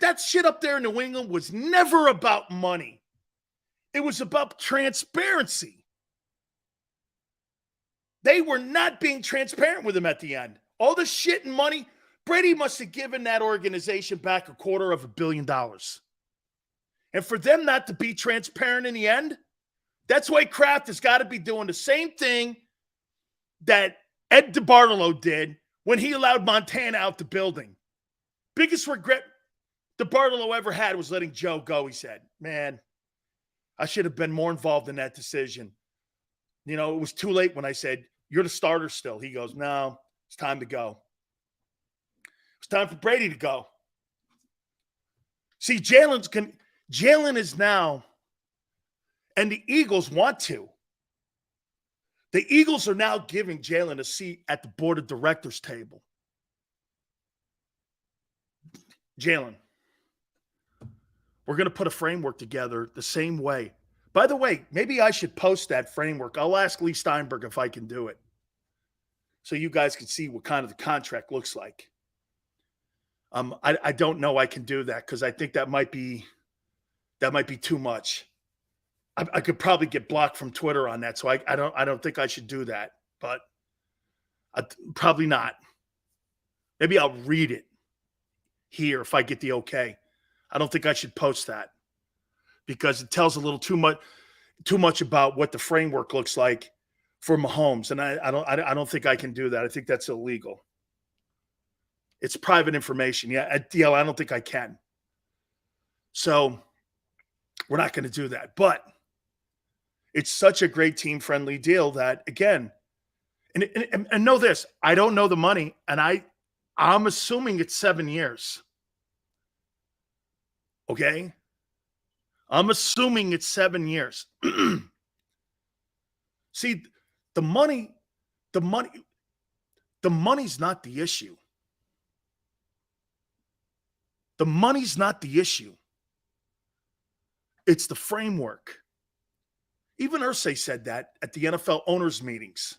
That shit up there in New England was never about money. It was about transparency. They were not being transparent with him at the end. All the shit and money, Brady must have given that organization back $250 million. And for them not to be transparent in the end, that's why Kraft has got to be doing the same thing that Ed DeBartolo did when he allowed Montana out the building. Biggest regret DeBartolo ever had was letting Joe go, he said. Man, I should have been more involved in that decision. You know, it was too late when I said, you're the starter still. He goes, no, it's time to go. It's time for Brady to go. See, Jalen is now, and the Eagles want to. The Eagles are now giving Jalen a seat at the board of directors table. Jalen, we're going to put a framework together the same way. By the way, maybe I should post that framework. I'll ask Lee Steinberg if I can do it, so you guys can see what kind of the contract looks like. I don't know I can do that because I think that might be too much. I could probably get blocked from Twitter on that, so I don't think I should do that. But probably not. Maybe I'll read it here if I get the okay. I don't think I should post that because it tells a little too much about what the framework looks like for Mahomes, and I don't think I can do that. I think that's illegal. It's private information. Yeah, at DL, I don't think I can. So we're not going to do that. But it's such a great team-friendly deal that, again, and know this, I don't know the money, and I'm assuming it's 7 years. Okay? I'm assuming it's 7 years. See, the money's not the issue. The money's not the issue. It's the framework. Even Irsay said that at the NFL owners' meetings.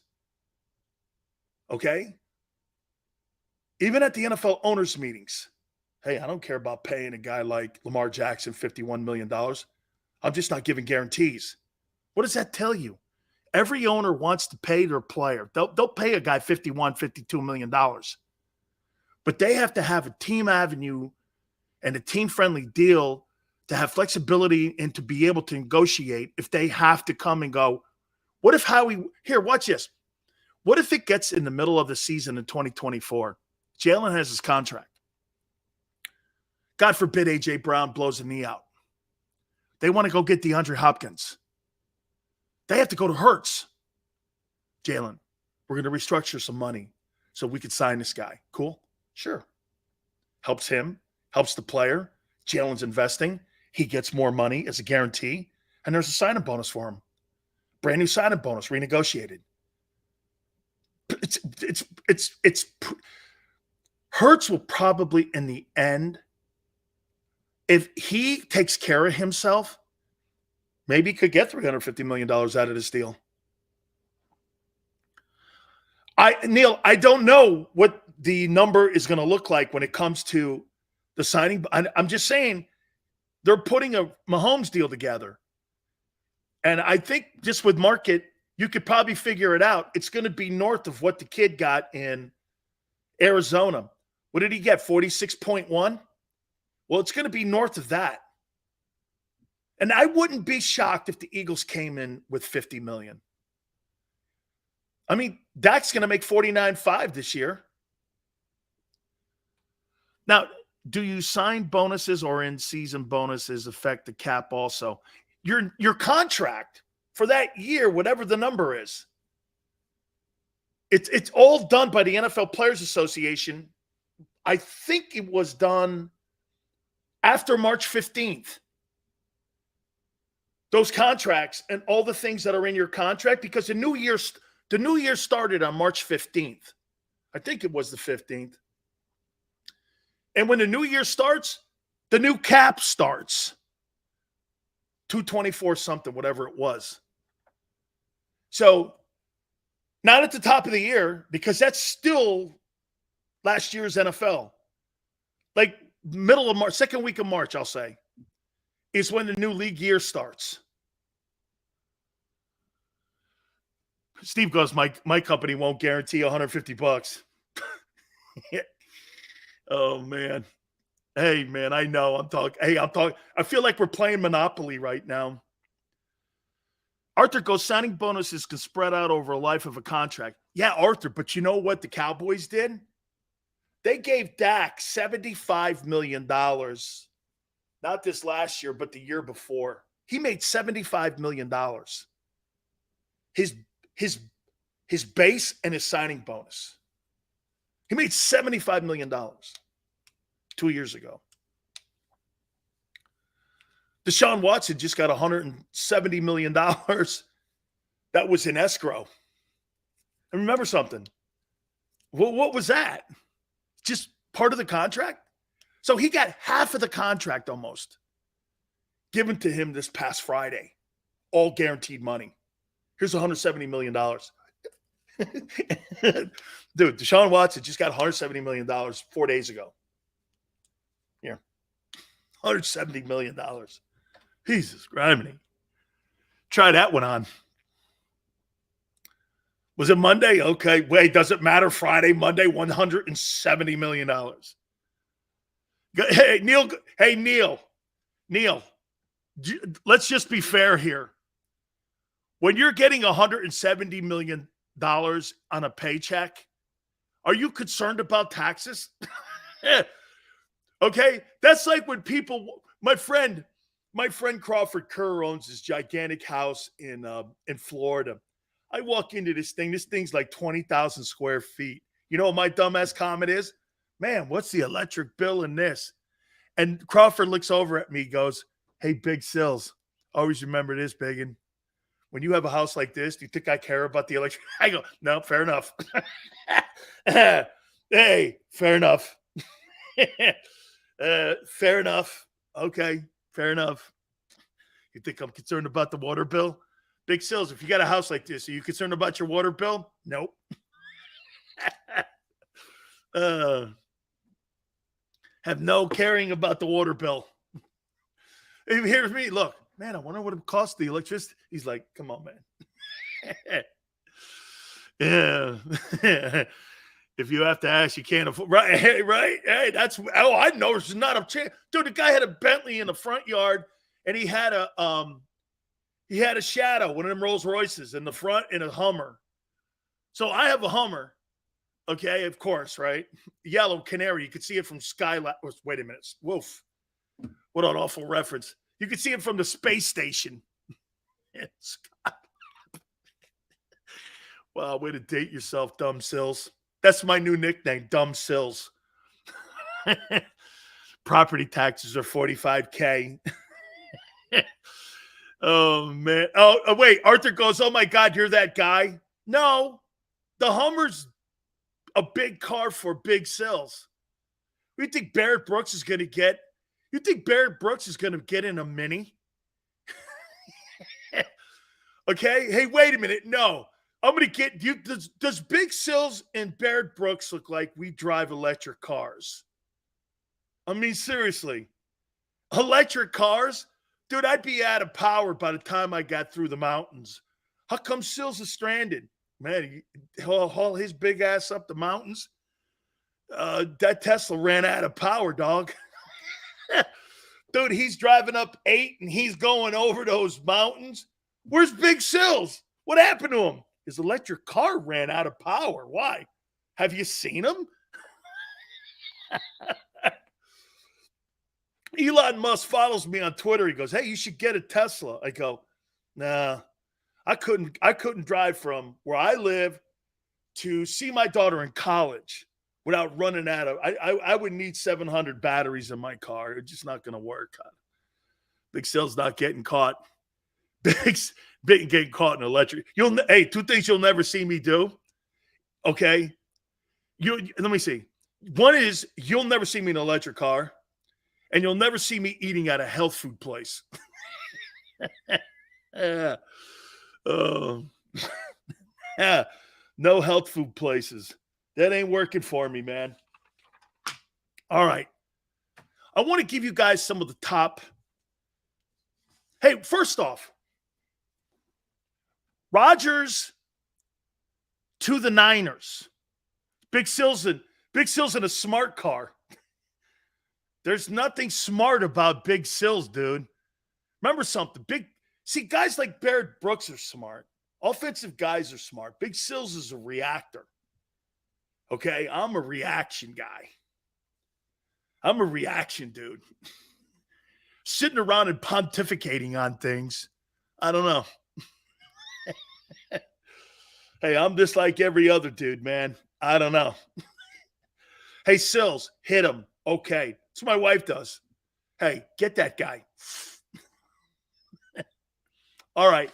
Okay? Even at the NFL owners' meetings. Hey, I don't care about paying a guy like Lamar Jackson $51 million. I'm just not giving guarantees. What does that tell you? Every owner wants to pay their player. They'll pay a guy $52 million. But they have to have a team avenue and a team-friendly deal to have flexibility and to be able to negotiate if they have to come and go, what if here, watch this. What if it gets in the middle of the season in 2024? Jalen has his contract. God forbid A.J. Brown blows a knee out. They want to go get DeAndre Hopkins. They have to go to Hurts. Jalen, we're going to restructure some money so we could sign this guy. Cool? Sure. Helps him. Helps the player. Jalen's investing. He gets more money as a guarantee. And there's a signing bonus for him. Brand new signing bonus, renegotiated. It's Hurts will probably, in the end, if he takes care of himself, maybe he could get $350 million out of this deal. Neil, I don't know what the number is going to look like when it comes to the signing. I'm just saying they're putting a Mahomes deal together. And I think just with market, you could probably figure it out. It's going to be north of what the kid got in Arizona. What did he get? 46.1? Well, it's going to be north of that. And I wouldn't be shocked if the Eagles came in with $50 million. I mean, Dak's going to make $49.5 this year. Now, do you sign bonuses or in-season bonuses affect the cap also? Your contract for that year, whatever the number is, it's all done by the NFL Players Association. I think it was done after March 15th. Those contracts and all the things that are in your contract, because the new year started on March 15th. I think it was the 15th. And when the new year starts, the new cap starts. 224 something, whatever it was. So, not at the top of the year, because that's still last year's NFL. Like middle of March, second week of March, I'll say, is when the new league year starts. Steve goes, my company won't guarantee $150. Oh, man. Hey, man, I know. I'm talking. I feel like we're playing Monopoly right now. Arthur goes, signing bonuses can spread out over a life of a contract. Yeah, Arthur, but you know what the Cowboys did? They gave Dak $75 million. Not this last year, but the year before. He made $75 million. His base and his signing bonus. He made $75 million 2 years ago. Deshaun Watson just got $170 million that was in escrow. And remember something. What was that? Just part of the contract? So he got half of the contract almost given to him this past Friday. All guaranteed money. Here's $170 million. Dude, Deshaun Watson just got $170 million 4 days ago. Here. $170 million. Jesus Christ. Try that one on. Was it Monday? Okay. Wait, does it matter? Friday, Monday, $170 million. Hey, Neil. Neil, let's just be fair here. When you're getting $170 million on a paycheck, are you concerned about taxes? Okay? That's like when people, my friend Crawford Kerr owns this gigantic house in Florida. I walk into this thing. This thing's like 20,000 square feet. You know what my dumbass comment is? Man, what's the electric bill in this? And Crawford looks over at me, goes, hey, Big Sills, always remember this, Biggin. When you have a house like this, do you think I care about the electric? I go, no, fair enough. Hey, fair enough. Fair enough. Okay, fair enough. You think I'm concerned about the water bill? Big Sills, if you got a house like this, are you concerned about your water bill? Nope. Have no caring about the water bill. Here's me. Look, man, I wonder what it costs the electricity. He's like, come on, man. Yeah. If you have to ask, you can't afford. Right. Hey, right. Hey, I know there's not a chance. Dude, the guy had a Bentley in the front yard, and he had a Shadow, one of them Rolls Royces in the front, in a Hummer. So I have a Hummer. Okay, of course, right? Yellow Canary. You could see it from Skyline. Wait a minute. Woof. What an awful reference. You could see it from the space station. Wow, way to date yourself, Dumb Sills. That's my new nickname, Dumb Sills. Property taxes are $45K. Oh, man. Oh, wait. Arthur goes, oh, my God, you're that guy? No. The Hummer's a big car for Big Sills. You think Barrett Brooks is going to get? You think Barrett Brooks is going to get in a Mini? Okay. Hey, wait a minute. No, I'm going to get you. Does Big Sills and Barrett Brooks look like we drive electric cars? I mean, seriously, electric cars, dude. I'd be out of power by the time I got through the mountains. How come Sills is stranded? Man, he'll haul his big ass up the mountains. That Tesla ran out of power, dog. Dude, he's driving up 8 and he's going over those mountains. Where's Big Sills? What happened to him? His electric car ran out of power. Why? Have you seen him? Elon Musk follows me on Twitter. He goes, hey, you should get a Tesla. I go, nah, I couldn't drive from where I live to see my daughter in college without running out of, I would need 700 batteries in my car. It's just not going to work. Big Sil's not getting caught. Big getting caught in electric. Hey, two things you'll never see me do. Okay. Let me see. One is you'll never see me in an electric car, and you'll never see me eating at a health food place. Yeah. Yeah. No health food places. That ain't working for me, man. All right. I want to give you guys some of the top. Hey, first off, Rodgers to the Niners. Big Sil's in a smart car. There's nothing smart about Big Sills, dude. Remember something. Guys like Barrett Brooks are smart. Offensive guys are smart. Big Sills is a reactor. Okay? I'm a reaction guy. I'm a reaction dude. Sitting around and pontificating on things. I don't know. Hey, I'm just like every other dude, man. I don't know. Hey, Sills, hit him. Okay. That's what my wife does. Hey, get that guy. All right.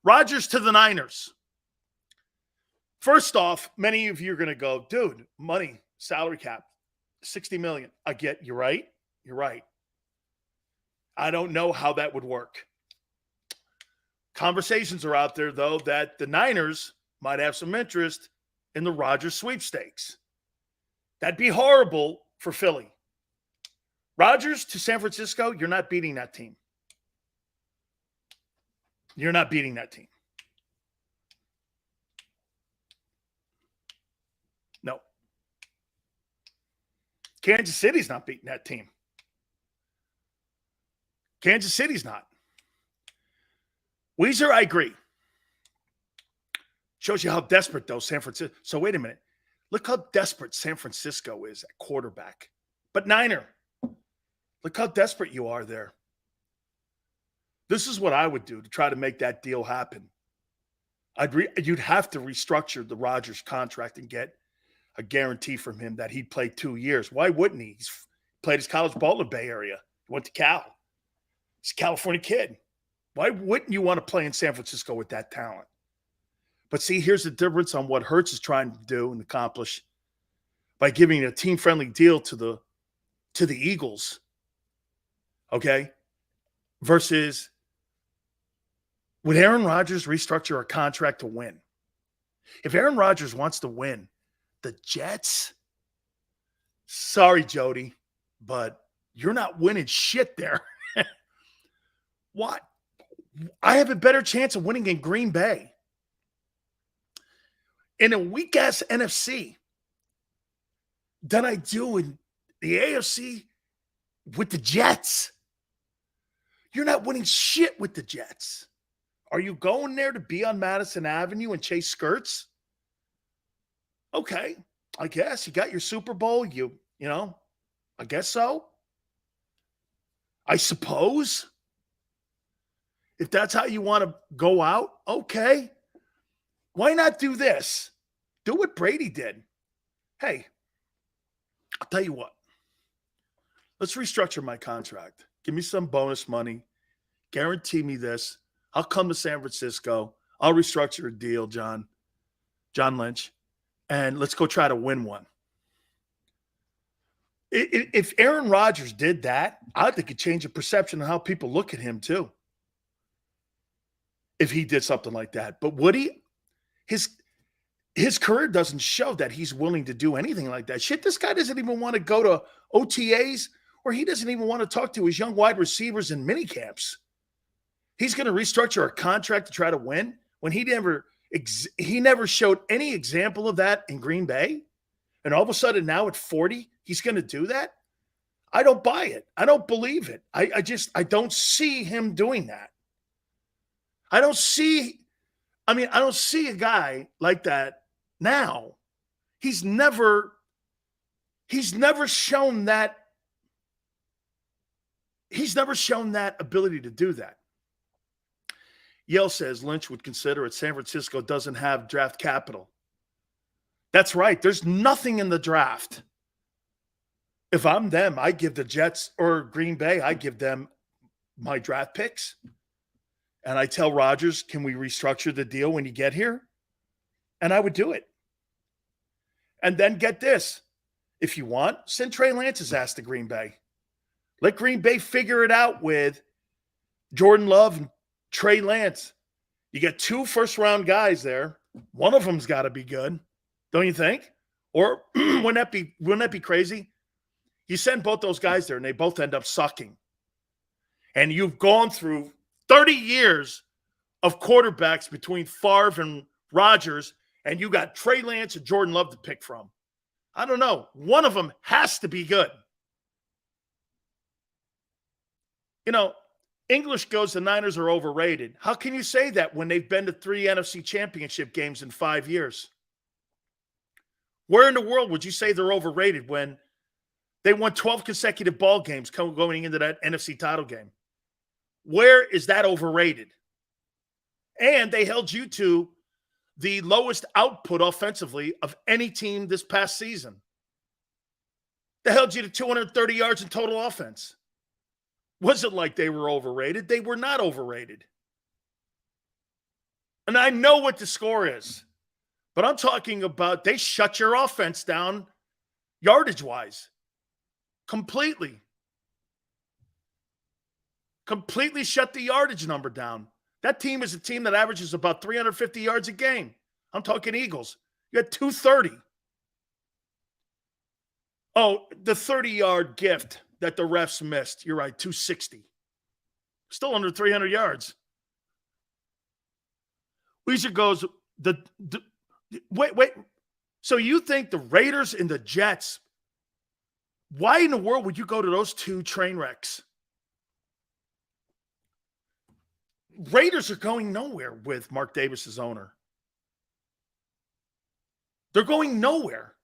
Rodgers to the Niners. First off, many of you are going to go, dude, money, salary cap, $60 million. I get, you're right. You're right. I don't know how that would work. Conversations are out there, though, that the Niners might have some interest in the Rodgers sweepstakes. That'd be horrible for Philly. Rodgers to San Francisco, you're not beating that team. You're not beating that team. No. Kansas City's not beating that team. Kansas City's not. Weezer, I agree. Shows you how desperate, though, San Francisco. So wait a minute. Look how desperate San Francisco is at quarterback. But Niner, look how desperate you are there. This is what I would do to try to make that deal happen. You'd have to restructure the Rodgers contract and get a guarantee from him that he'd play 2 years. Why wouldn't he? He's played his college ball in the Bay Area. He went to Cal. He's a California kid. Why wouldn't you want to play in San Francisco with that talent? But see, here's the difference on what Hurts is trying to do and accomplish by giving a team-friendly deal to the Eagles, okay, versus would Aaron Rodgers restructure a contract to win? If Aaron Rodgers wants to win, the Jets, sorry, Jody, but you're not winning shit there. What? I have a better chance of winning in Green Bay. In a weak-ass NFC than I do in the AFC with the Jets. You're not winning shit with the Jets. Are you going there to be on Madison Avenue and chase skirts? Okay, I guess. You got your Super Bowl. You know, I guess so. I suppose. If that's how you want to go out, okay. Why not do this? Do what Brady did. Hey, I'll tell you what. Let's restructure my contract. Give me some bonus money. Guarantee me this. I'll come to San Francisco. I'll restructure a deal, John Lynch, and let's go try to win one. If Aaron Rodgers did that, I think it'd change the perception of how people look at him too. If he did something like that. But would he? His career doesn't show that he's willing to do anything like that. Shit, this guy doesn't even want to go to OTAs, or he doesn't even want to talk to his young wide receivers in mini camps. He's going to restructure a contract to try to win when he never showed any example of that in Green Bay. And all of a sudden now at 40, he's going to do that? I don't buy it. I don't believe it. I don't see him doing that. I don't see a guy like that now. He's never He's never shown that. He's never shown that ability to do that. Yale says Lynch would consider it. San Francisco doesn't have draft capital. That's right. There's nothing in the draft. If I'm them, I give the Jets or Green Bay, I give them my draft picks. And I tell Rodgers, can we restructure the deal when you get here? And I would do it. And then get this. If you want, send Trey Lance's ass to Green Bay. Let Green Bay figure it out with Jordan Love and Trey Lance. You got 2 first-round guys there. One of them's got to be good, don't you think? Or wouldn't that be crazy? You send both those guys there, and they both end up sucking. And you've gone through 30 years of quarterbacks between Favre and Rodgers, and you got Trey Lance and Jordan Love to pick from. I don't know. One of them has to be good. You know, English goes, the Niners are overrated. How can you say that when they've been to 3 NFC championship games in 5 years? Where in the world would you say they're overrated when they won 12 consecutive ball games going into that NFC title game? Where is that overrated? And they held you to the lowest output offensively of any team this past season. They held you to 230 yards in total offense. Wasn't like they were overrated. They were not overrated. And I know what the score is, but I'm talking about they shut your offense down yardage-wise. Completely. Completely shut the yardage number down. That team is a team that averages about 350 yards a game. I'm talking Eagles. You had 230. Oh, the 30-yard gift that the refs missed. You're right, 260. Still under 300 yards. Weezer goes, wait. So you think the Raiders and the Jets, why in the world would you go to those 2 train wrecks? Raiders are going nowhere with Mark Davis as owner. They're going nowhere.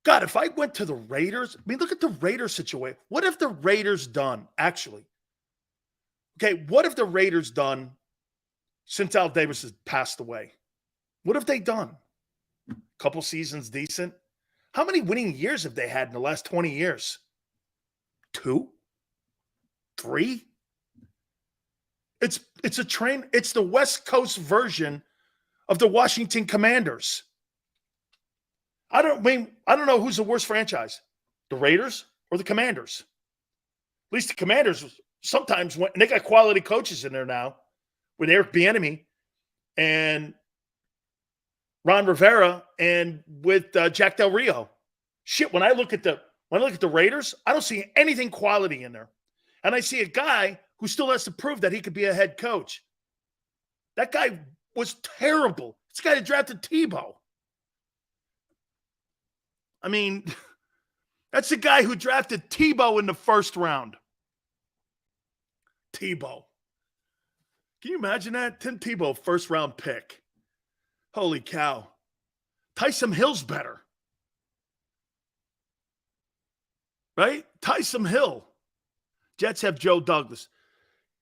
God, if I went to the Raiders, I mean, look at the Raiders situation. What have the Raiders done, actually? Okay, what have the Raiders done since Al Davis has passed away? What have they done? A couple seasons decent. How many winning years have they had in the last 20 years? 2? 3? It's a train. It's the West Coast version of the Washington Commanders. I don't know who's the worst franchise, the Raiders or the Commanders. At least the Commanders sometimes went, and they got quality coaches in there now with Eric Bieniemy and Ron Rivera and with Jack Del Rio. Shit, when I look at the Raiders, I don't see anything quality in there, and I see a guy who still has to prove that he could be a head coach. That guy was terrible. This guy that drafted Tebow. I mean, that's the guy who drafted Tebow in the first round. Tebow. Can you imagine that? Tim Tebow, first round pick. Holy cow. Taysom Hill's better. Right? Taysom Hill. Jets have Joe Douglas.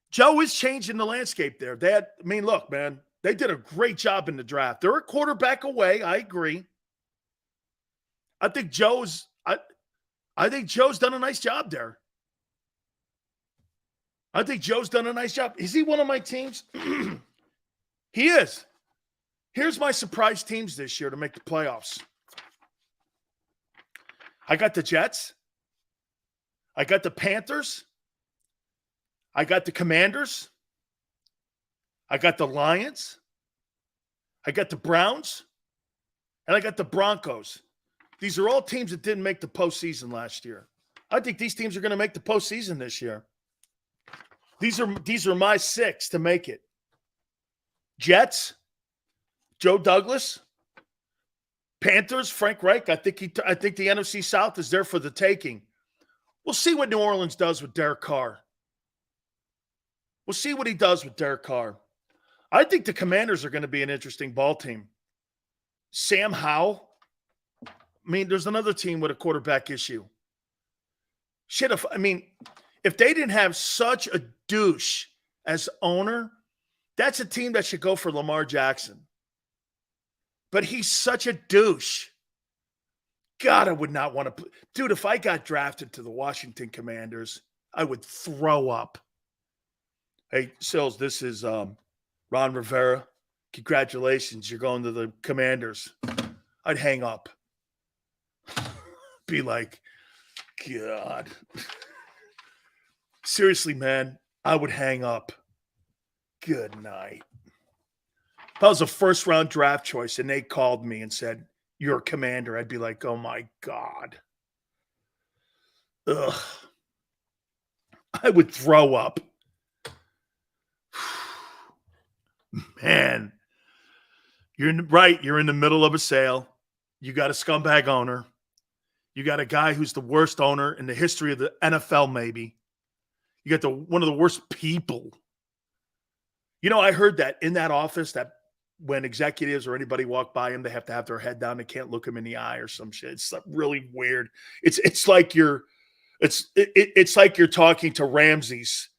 Joe is changing the landscape there. Look, man, they did a great job in the draft. They're a quarterback away. I agree. I think Joe's done a nice job there. I think Joe's done a nice job. Is he one of my teams? He is. Here's my surprise teams this year to make the playoffs. I got the Jets. I got the Panthers. I got the Commanders. I got the Lions. I got the Browns. And I got the Broncos. These are all teams that didn't make the postseason last year. I think these teams are going to make the postseason this year. These are my 6 to make it. Jets, Joe Douglas, Panthers, Frank Reich. I think the NFC South is there for the taking. We'll see what New Orleans does with Derek Carr. We'll see what he does with Derek Carr. I think the Commanders are going to be an interesting ball team. Sam Howell, mean, there's another team with a quarterback issue. Shit, if they didn't have such a douche as owner, that's a team that should go for Lamar Jackson. But he's such a douche. God, I would not want to. Dude, if I got drafted to the Washington Commanders, I would throw up. Hey, Sills, this is Ron Rivera. Congratulations, you're going to the Commanders. I'd hang up. Be like, God. Seriously, man, I would hang up. Good night. If I was a first-round draft choice and they called me and said, you're a Commander, I'd be like, oh, my God. Ugh. I would throw up. Man, you're right. You're in the middle of a sale. You got a scumbag owner. You got a guy who's the worst owner in the history of the NFL, maybe. You got one of the worst people. You know, I heard that in that office that when executives or anybody walk by him, they have to have their head down. They can't look him in the eye or some shit. It's really weird. It's like you're talking to Ramses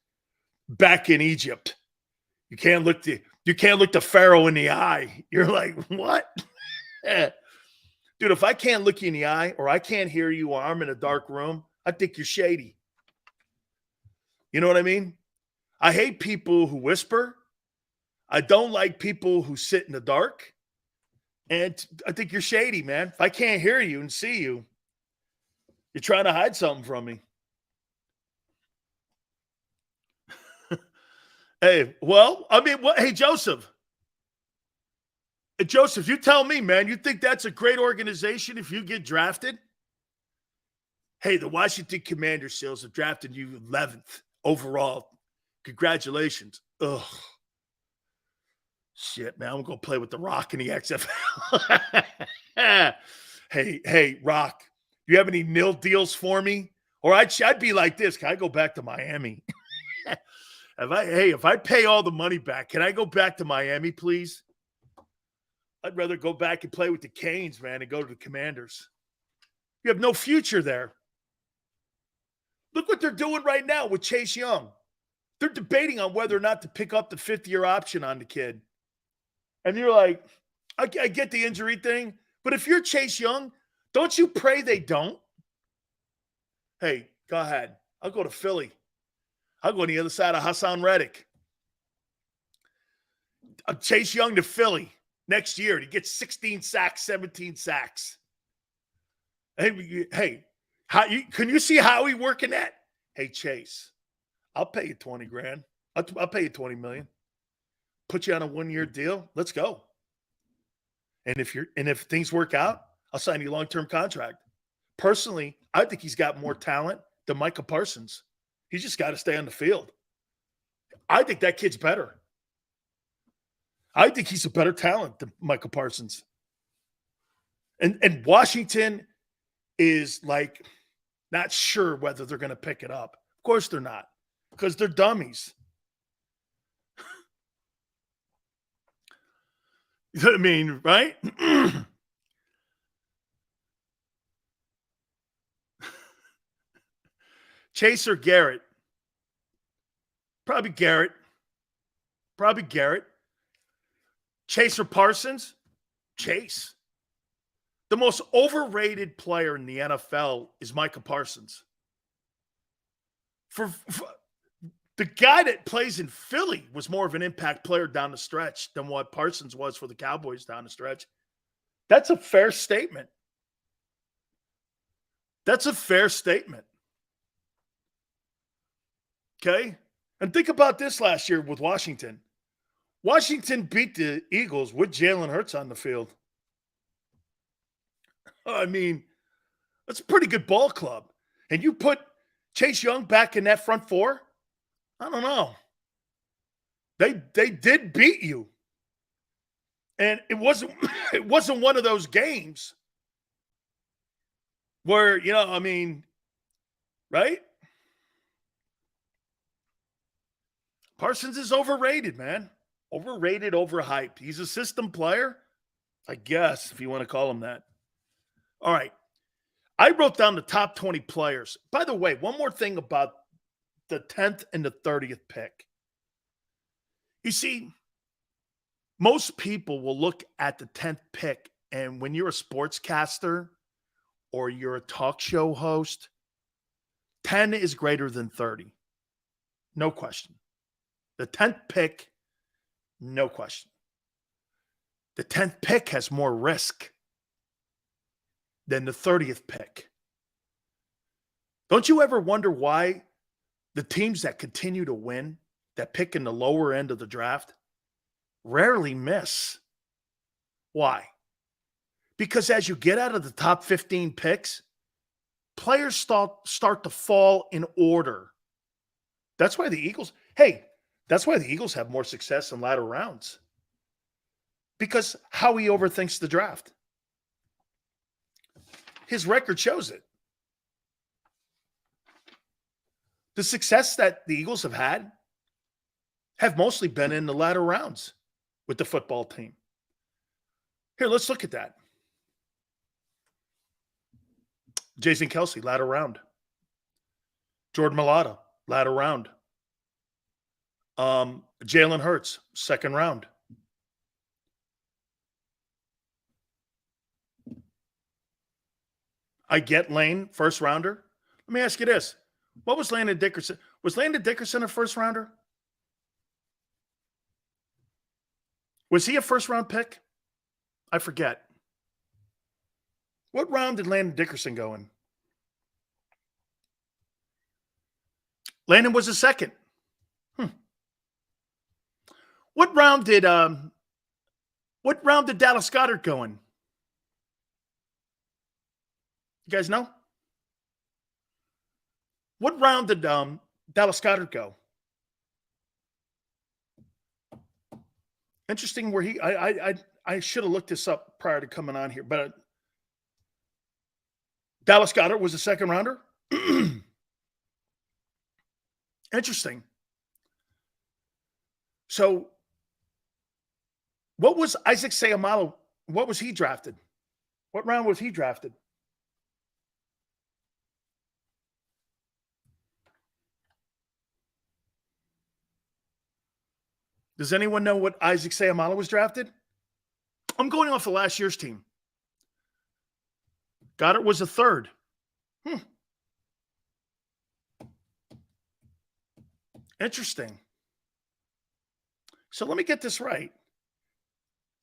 back in Egypt. You can't look the Pharaoh in the eye. You're like, what? Dude, if I can't look you in the eye or I can't hear you or I'm in a dark room, I think you're shady. You know what I mean? I hate people who whisper. I don't like people who sit in the dark. And I think you're shady, man. If I can't hear you and see you, you're trying to hide something from me. Hey, well, I mean, hey, Joseph. Hey, Joseph, you tell me, man, you think that's a great organization if you get drafted? Hey, the Washington Commanders sales have drafted you 11th overall. Congratulations. Ugh. Shit, man, I'm going to play with The Rock in the XFL. Hey, Rock, do you have any nil deals for me? Or I'd be like this. Can I go back to Miami? If I pay all the money back, can I go back to Miami, please? I'd rather go back and play with the Canes, man, and go to the Commanders. You have no future there. Look what they're doing right now with Chase Young. They're debating on whether or not to pick up the fifth-year option on the kid. And you're like, I get the injury thing, but if you're Chase Young, don't you pray they don't? Hey, go ahead. I'll go to Philly. I'll go on the other side of Hassan Reddick. Chase Young to Philly next year. He gets 16 sacks, 17 sacks. Hey, can you see Howie working that? Hey, Chase, I'll pay you 20 grand. I'll pay you 20 million. Put you on a 1-year deal. Let's go. And if things work out, I'll sign you a long-term contract. Personally, I think he's got more talent than Micah Parsons. He's just got to stay on the field. I think that kid's better. I think he's a better talent than Micah Parsons. And Washington is like not sure whether they're going to pick it up. Of course they're not, because they're dummies. I mean, right? Chase or Garrett? Probably Garrett. Chase or Parsons? Chase. The most overrated player in the NFL is Micah Parsons. For the guy that plays in Philly was more of an impact player down the stretch than what Parsons was for the Cowboys down the stretch. That's a fair statement. Okay? And think about this last year with Washington. Washington beat the Eagles with Jalen Hurts on the field. I mean, that's a pretty good ball club. And you put Chase Young back in that front four? I don't know. They did beat you. And it wasn't one of those games where, right? Parsons is overrated, man. Overrated, overhyped. He's a system player, I guess, if you want to call him that. All right. I wrote down the top 20 players. By the way, one more thing about the 10th and the 30th pick. You see, most people will look at the 10th pick, and when you're a sportscaster or you're a talk show host, 10 is greater than 30. No question. The 10th pick, no question. The 10th pick has more risk than the 30th pick. Don't you ever wonder why the teams that continue to win, that pick in the lower end of the draft, rarely miss? Why? Because as you get out of the top 15 picks, players start to fall in order. That's why the Eagles have more success in latter rounds. Because Howie overthinks the draft. His record shows it. The success that the Eagles have mostly been in the latter rounds with the football team. Here, let's look at that. Jason Kelce, latter round. Jordan Mailata, latter round. Jalen Hurts, second round. I get Lane, first rounder. Let me ask you this. What was Landon Dickerson? Was Landon Dickerson a first rounder? Was he a first round pick? I forget. What round did Landon Dickerson go in? Landon was a second. What round did Dallas Goedert go in? You guys know? What round did Dallas Goedert go? Interesting where I should have looked this up prior to coming on here, but Dallas Goedert was a second rounder. Interesting. So what was Isaac Seumalo? What was he drafted? What round was he drafted? Does anyone know what Isaac Seumalo was drafted? I'm going off of last year's team. Goddard was a third. Interesting. So let me get this right.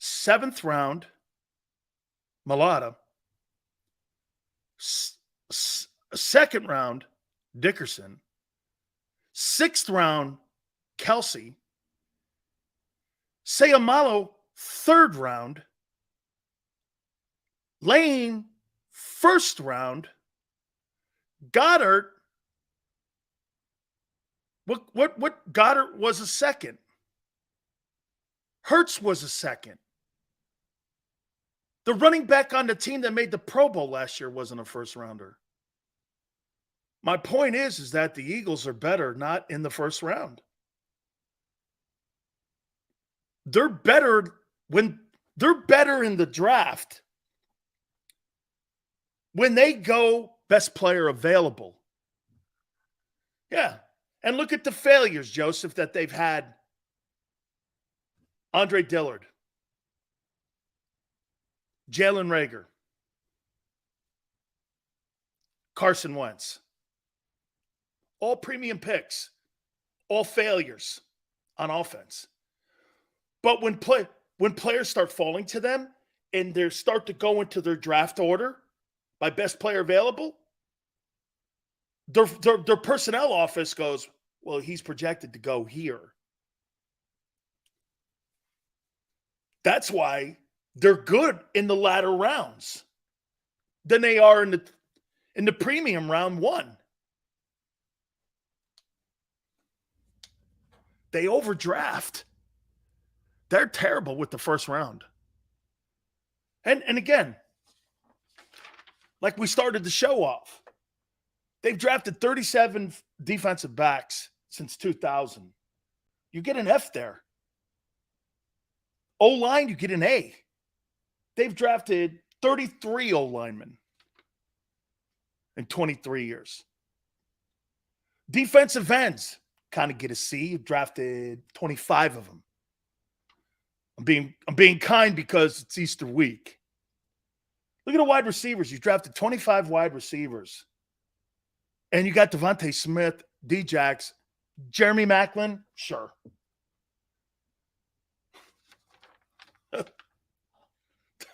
7th round, Mailata. 2nd round, Dickerson. 6th round, Kelce. Seumalo, 3rd round. Lane, 1st round. Goddard. What Goddard was a second. Hurts was a second. The running back on the team that made the Pro Bowl last year wasn't a first rounder. My point is that the Eagles are better not in the first round. They're better in the draft when they go best player available. Yeah. And look at the failures, Joseph, that they've had. Andre Dillard, Jalen Reagor, Carson Wentz. All premium picks, all failures on offense. But when players start falling to them and they start to go into their draft order by best player available, their personnel office goes, well, he's projected to go here. That's why they're good in the latter rounds than they are in the premium round one. They overdraft. They're terrible with the first round. And again, like we started the show off, they've drafted 37 defensive backs since 2000. You get an F there. O-line, you get an A. They've drafted 33 O-linemen. in 23 years. Defensive ends kind of get a C. You've drafted 25 of them. I'm being kind because it's Easter week. Look at the wide receivers. You drafted 25 wide receivers. And you got Devontae Smith, D-Jax, Jeremy Maclin, sure.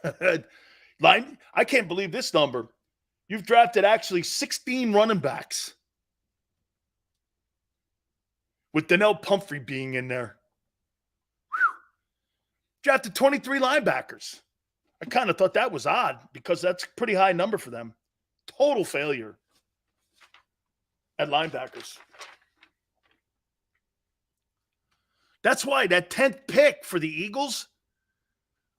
I can't believe this number. You've drafted actually 16 running backs. With Donnell Pumphrey being in there. Drafted 23 linebackers. I kind of thought that was odd because that's a pretty high number for them. Total failure at linebackers. That's why that 10th pick for the Eagles,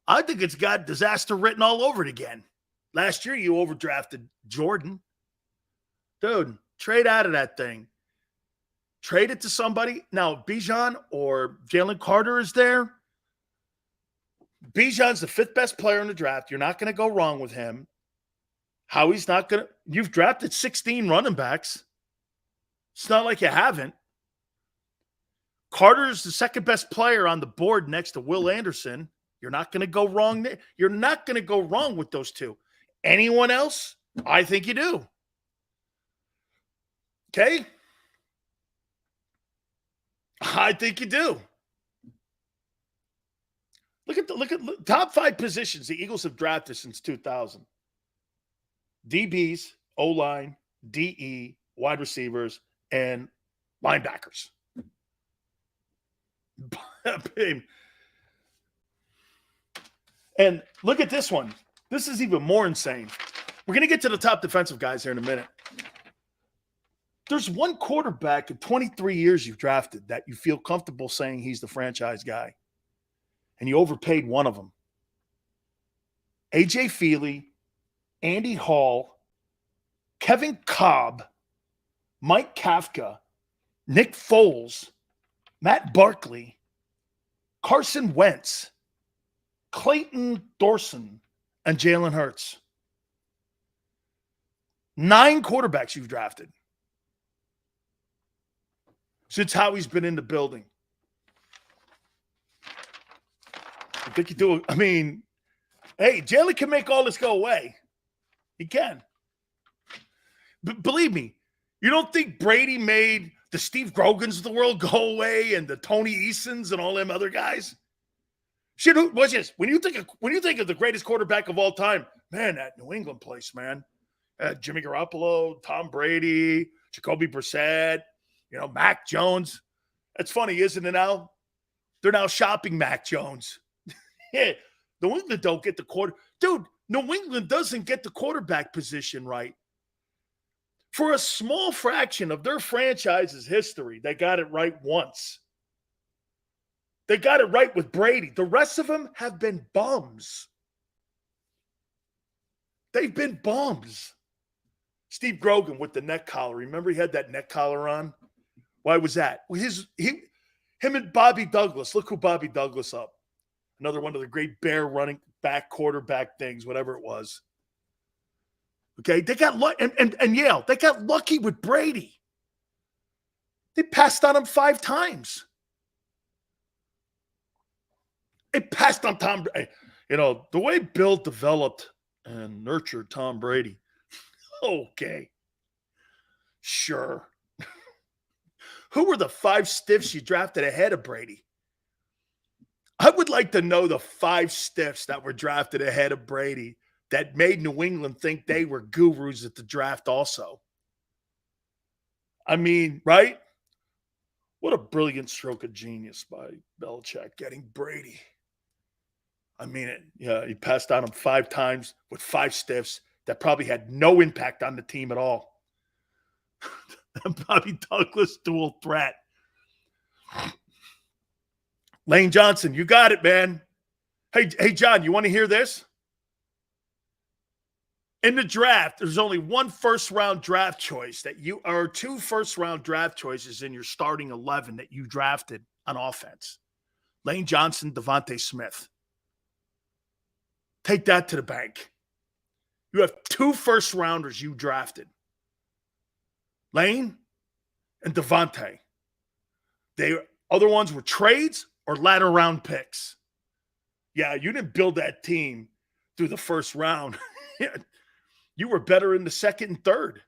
I think it's got disaster written all over it again. Last year, you overdrafted Jordan. Dude, trade out of that thing. Trade it to somebody. Now, Bijan or Jalen Carter is there. Bijan's the 5th best player in the draft. You're not going to go wrong with him. Howie's not going to – you've drafted 16 running backs. It's not like you haven't. Carter's the 2nd best player on the board next to Will Anderson. You're not going to go wrong there. You're not going to go wrong with those two. Anyone else? I think you do. Okay? I think you do. Look at the top 5 positions the Eagles have drafted since 2000. DBs, O-line, DE, wide receivers, and linebackers. And look at this one. This is even more insane. We're going to get to the top defensive guys here in a minute. There's one quarterback in 23 years you've drafted that you feel comfortable saying he's the franchise guy. And you overpaid one of them. A.J. Feely, Andy Hall, Kevin Cobb, Mike Kafka, Nick Foles, Matt Barkley, Carson Wentz, Clayton Dorson, and Jalen Hurts. 9 quarterbacks you've drafted since Howie's been in the building. I think you do. I mean, hey, Jalen can make all this go away. He can. But believe me, you don't think Brady made the Steve Grogans of the world go away and the Tony Easons and all them other guys? Shit, watch this. When you think of the greatest quarterback of all time, man, that New England place, man. Jimmy Garoppolo, Tom Brady, Jacoby Brissett, Mac Jones. That's funny, isn't it now? They're now shopping Mac Jones. Yeah, New England don't get the quarter. Dude, New England doesn't get the quarterback position right. For a small fraction of their franchise's history, they got it right once. They got it right with Brady. The rest of them have been bums. They've been bums. Steve Grogan with the neck collar. Remember he had that neck collar on? Why was that? Well, him and Bobby Douglas. Look who Bobby Douglas up. Another one of the great bear running back quarterback things, whatever it was. Okay, they got and Yale. They got lucky with Brady. They passed on him 5 times. It passed on Tom. The way Bill developed and nurtured Tom Brady. Okay, sure. Who were the 5 stiffs you drafted ahead of Brady? I would like to know the 5 stiffs that were drafted ahead of Brady that made New England think they were gurus at the draft also. I mean, right? What a brilliant stroke of genius by Belichick getting Brady. I mean it. Yeah, he passed on him 5 times with 5 stiffs that probably had no impact on the team at all. Bobby Douglas dual threat. Lane Johnson, you got it, man. Hey, John, you want to hear this? In the draft, there's only 1 first-round draft choice or 2 first-round draft choices in your starting 11 that you drafted on offense. Lane Johnson, Devontae Smith. Take that to the bank. You have 2 first-rounders you drafted Lane, and Devontae. Other ones were trades or latter round picks. Yeah, you didn't build that team through the first round. You were better in the second and third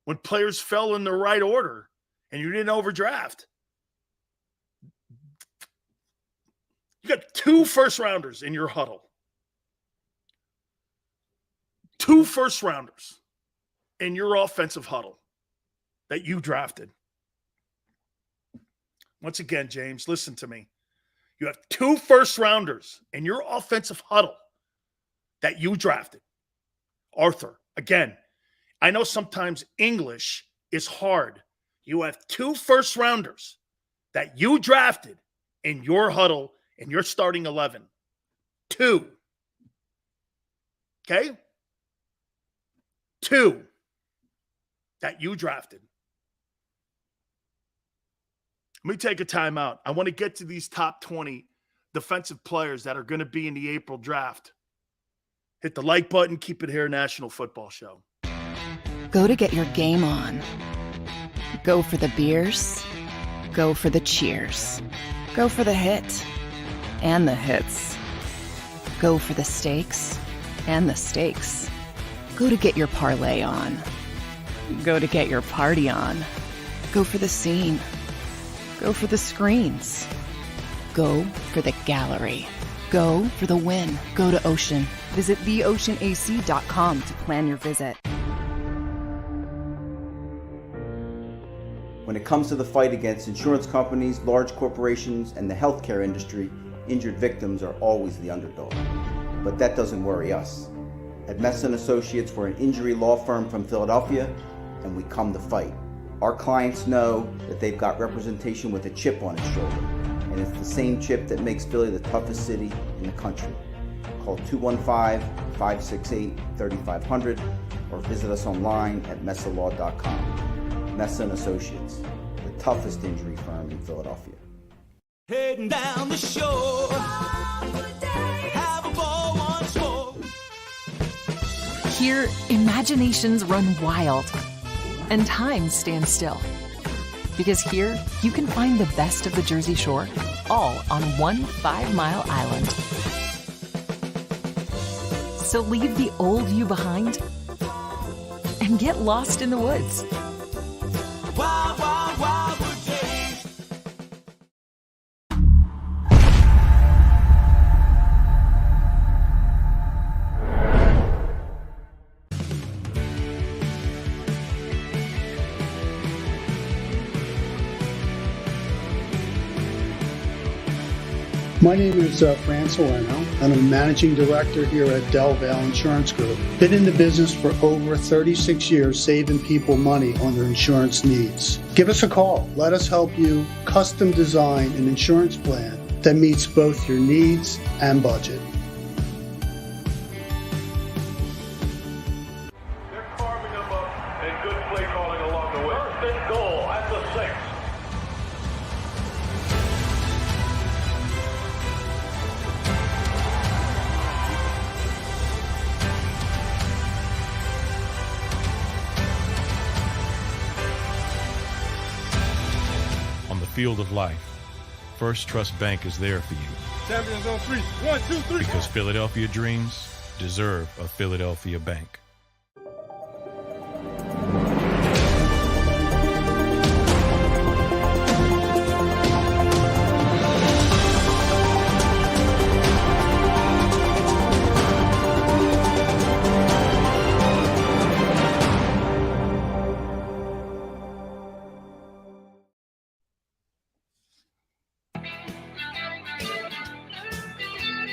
when players fell in the right order and you didn't overdraft. You got 2 first-rounders in your huddle. 2 first-rounders in your offensive huddle that you drafted. Once again, James, listen to me. You have 2 first-rounders in your offensive huddle that you drafted. Arthur, again, I know sometimes English is hard. You have 2 first-rounders that you drafted in your huddle in your starting 11. 2. Okay? 2 that you drafted. Let me take a timeout. I want to get to these top 20 defensive players that are going to be in the April draft. Hit the like button. Keep it here, National Football Show. Go to get your game on. Go for the beers. Go for the cheers. Go for the hit and the hits. Go for the steaks and the steaks. Go to get your parlay on. Go to get your party on. Go for the scene. Go for the screens. Go for the gallery. Go for the win. Go to Ocean. Visit theoceanac.com to plan your visit. When it comes to the fight against insurance companies, large corporations, and the healthcare industry, injured victims are always the underdog. But that doesn't worry us. At Mess & Associates, we're an injury law firm from Philadelphia, and we come to fight. Our clients know that they've got representation with a chip on its shoulder, and it's the same chip that makes Philly the toughest city in the country. Call 215-568-3500 or visit us online at messalaw.com. Mess & Associates, the toughest injury firm in Philadelphia. Heading down the shore. Have a ball once more. Here, imaginations run wild and time stands still. Because here, you can find the best of the Jersey Shore, all on one 5-mile island. So leave the old you behind and get lost in the woods. Wild, wild, wild wood days. My name is Dan Sileo, and I'm Managing Director here at Del Valle Insurance Group. Been in the business for over 36 years saving people money on their insurance needs. Give us a call. Let us help you custom design an insurance plan that meets both your needs and budget. They're carving them up and good play calling along the way. First and goal at the 6. On the field of life, First Trust Bank is there for you. Champions on 3. 1, 2, 3. Because Philadelphia dreams deserve a Philadelphia bank.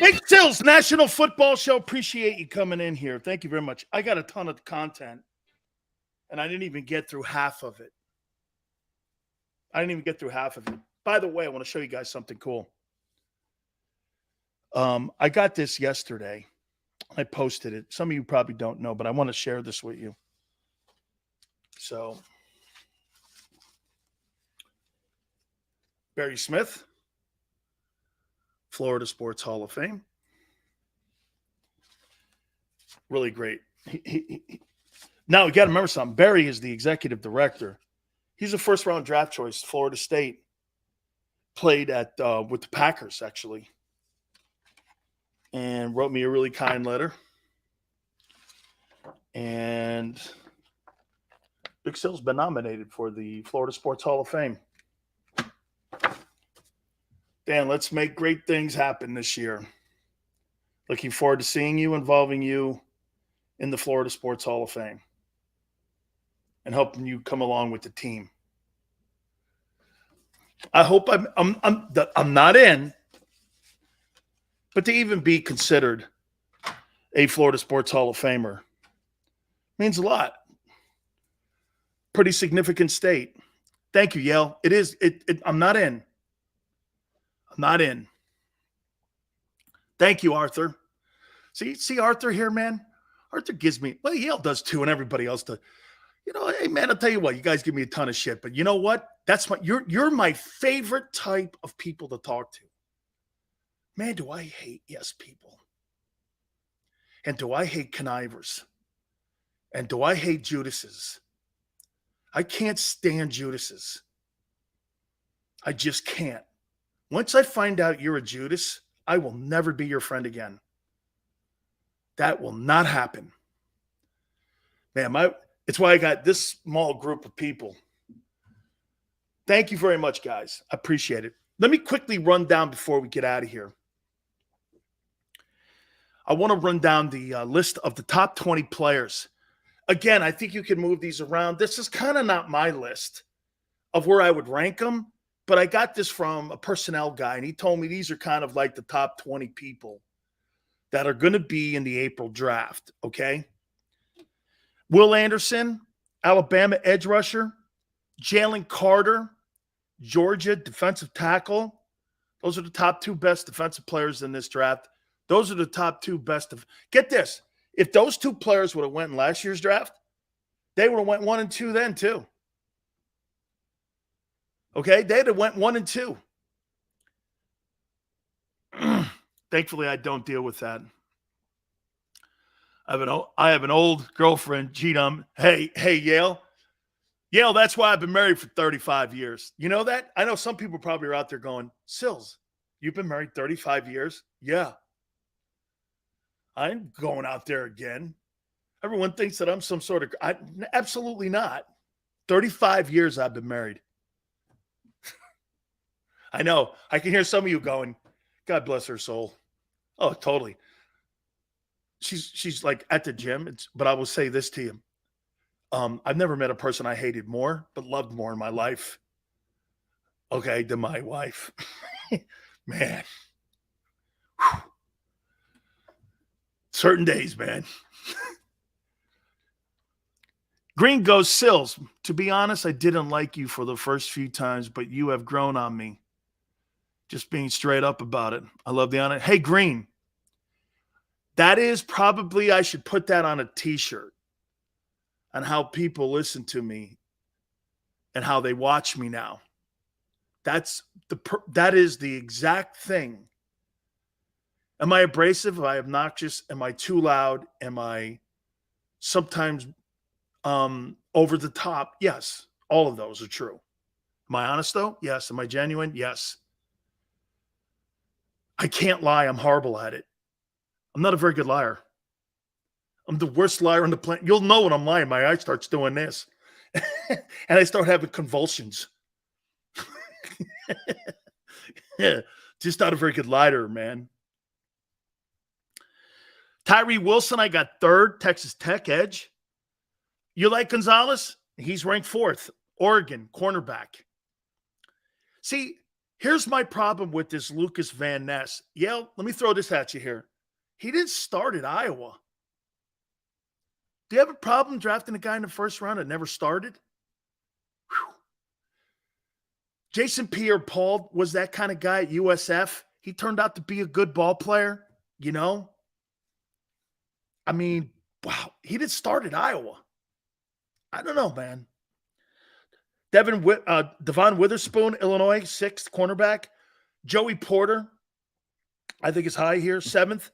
Nick Sills, National Football Show. Appreciate you coming in here. Thank you very much. I got a ton of content, and I didn't even get through half of it. By the way, I want to show you guys something cool. I got this yesterday. I posted it. Some of you probably don't know, but I want to share this with you. So, Barry Smith, Florida Sports Hall of Fame. Really great. Now, you got to remember something. Barry is the executive director He's a first-round draft choice, Florida State. Played at with the Packers, actually. And wrote me a really kind letter. And Big Sil's been nominated for the Florida Sports Hall of Fame. Dan, let's make great things happen this year. Looking forward to seeing you, involving you in the Florida Sports Hall of Fame and helping you come along with the team. I hope I'm not in, but to even be considered a Florida Sports Hall of Famer means a lot. Pretty significant state. Thank you, Yale. It is. I'm not in. I'm not in. Thank you, Arthur. See Arthur here, man? Arthur gives me, well, Yale does too, and everybody else does. You know, hey, man, I'll tell you what, you guys give me a ton of shit, but you know what? You're my favorite type of people to talk to. Man, do I hate yes people. And do I hate connivers. And do I hate Judases. I can't stand Judases. I just can't. Once I find out you're a Judas, I will never be your friend again. That will not happen. Man, it's why I got this small group of people. Thank you very much, guys. I appreciate it. Let me quickly run down before we get out of here. I want to run down the list of the top 20 players. Again, I think you can move these around. This is kind of not my list of where I would rank them, but I got this from a personnel guy, and he told me these are kind of like the top 20 people that are going to be in the April draft, okay? Will Anderson, Alabama edge rusher. Jalen Carter, Georgia defensive tackle. Those are the top two best defensive players in this draft. Those are the top two best. Get this. If those two players would have went in last year's draft, they would have went 1 and 2 then too. Okay? They'd have went 1 and 2. Thankfully, I don't deal with that. I have an old girlfriend, Gina. Hey, Yale. Yale, that's why I've been married for 35 years. You know that? I know some people probably are out there going, Sills, you've been married 35 years? Yeah. I ain't going out there again. Everyone thinks that I'm some sort of absolutely not. 35 years I've been married. I know. I can hear some of you going, God bless her soul. Oh, totally. She's like at the gym, but I will say this to you. I've never met a person I hated more, but loved more in my life. Okay, than my wife. Man. Whew. Certain days, man. Green goes, Sills. To be honest, I didn't like you for the first few times, but you have grown on me. Just being straight up about it. I love the honor. Hey, Green. That is probably, I should put that on a t-shirt. On how people listen to me and how they watch me now. That is the exact thing. Am I abrasive? Am I obnoxious? Am I too loud? Am I sometimes over the top? Yes, all of those are true. Am I honest though? Yes. Am I genuine? Yes. I can't lie. I'm horrible at it. I'm not a very good liar. I'm the worst liar on the planet. You'll know when I'm lying. My eye starts doing this. And I start having convulsions. Yeah, just not a very good liar, man. Tyree Wilson, I got 3rd, Texas Tech edge. You like Gonzalez? He's ranked 4th. Oregon, cornerback. See, here's my problem with this Lucas Van Ness. Yale, let me throw this at you here. He didn't start at Iowa. Do you have a problem drafting a guy in the first round that never started? Whew. Jason Pierre-Paul was that kind of guy at USF. He turned out to be a good ball player, you know? I mean, wow, he didn't start at Iowa. I don't know, man. Devon Witherspoon, Illinois, 6th cornerback. Joey Porter, I think is high here, 7th.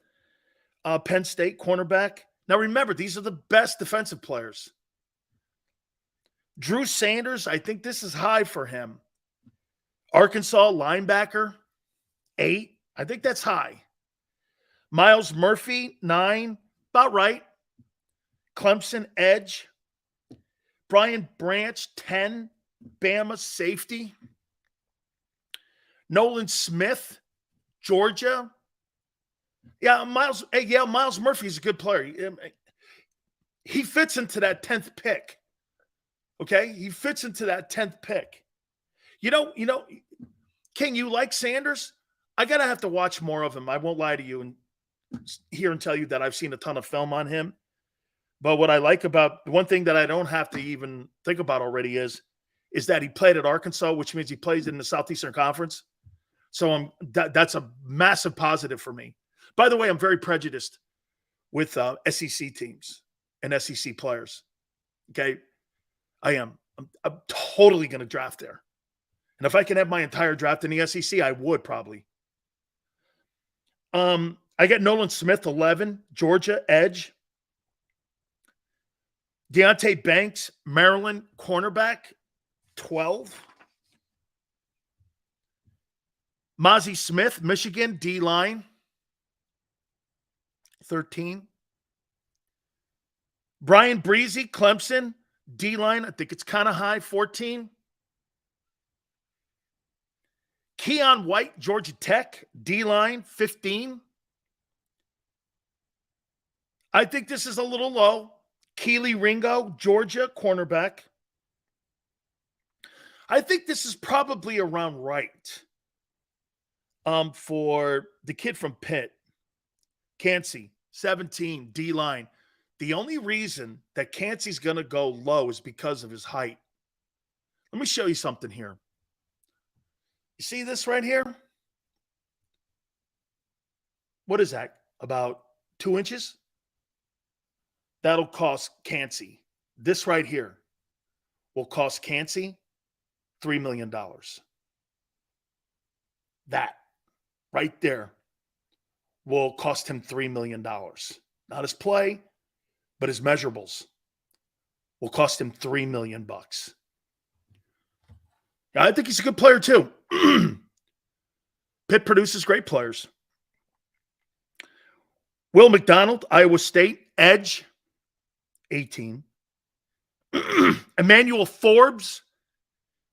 Penn State cornerback. Now remember, these are the best defensive players. Drew Sanders, I think this is high for him. Arkansas linebacker, 8. I think that's high. Miles Murphy, 9. About right. Clemson, edge. Brian Branch, 10. Bama, safety. Nolan Smith, Georgia. Yeah, Miles Murphy's a good player. He fits into that 10th pick. Okay? He fits into that 10th pick. You know, King, you like Sanders? I got to have to watch more of him. I won't lie to you and tell you that I've seen a ton of film on him. But what I like about the one thing that I don't have to even think about already is that he played at Arkansas, which means he plays in the Southeastern Conference. So that's a massive positive for me. By the way, I'm very prejudiced with SEC teams and SEC players. Okay, I am. I'm totally going to draft there. And if I can have my entire draft in the SEC, I would probably. I got Nolan Smith, 11, Georgia, edge. Deonte Banks, Maryland, cornerback, 12. Mozzie Smith, Michigan, D-line, 13. Brian Breezy, Clemson, D-line, I think it's kind of high, 14. Keon White, Georgia Tech, D-line, 15. I think this is a little low. Keely Ringo, Georgia, cornerback. I think this is probably around right for the kid from Pitt, Cansey, 17, D-line. The only reason that Cansey's going to go low is because of his height. Let me show you something here. You see this right here? What is that? About 2 inches? That'll cost Cansey. This right here will cost Cansey $3 million. That right there will cost him $3 million. Not his play, but his measurables will cost him $3 million. I think he's a good player too. Pitt produces great players. Will McDonald, Iowa State, edge, 18. Emmanuel Forbes,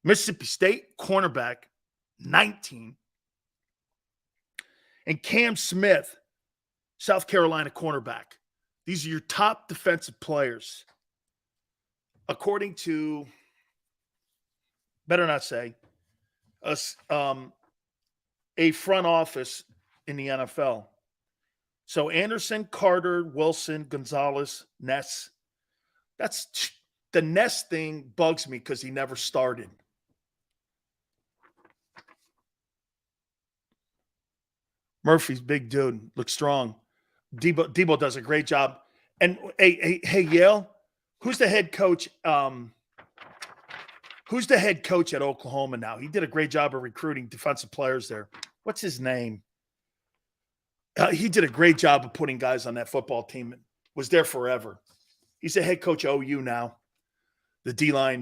Mississippi State, cornerback, 19. And Cam Smith, South Carolina, cornerback. These are your top defensive players. According to, better not say, a front office in the NFL. So Anderson, Carter, Wilson, Gonzalez, Ness. That's the Ness thing bugs me because he never started. Murphy's big dude, looks strong. Debo does a great job. And hey, Yale, who's the head coach? Who's the head coach at Oklahoma now? He did a great job of recruiting defensive players there. What's his name? He did a great job of putting guys on that football team. Was there forever. He's the head coach of OU now. The D-line,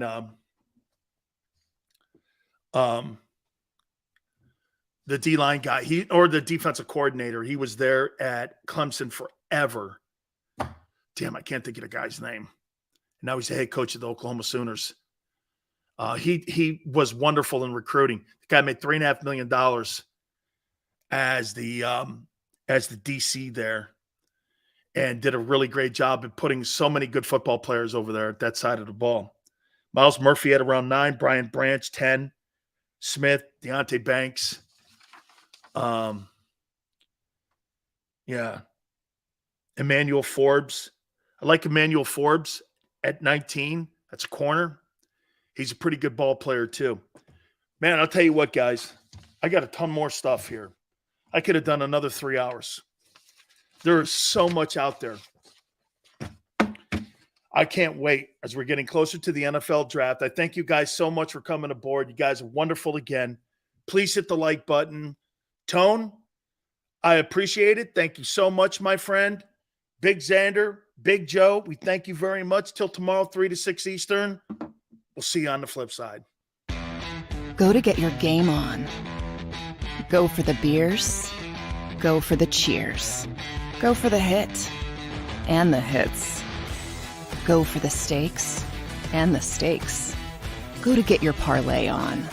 the D-line guy, or the defensive coordinator. He was there at Clemson forever. Damn, I can't think of the guy's name. Now he's the head coach of the Oklahoma Sooners. He was wonderful in recruiting. The guy made $3.5 million as the DC there, and did a really great job of putting so many good football players over there at that side of the ball. Miles Murphy had around 9, Brian Branch 10, Smith, Deonte Banks. Emmanuel Forbes. I like Emmanuel Forbes at 19. That's a corner. He's a pretty good ball player too. Man, I'll tell you what, guys. I got a ton more stuff here. I could have done another 3 hours. There is so much out there. I can't wait as we're getting closer to the NFL draft. I thank you guys so much for coming aboard. You guys are wonderful again. Please hit the like button. Tone, I appreciate it. Thank you so much, my friend. Big Xander, Big Joe, we thank you very much. Till tomorrow, 3 to 6 Eastern. We'll see you on the flip side. Go to get your game on. Go for the beers. Go for the cheers. Go for the hit and the hits. Go for the stakes and the stakes. Go to get your parlay on.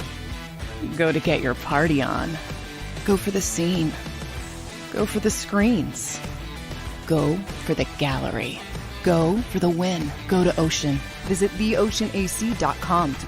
Go to get your party on. Go for the scene. Go for the screens. Go for the gallery. Go for the win. Go to Ocean. Visit theoceanac.com to